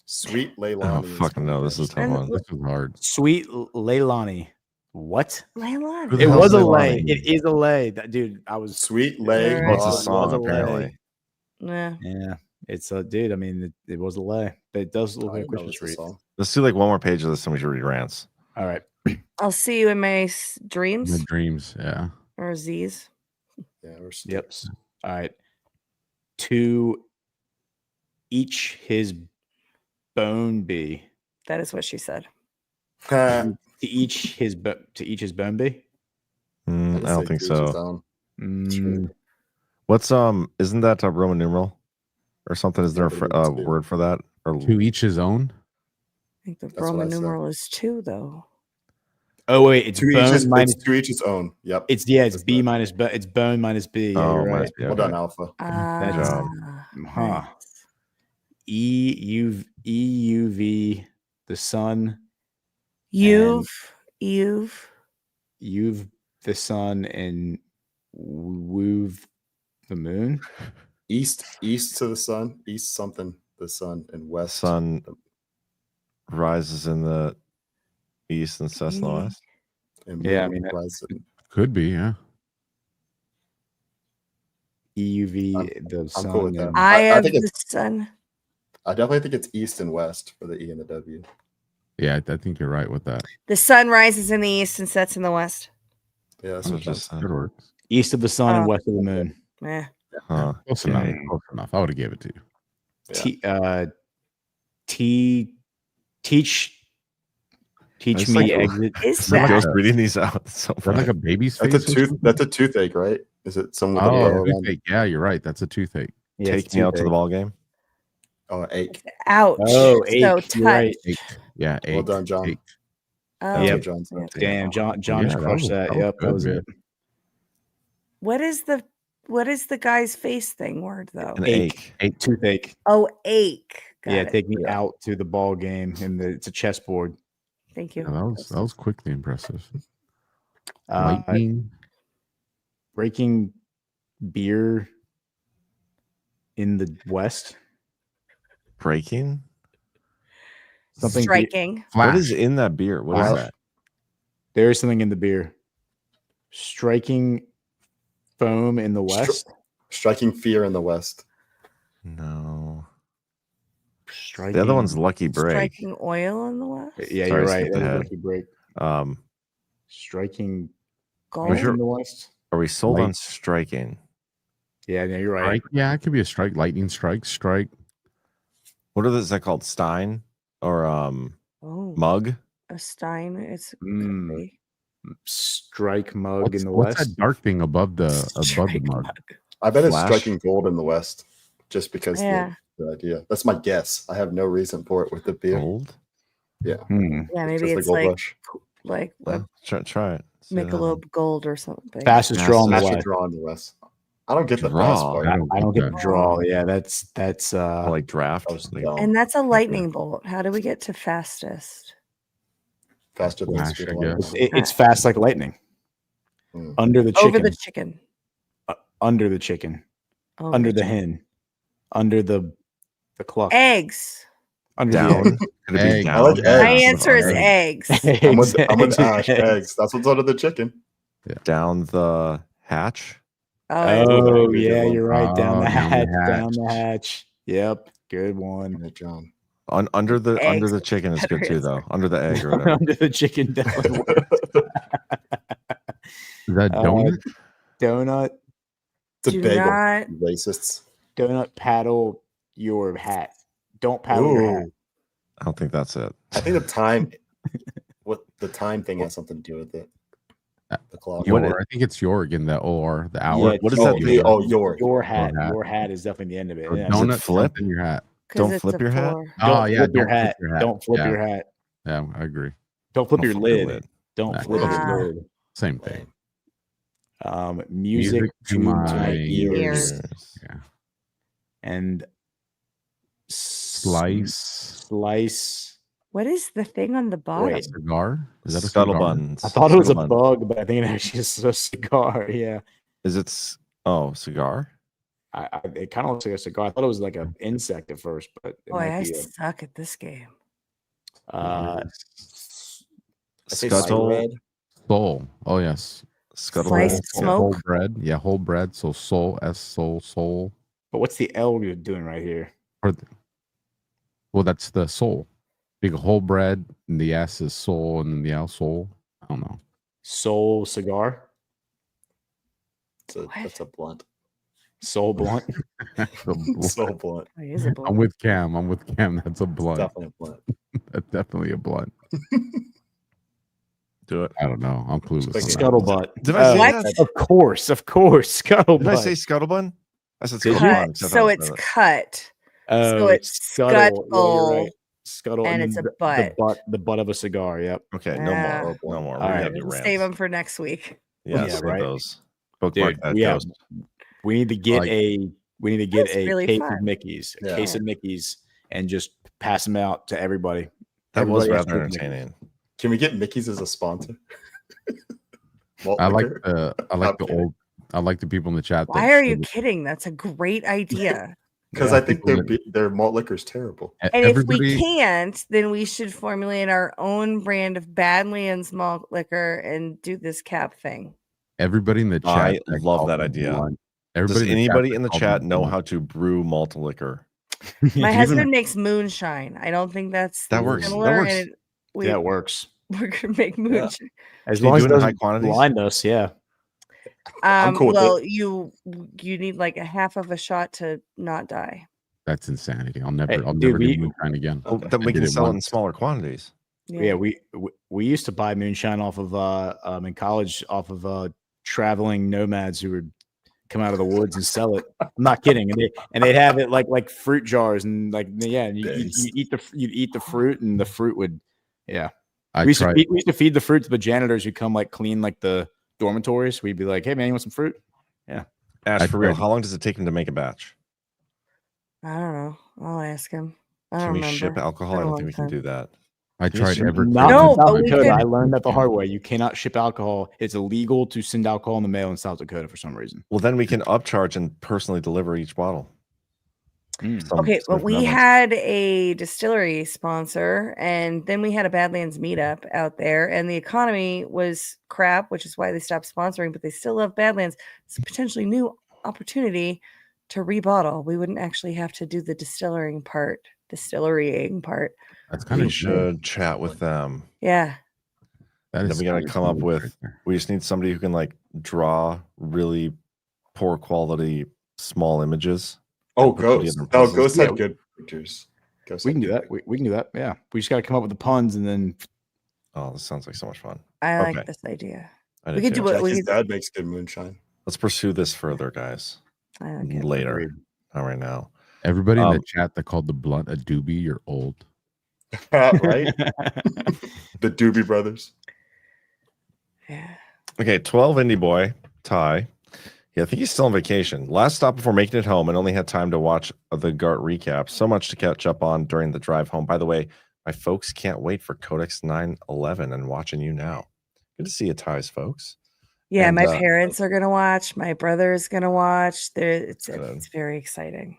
Sweet Oh Leilani. fucking no! This is a tough And one. This is hard. Sweet Leilani. What? Leilani. Who the It hell's was a Leilani? lay. It is a lay. Dude, I was Sweet Lay. Alright. Oh, it's a Was song a lay. apparently. Nah. Yeah, it's a dude. I mean, it was a lay, but it does look like a Christmas wreath. Let's do like one more page of this, and we should read rants. All right. I'll see you in my My dreams dreams. Yeah. or Z's. Yeah, we're Yep. All right. To each his bone be. That is what she said. To each his bone be. I don't think to each his so. own. What's isn't that a Roman numeral or something? Is there a word for that? Or To each his own? I think the Roman numeral is 2, though. Oh wait, it's to each bone his, minus to each his own. Yep. It's it's B minus B. It's bone minus B. Yeah, you're right. Well done, Alpha. Good job. Huh. EUV, the sun. You've the sun, and wove the moon. East to the sun. East something the sun, and west sun rises in the east and sets in the west. Yeah, I mean could be, yeah. EUV, the sun. I'm cool with that. I think it's the sun. I definitely think it's east and west for the E and the W. Yeah, I think you're right with that. The sun rises in the east and sets in the west. Yeah, that's what just good works. East of the sun and west of the moon. Yeah. Close enough. Close enough. I would have gave it to you. Teach me exit. Is that? that? Reading these out. So like a baby's face. That's a toothache, right? Is it someone? Toothache. Yeah, you're right. That's a toothache. Yeah, take me out to the ball game. Oh, ache. Ouch. Oh, ache. So You're right. Yeah, ache. Well done, John. Yep. Damn, John's crushed that. Yep, that was it. What is the guy's face thing word though? An ache. Toothache. Oh, ache. Got it. Take me out to the ball game, and it's a chessboard. Thank you. Yeah, that was quickly impressive. Lightning. Breaking beer in the West. Breaking? Something striking. What is in that beer? What is that? There is something in the beer. Striking foam in the West. Striking fear in the West. No. Striking, the other one's Lucky Break. Striking oil in the west. Yeah, Sorry, you're right. That's Lucky Break. Striking gold in the West. Are we sold on striking? Yeah, no, you're right. Yeah, it could be a strike. Lightning strike. What is that called? Stein or mug? A stein. It's strike mug in the What's West. that dark thing above the mug? I bet it's Flash? striking gold in the West, just because the idea. That's my guess. I have no reason for it with the beer. Gold? Yeah. Yeah, maybe just it's the gold like rush. what Try it. Michelob Gold or something. Fastest draw in the Fastest West. draw in the West. I don't get the Draw. fast part. I don't get the draw. Yeah, that's like draft. And that's a lightning bolt. How do we get to fastest? Faster than Flash, speed I of light. guess. It's fast like lightning. Under the chicken. Over the chicken. Under the chicken. Over Under the hen. Under the cluck. Eggs. Under Down. the Egg. I like eggs. My answer is eggs. I'm with Ash. Eggs. That's what's under the chicken. Down the hatch. Oh yeah, you're right. Down the hatch. hatch. Down the hatch. Yep. Good one. Right, John. Under the Eggs. chicken is good too, Better though. Under the egg or whatever. Under the chicken definitely works. Is that donut? Donut. It's a Do bagel. not- you racists. Donut paddle your hat. Don't paddle your hat. I don't think that's it. I think the time, what the time thing has something to do with it. The clock. I think it's Yorg in the OR, the hour. Yeah, What is Oh, that? the- oh, your. Your hat. hat. Your hat is definitely the end of it. Or Yeah. Does it donut flip? in your hat. 'Cause Don't it's flip a your hat? 4. Oh yeah, Flip your hat. Don't flip yeah. your hat. Yeah, I agree. Don't flip your Don't flip your lid. lid. Don't Nah. flip Ah. your lid. Same thing. Music to my ears. Yeah. And Slice. What is the thing on the bottom? Wait. Cigar? Is that a Scuttle cigar? buns. I thought it was a Scuttle bun. bug, but I think it actually is a cigar. Yeah. Is it? Cigar? It kind of looks like a cigar. I thought it was like an insect at first, but it Boy, might I be suck at this game. I say Scuttle. red. Soul. Oh yes. Scuttle. Sliced roll. smoke? Whole bread. Yeah, whole bread. So soul, soul. But what's the L you're doing right here? Well, that's the soul. Big whole bread, and the S is soul, and then the L soul. I don't know. Soul cigar? That's a blunt. Soul blunt? So blunt. Oh, it is a I'm with Cam. That's a blunt. Definitely a blunt. That's definitely a blunt. Do it. I don't know. I'm clueless. Like Scuttlebutt. Did I say What? that? Of course, scuttlebutt. Did I say scuttlebutt? I said Did you? scuttlebutt. Cut. So it's cut. Oh, So it's scuttle. Yeah, you're right. scuttle, Scuttle, and then it's a the butt of a cigar. Yep. Okay, no Ah. more. No more. All We right. have your We'll rants. save them for next week. Yeah, Yeah, save right. those. Bookmark Dude, that yeah. ghost. We need to get That's a really case fun. of Mickey's, Yeah. case of Mickey's, and just pass them out to everybody. That was Everybody has rather to get entertaining. Can we get Mickey's as a sponsor? I like the people in the chat. Why are you kidding? That's a great idea. Because I think their malt liquor is terrible. And if we can't, then we should formulate our own brand of Badlands malt liquor and do this cap thing. Everybody in the chat. I love that idea. Does anybody in the chat know how to brew malt liquor? My husband makes moonshine. I don't think that's That works. similar. That works. And That works. We're gonna make moonshine. As Can you long as do it it in high doesn't quantities? blind us, yeah. I'm cool with Well, it. you need like a half of a shot to not die. That's insanity. I'll never Hey, do dude, moonshine again. Well, then we I did can sell it in once. smaller quantities. Yeah, we used to buy moonshine off of in college off of traveling nomads who would come out of the woods and sell it. I'm not kidding. And they'd have it like fruit jars and and you eat the fruit and the fruit would we used to feed the fruit to the janitors who come clean the dormitories. We'd be like, hey man, you want some fruit? Yeah. Ash, for real, how long does it take him to make a batch? I don't know. I'll ask him. I Can don't we remember. ship alcohol? I don't think we can do that. I tried Not No, in South but we Dakota. could- I learned that the hard way. You cannot ship alcohol. It's illegal to send alcohol in the mail in South Dakota for some reason. Well, then we can upcharge and personally deliver each bottle. Okay, but we had a distillery sponsor, and then we had a Badlands meetup out there, and the economy was crap, which is why they stopped sponsoring, but they still love Badlands. It's a potentially new opportunity to rebottle. We wouldn't actually have to do the distillerying part. That's We should chat with them. Yeah. Then we gotta come up with. We just need somebody who can draw really poor quality small images. Oh, Ghost. Oh, Ghost had good pictures. We can do that. We can do that. Yeah. We just got to come up with the puns and then. Oh, this sounds like so much fun. I like this idea. I We do could do too. what we His could. dad makes good moonshine. Let's pursue this further, guys. Later. Not right now. Everybody in the chat that called the blunt a doobie, you're old. Right? The Doobie Brothers. Okay, 12 indie boy, Ty. Yeah, I think he's still on vacation. Last stop before making it home and only had time to watch the GART recap. So much to catch up on during the drive home. By the way, my folks can't wait for Codex 911 and watching you now. Good to see you, Ty's folks. Yeah, And, my parents are gonna watch. My brother is gonna watch. It's very exciting.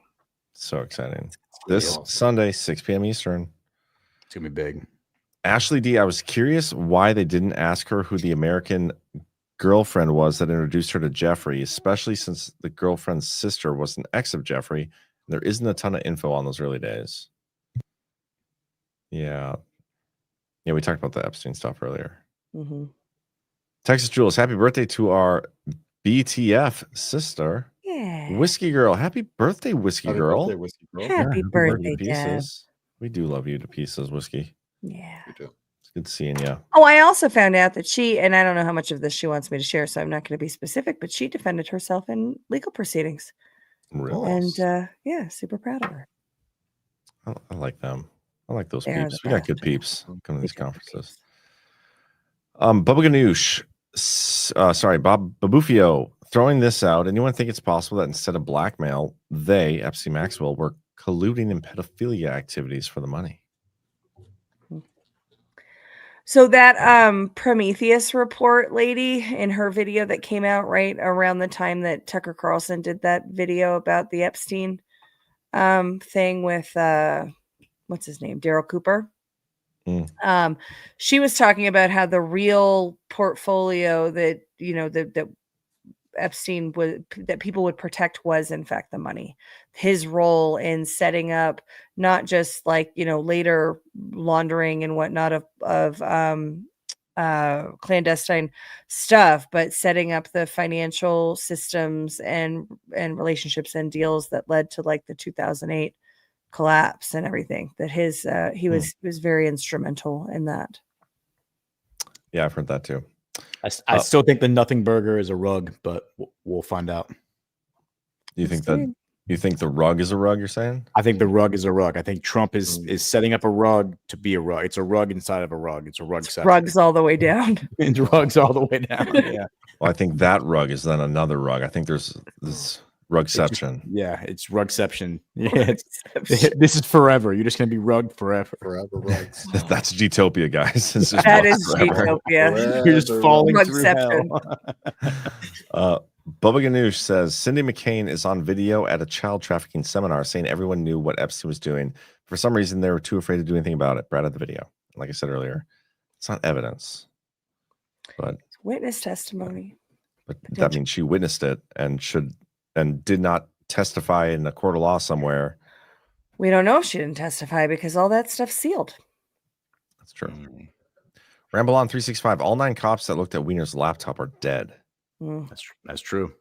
So exciting. This Sunday, 6 p.m. Eastern. It's going to be big. Ashley D, I was curious why they didn't ask her who the American girlfriend was that introduced her to Jeffrey, especially since the girlfriend's sister was an ex of Jeffrey. There isn't a ton of info on those early days. Yeah. Yeah, we talked about the Epstein stuff earlier. Mm-hmm. Texas Jules, happy birthday to our BTF sister. Yeah. Whiskey Girl. Happy birthday, Whiskey Girl. Birthday, Whiskey Girl. Happy birthday, to Dad. pieces. We do love you to pieces, Whiskey. Yeah. We do. It's good seeing you. Oh, I also found out that she, and I don't know how much of this she wants me to share, so I'm not going to be specific, but she defended herself in legal proceedings. Really? And yeah, super proud of her. I like them. I like those They are peeps. the We got best. good peeps coming to these conferences. Bubba Ganoush, sorry, Bob Babufio, throwing this out. Anyone think it's possible that instead of blackmail, they, Epstein Maxwell, were colluding in pedophilia activities for the money? So that Prometheus report lady in her video that came out right around the time that Tucker Carlson did that video about the Epstein thing with what's his name, Daryl Cooper. She was talking about how the real portfolio that that Epstein would, that people would protect, was in fact the money. His role in setting up not just later laundering and whatnot of clandestine stuff, but setting up the financial systems and relationships and deals that led to the 2008 collapse and everything. That he was very instrumental in that. Yeah, I've heard that too. I still think the nothing burger is a rug, but we'll find out. You think the rug is a rug? You're saying? I think the rug is a rug. I think Trump is setting up a rug to be a rug. It's a rug inside of a rug. It's a rug section. Rugs all the way down. And rugs all the way down. Yeah. Well, I think that rug is then another rug. I think there's this rugception. It's rugception. Yeah, this is forever. You're just gonna be rugged forever. Forever rugs. That's Geotopia, guys. That is Geotopia. You're just falling through hell. Bubba Ganoush says Cindy McCain is on video at a child trafficking seminar saying everyone knew what Epstein was doing. For some reason, they were too afraid to do anything about it. Brad had the video. Like I said earlier, it's not evidence, but it's witness testimony. But that means she witnessed it and did not testify in a court of law somewhere. We don't know if she didn't testify because all that stuff's sealed. That's true. Ramble on 365. All 9 cops that looked at Wiener's laptop are dead. That's true.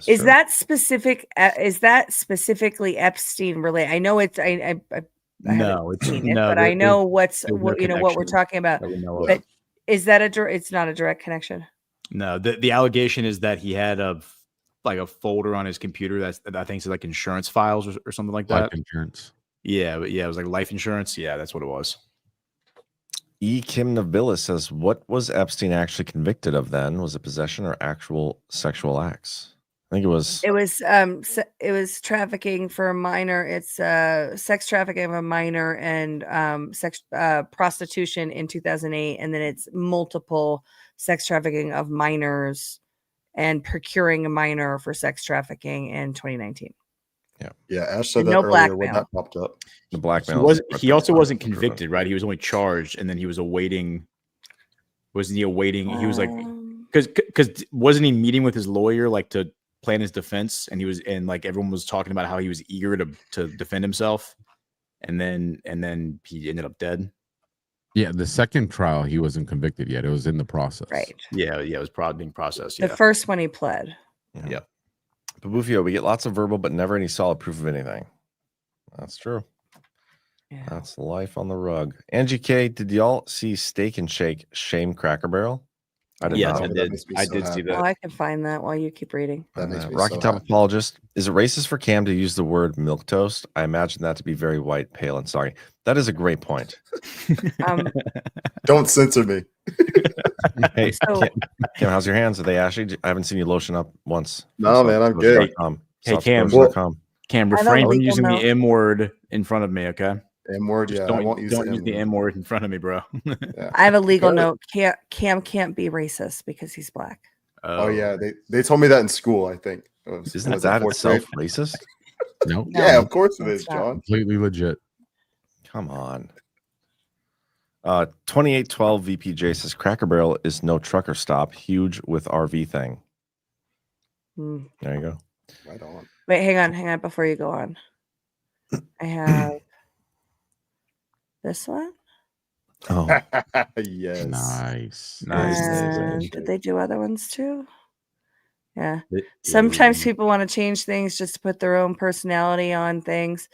Is that specific? Is that specifically Epstein related? I know it's. I haven't seen it, but I know what we're talking about. But is that it's not a direct connection? No, the allegation is that he had a folder on his computer that I think is like insurance files or something like that. Life insurance. Yeah, it was like life insurance. Yeah, that's what it was. E. Kim Navilis says, what was Epstein actually convicted of then? Was it possession or actual sexual acts? I think it was. It was trafficking for a minor. It's sex trafficking of a minor and sex prostitution in 2008, and then it's multiple sex trafficking of minors and procuring a minor for sex trafficking in 2019. Yeah. Ash said that earlier when that popped up. The blackmail. He also wasn't convicted, right? He was only charged, and then he was awaiting. Wasn't he awaiting? He was like, because wasn't he meeting with his lawyer like to plan his defense? And he was, and like everyone was talking about how he was eager to defend himself, and then he ended up dead. Yeah, the second trial he wasn't convicted yet. It was in the process. Right. Yeah, it was probably being processed. The first one he pled. Yeah. But Bufio, we get lots of verbal, but never any solid proof of anything. That's true. Yeah. That's life on the rug. Angie K, did y'all see Steak and Shake shame Cracker Barrel? I did not. I did see that. Oh, I can find that while you keep reading. That makes me Rocky so Top happy. Apologist. Is it racist for Cam to use the word milk toast? I imagine that to be very white, pale, and sorry. That is a great point. Don't censor me. Hey, Cam, how's your hands? Are they ashy? I haven't seen you lotion up once. No, man, I'm good. Hey, Cam, refrain from using the M word in front of me, okay? M word, yeah. Don't use the M word in front of me, bro. Yeah. I have a legal note. Cam can't be racist because he's black. Oh yeah, they told me that in school. I think. Isn't that itself racist? No. Yeah, of course it is, John. Completely legit. Come on. 2812 VPJ says Cracker Barrel is no trucker stop. Huge with RV thing. There you go. Right on. Wait, hang on before you go on. I have this one. Oh, yes. Nice. And did they do other ones too? Yeah. Sometimes people want to change things just to put their own personality on things.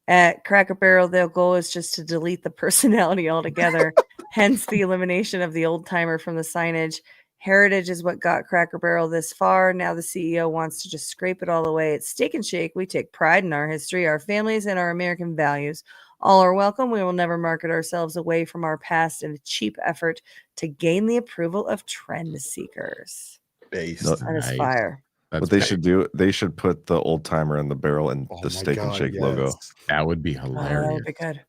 At Cracker Barrel, their goal is just to delete the personality altogether. Hence the elimination of the old timer from the signage. Heritage is what got Cracker Barrel this far. Now the CEO wants to just scrape it all away. At Steak and Shake, we take pride in our history, our families, and our American values. All are welcome. We will never market ourselves away from our past in a cheap effort to gain the approval of trend seekers. That is fire. What they should do, they should put the old timer in the barrel and the Steak and Shake logo. That would be hilarious. That would be good.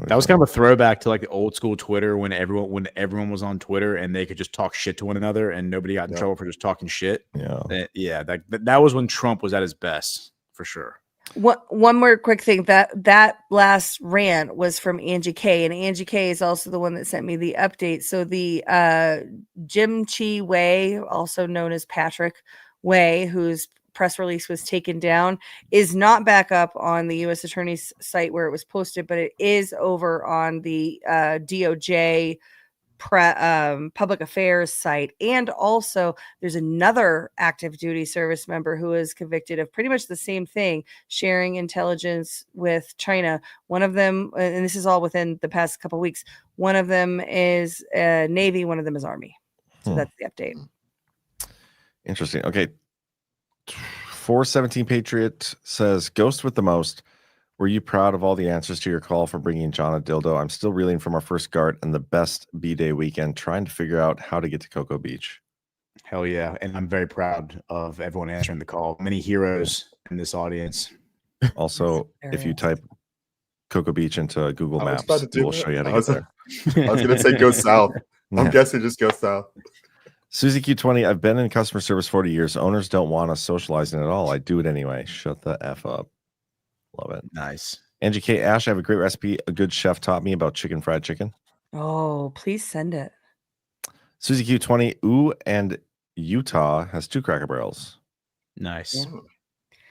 That was kind of a throwback to like the old school Twitter when everyone was on Twitter and they could just talk shit to one another and nobody got in trouble for just talking shit. Yeah. That was when Trump was at his best for sure. One more quick thing, that last rant was from Angie K, and Angie K is also the one that sent me the update. So the Jim Chi Wei, also known as Patrick Wei, whose press release was taken down, is not back up on the U.S. Attorney's site where it was posted, but it is over on the DOJ public affairs site. And also there's another active duty service member who is convicted of pretty much the same thing, sharing intelligence with China. One of them, and this is all within the past couple of weeks, one of them is Navy, one of them is Army. So that's the update. Interesting. Okay. 417 Patriot says, Ghost with the most. Were you proud of all the answers to your call for bringing John a dildo? I'm still reeling from our first GART and the best B-Day weekend, trying to figure out how to get to Cocoa Beach. Hell yeah. And I'm very proud of everyone answering the call. Many heroes in this audience. Also, if you type Cocoa Beach into Google Maps, it will show you how to get there. I was going to say go south. I'm guessing just go south. Susie Q20, I've been in customer service 40 years. Owners don't want us socializing at all. I do it anyway. Shut the F up. Love it. Nice. Angie K. Ash, I have a great recipe a good chef taught me about fried chicken. Oh, please send it. Susie Q20, Ooh, and Utah has 2 Cracker Barrels. Nice. Yeah.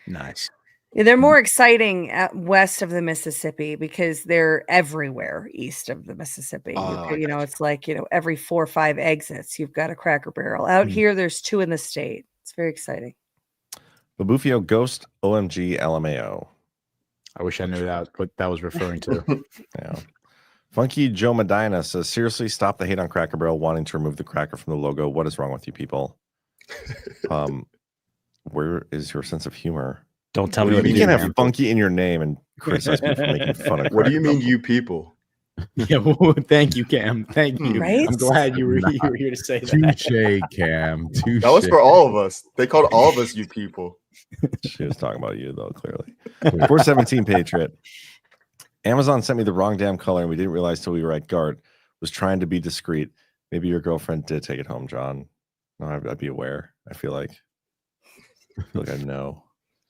Nice. Yeah, they're more exciting west of the Mississippi because they're everywhere east of the Mississippi. It's like, every 4 or 5 exits, you've got a Cracker Barrel. Out here, there's 2 in the state. It's very exciting. Babufio Ghost OMG LMAO. I wish I knew what that was referring to. Yeah. Funky Joe Medina says, seriously, stop the hate on Cracker Barrel wanting to remove the cracker from the logo. What is wrong with you people? Where is your sense of humor? Don't tell me you can't have funky in your name and criticize me for making fun of. What do you mean, you people? Yeah, well, thank you, Cam. Thank you. Right? I'm glad you were here to say that. Touche, Cam. Touche. That was for all of us. They called all of us you people. She was talking about you, though, clearly. 417 Patriot. Amazon sent me the wrong damn color, and we didn't realize till we were at GART. Was trying to be discreet. Maybe your girlfriend did take it home, John. No, I'd be aware. I feel like I know.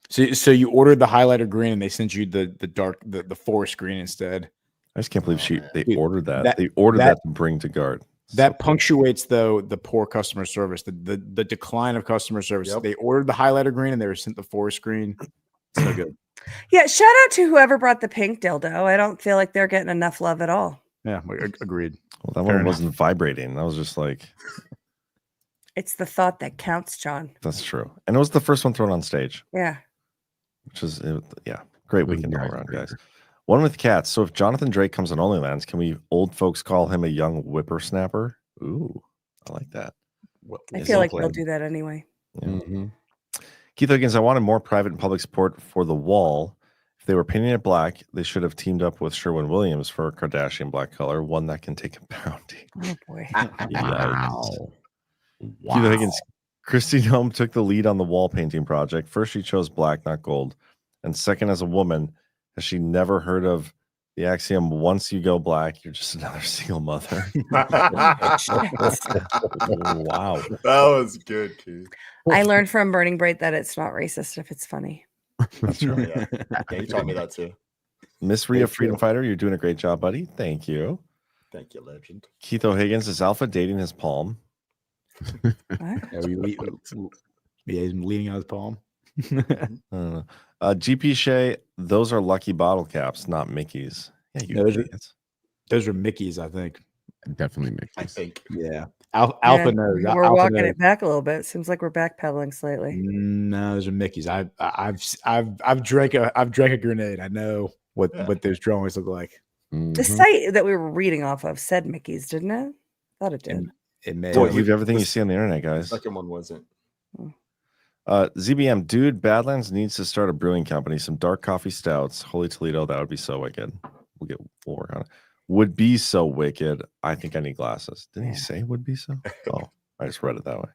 So you ordered the highlighter green, and they sent you the dark, the forest green instead. I just can't believe they ordered that. They ordered that to bring to GART. That punctuates, though, the poor customer service, the decline of customer service. Yep. They ordered the highlighter green, and they were sent the forest green. So good. Yeah, shout out to whoever brought the pink dildo. I don't feel like they're getting enough love at all. Yeah, agreed. Well, that one wasn't vibrating. That was just like... It's the thought that counts, John. That's true. And it was the first one thrown on stage. Yeah. Which is, great weekend all around, guys. One with cats. So if Jonathan Drake comes on OnlyLands, can we old folks call him a young whippersnapper? Ooh, I like that. I feel like they'll do that anyway. Yeah. Mm-hmm. Keith Higgins, I wanted more private and public support for The Wall. If they were painting it black, they should have teamed up with Sherwin-Williams for a Kardashian black color, one that can take a pounding. Oh, boy. Wow. Keith Higgins, Christine Holm took the lead on the wall painting project. First, she chose black, not gold. And second, as a woman, has she never heard of the axiom, once you go black, you're just another single mother? Wow. That was good, Keith. I learned from Burning Bright that it's not racist if it's funny. That's right. Yeah, you taught me that too. Miss Rhea Freedom Fighter, you're doing a great job, buddy. Thank you. Thank you, legend. Keith O'Higgins, is Alpha dating his palm? He's leaning on his palm. GP Shea, those are lucky bottle caps, not Mickey's. Yeah, those are Mickey's, I think. Definitely Mickey's. I think. Yeah. Alpha knows. We're walking it back a little bit. Seems like we're backpedaling slightly. No, those are Mickey's. I've drank a grenade. I know what those drawings look like. The site that we were reading off of said Mickey's, didn't it? Thought it did. It may. Don't believe everything you see on the internet, guys. The second one wasn't. ZBM, dude, Badlands needs to start a brewing company. Some dark coffee stouts. Holy Toledo, that would be so wicked. We'll work on it. Would be so wicked. I think I need glasses. Didn't he say would be so? Oh, I just read it that way.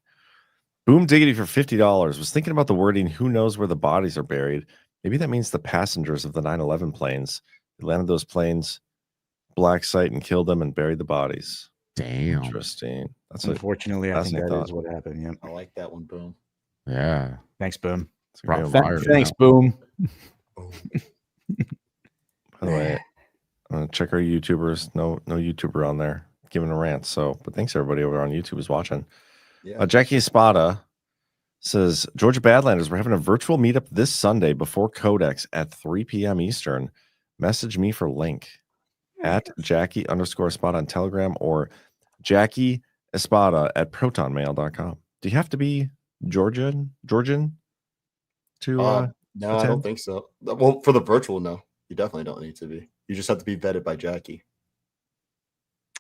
Boom Diggity for $50. Was thinking about the wording, who knows where the bodies are buried. Maybe that means the passengers of the 9/11 planes. They landed those planes, black site, and killed them and buried the bodies. Damn. Interesting. That's unfortunately, I think that is what happened. Yeah. I like that one, Boom. Yeah. Thanks, Boom. Thanks, Boom. By the way, I'm gonna check our YouTubers. No YouTuber on there giving a rant. So, but thanks everybody over on YouTube is watching. Yeah. Jackie Espada says, Georgia Badlanders, we're having a virtual meetup this Sunday before Codex at 3 p.m. Eastern. Message me for link at Jackie_Espada on Telegram or Jackie Espada at protonmail.com. Do you have to be Georgian to No, I don't attend? think so. Well, for the virtual, no. You definitely don't need to be. You just have to be vetted by Jackie.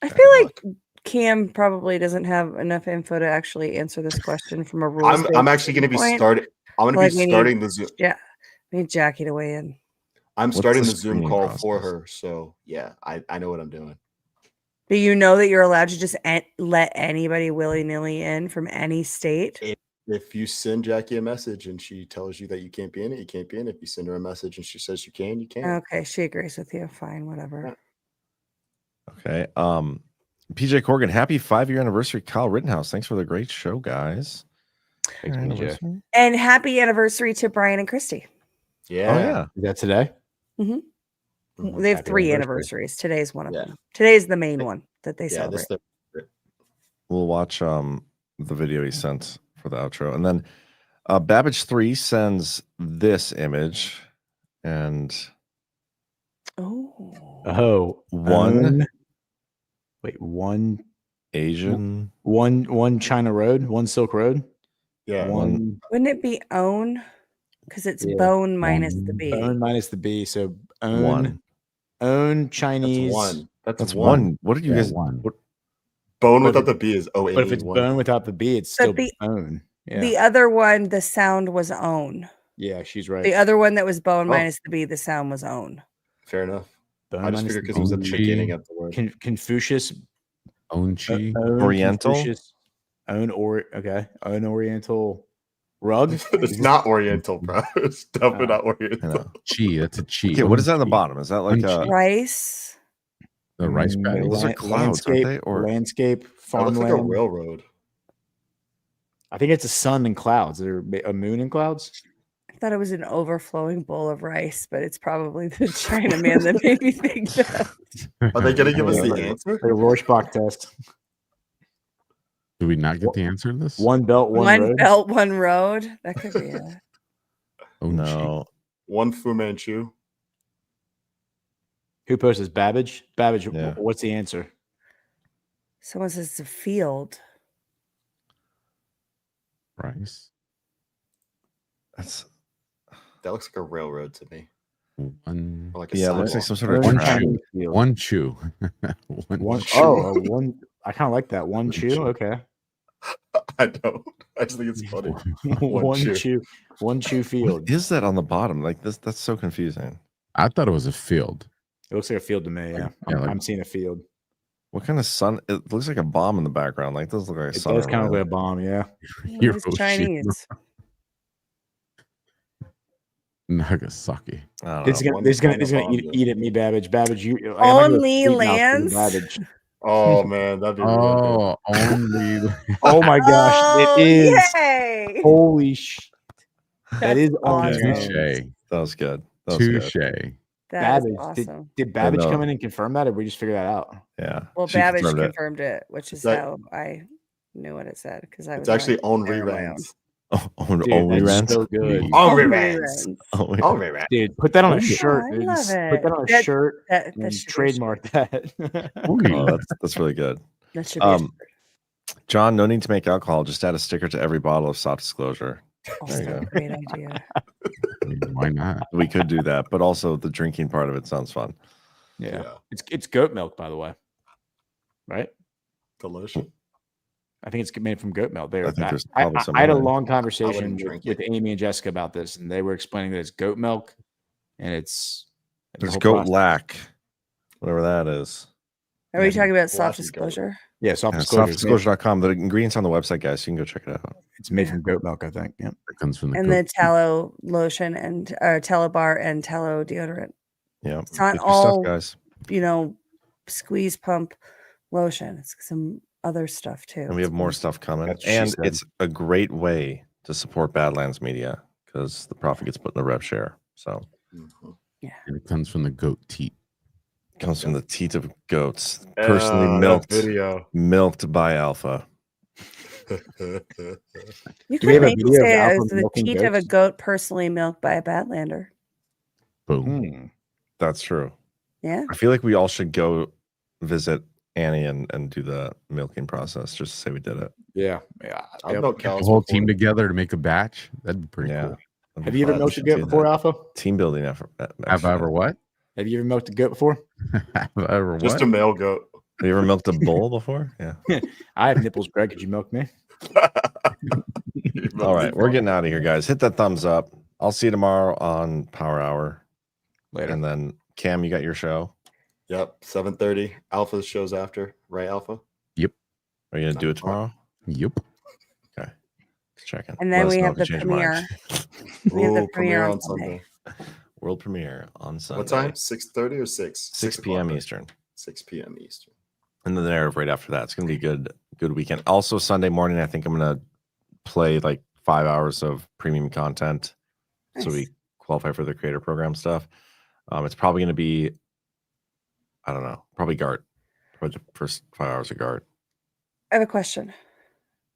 I feel like Cam probably doesn't have enough info to actually answer this question from a rules. I'm actually going to be starting. I'm going to be starting the Zoom. Yeah, we need Jackie to weigh in. I'm What's starting the the Zoom screening call process? for her. So yeah, I know what I'm doing. Do you know that you're allowed to just let anybody willy-nilly in from any state? If you send Jackie a message and she tells you that you can't be in it, you can't be in it. If you send her a message and she says you can, you can. Okay, she agrees with you. Fine, whatever. Okay. PJ Corgan, happy 5-year anniversary, Kyle Rittenhouse. Thanks for the great show, guys. Thanks, PJ. And happy anniversary to Brian and Christy. Yeah. Oh yeah. Is that today? Mm-hmm. They have Happy 3 anniversary. anniversaries. Today's one of them. Today's the main one that they Yeah, celebrate. We'll watch the video he sent for the outro. And then Babbage3 sends this image and one Asian, one China Road, one Silk Road. Yeah. One Wouldn't it be own? Because it's Yeah. bone minus the B. Bone minus the B. So one. own Chinese. That's one. What did you guys? One. What, Bone But without if the B is But if it's bone without the B, it's still bone. Yeah. The other one, the sound was own. Yeah, she's right. The other one that was bone Oh. minus the B, the sound was own. Fair enough. Bone I just minus figured the because it was at the B. beginning of the word. Confucius. Onchi. Oriental? Confucius, own Oriental rug. It's not Oriental, bro. It's definitely not Oriental. Chi. That's a chi. okay, what is that on the bottom? Is that like Unchi. Rice. The rice paddy? Those are clouds, aren't they? Or landscape That looks farmland. like a railroad. I think it's a sun and clouds. Is there a moon and clouds? I thought it was an overflowing bowl of rice, but it's probably the Chinaman that made me think that. Are they going to give us the answer? The Rorschach test. Do we not get the answer to this? One belt, one One road. belt, one road. That could be it. Onchi. no? One Fu Manchu. Who posted Babbage? Babbage. Yeah. What's the answer? Someone says it's a field. Rice. That looks like a railroad to me. One. Or like a Yeah, it looks like sidewalk. some sort of One track. chew. One chew. One. chew. One. I kind of like that. One chew. Okay. I don't. I just think it's funny. One chew. One chew field. What is that on the bottom? Like this? That's so confusing. I thought it was a field. It looks like a field to me. Yeah, Yeah, like- I'm seeing a field. What kind of sun? It looks like a bomb in the background. Like does look like a It sun. does kind of over like a bomb. Yeah. It's Chinese. Nagasaki. there. I don't It's know. gonna. It's gonna. It's kind of gonna bomb, eat at me, Babbage. Babbage. You. I'm gonna go tweet now for the OnlyLands? Babbage. Oh man, that'd be really Oh, only. Oh my gosh! It is. Yay! Holy sh! That is awesome. OnlyLands. Touche. That was good. That was good. Touche. That is Babbage. awesome. Did Babbage no. come in and confirm that, or we just figure that out? Yeah. Well, She Babbage confirmed it. confirmed it, which is that- how I knew what it said because I was It's actually on there on my own. reruns. Oh, Dude, reruns. that's so good. On On reruns. reruns. Oh, yeah. On reruns. Dude, put that on a Oh, shirt. I dude. love Put it. that on a That- shirt That and should be a trademark that. Oh, that's really good. That should be a shirt. John, no need to make alcohol. Just add a sticker to every bottle of soft disclosure. There you Also, go. great idea. Why not? We could do that, but also the drinking part of it sounds fun. Yeah. Yeah. It's goat milk, by the way. Right? Delicious. I think it's made from goat milk. There, I think there's I probably some had a in there. long conversation drink with Amy and Jessica about this, and they were explaining that it's goat milk, and it's the There's whole goat process- lack, whatever that is. Are we talking about soft Flashy goat. disclosure? Yeah, soft Yeah, disclosure. It's made- softdisclosure.com. The ingredients on the website, guys. So you can go check it out. It's made from goat milk, I think. Yeah. It comes from the And goat. the tallow lotion and tallow bar and tallow deodorant. Yeah. It's not Get your all, guys. Squeeze pump lotion. It's some other stuff too. And we have more stuff coming. That's what she And said. it's a great way to support Badlands Media because the profit gets put in the rev share. So And it comes from the goat teat. it comes from the teat of goats, personally that milked, video. milked by Alpha. You Do we could have a make video of say Alpha as the milking teat of a goats? goat personally milked by a Badlander. Boom. That's true. Yeah. I feel like we all should go visit Annie and do the milking process just to say we did it. Yeah. I've milked Get cows the whole before. team together to make a batch. That'd be pretty cool. Have you ever milked a goat before, Alpha? Team building effort. Have I ever what? Have you ever milked a goat before? Have I ever Just what? a male goat. Have you ever milked a bull before? Yeah. I have nipples, Greg. Could you milk me? All right, we're getting out of here, guys. Hit that thumbs up. I'll see you tomorrow on Power Hour. Later. And then Cam, you got your show. Yep, 7:30. Alpha's shows after, right, Alpha? Yep. Are you gonna do it tomorrow? Yep. Okay. Just checking. And then Let us we know have if you the change your mind. premiere. We have the Ooh, premiere on Sunday. World premiere on Sunday. What time? 6:30 or 6? 6 p.m. Eastern. 6 p.m. Eastern. And then the narrative right after that. It's gonna be good weekend. Also Sunday morning, I think I'm gonna play like 5 hours of premium content. Nice. So we qualify for the creator program stuff. It's probably gonna be, I don't know, probably Gart. Probably the first 5 hours of Gart. I have a question.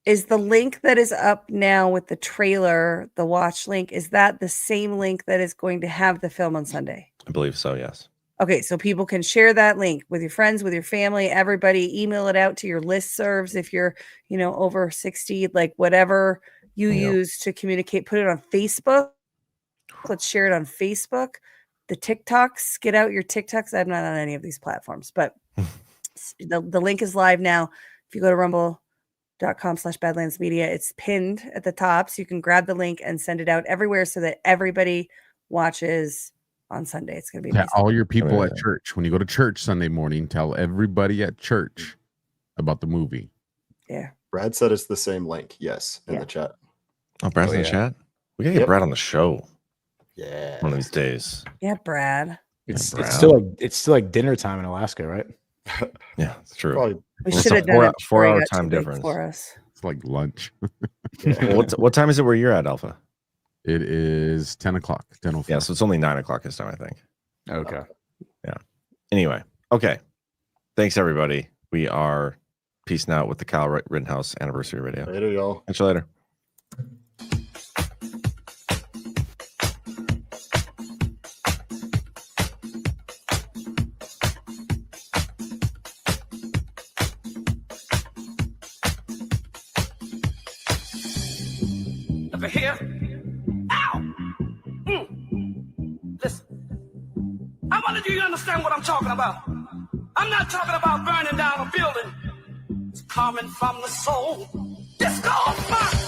Is the link that is up now with the trailer, the watch link, is that the same link that is going to have the film on Sunday? I believe so, yes. Okay, so people can share that link with your friends, with your family, everybody. Email it out to your listservs if you're, over 60, like whatever you use to communicate. Put it on Facebook. Let's share it on Facebook. The TikToks, get out your TikToks. I'm not on any of these platforms, but the link is live now. If you go to rumble.com/badlandsmedia, it's pinned at the top, so you can grab the link and send it out everywhere so that everybody watches on Sunday. It's going to be amazing. All your people at church. When you go to church Sunday morning, tell everybody at church about the movie. Yeah. Brad said it's the same link. Yes, in the chat. Oh, Brad's in the chat? We got to get Brad on the show. Yeah. One of these days. Yeah, Brad. It's Brad. it's still like dinner time in Alaska, right? Yeah, it's true. Probably, We It's should a have done it. before 4 he hour got time too big difference. for us. It's like lunch. Well, what time is it where you're at, Alpha? It is 10 o'clock. 10:04. Yeah, so it's only 9 o'clock this time, I think. Okay. Yeah. Anyway, okay. Thanks, everybody. We are peacing out with the Kyle Rittenhouse anniversary video. Later, y'all. Catch you later. Over here. Ow! Listen. I want you to understand what I'm talking about. I'm not talking about burning down a building. It's coming from the soul. It's called fire.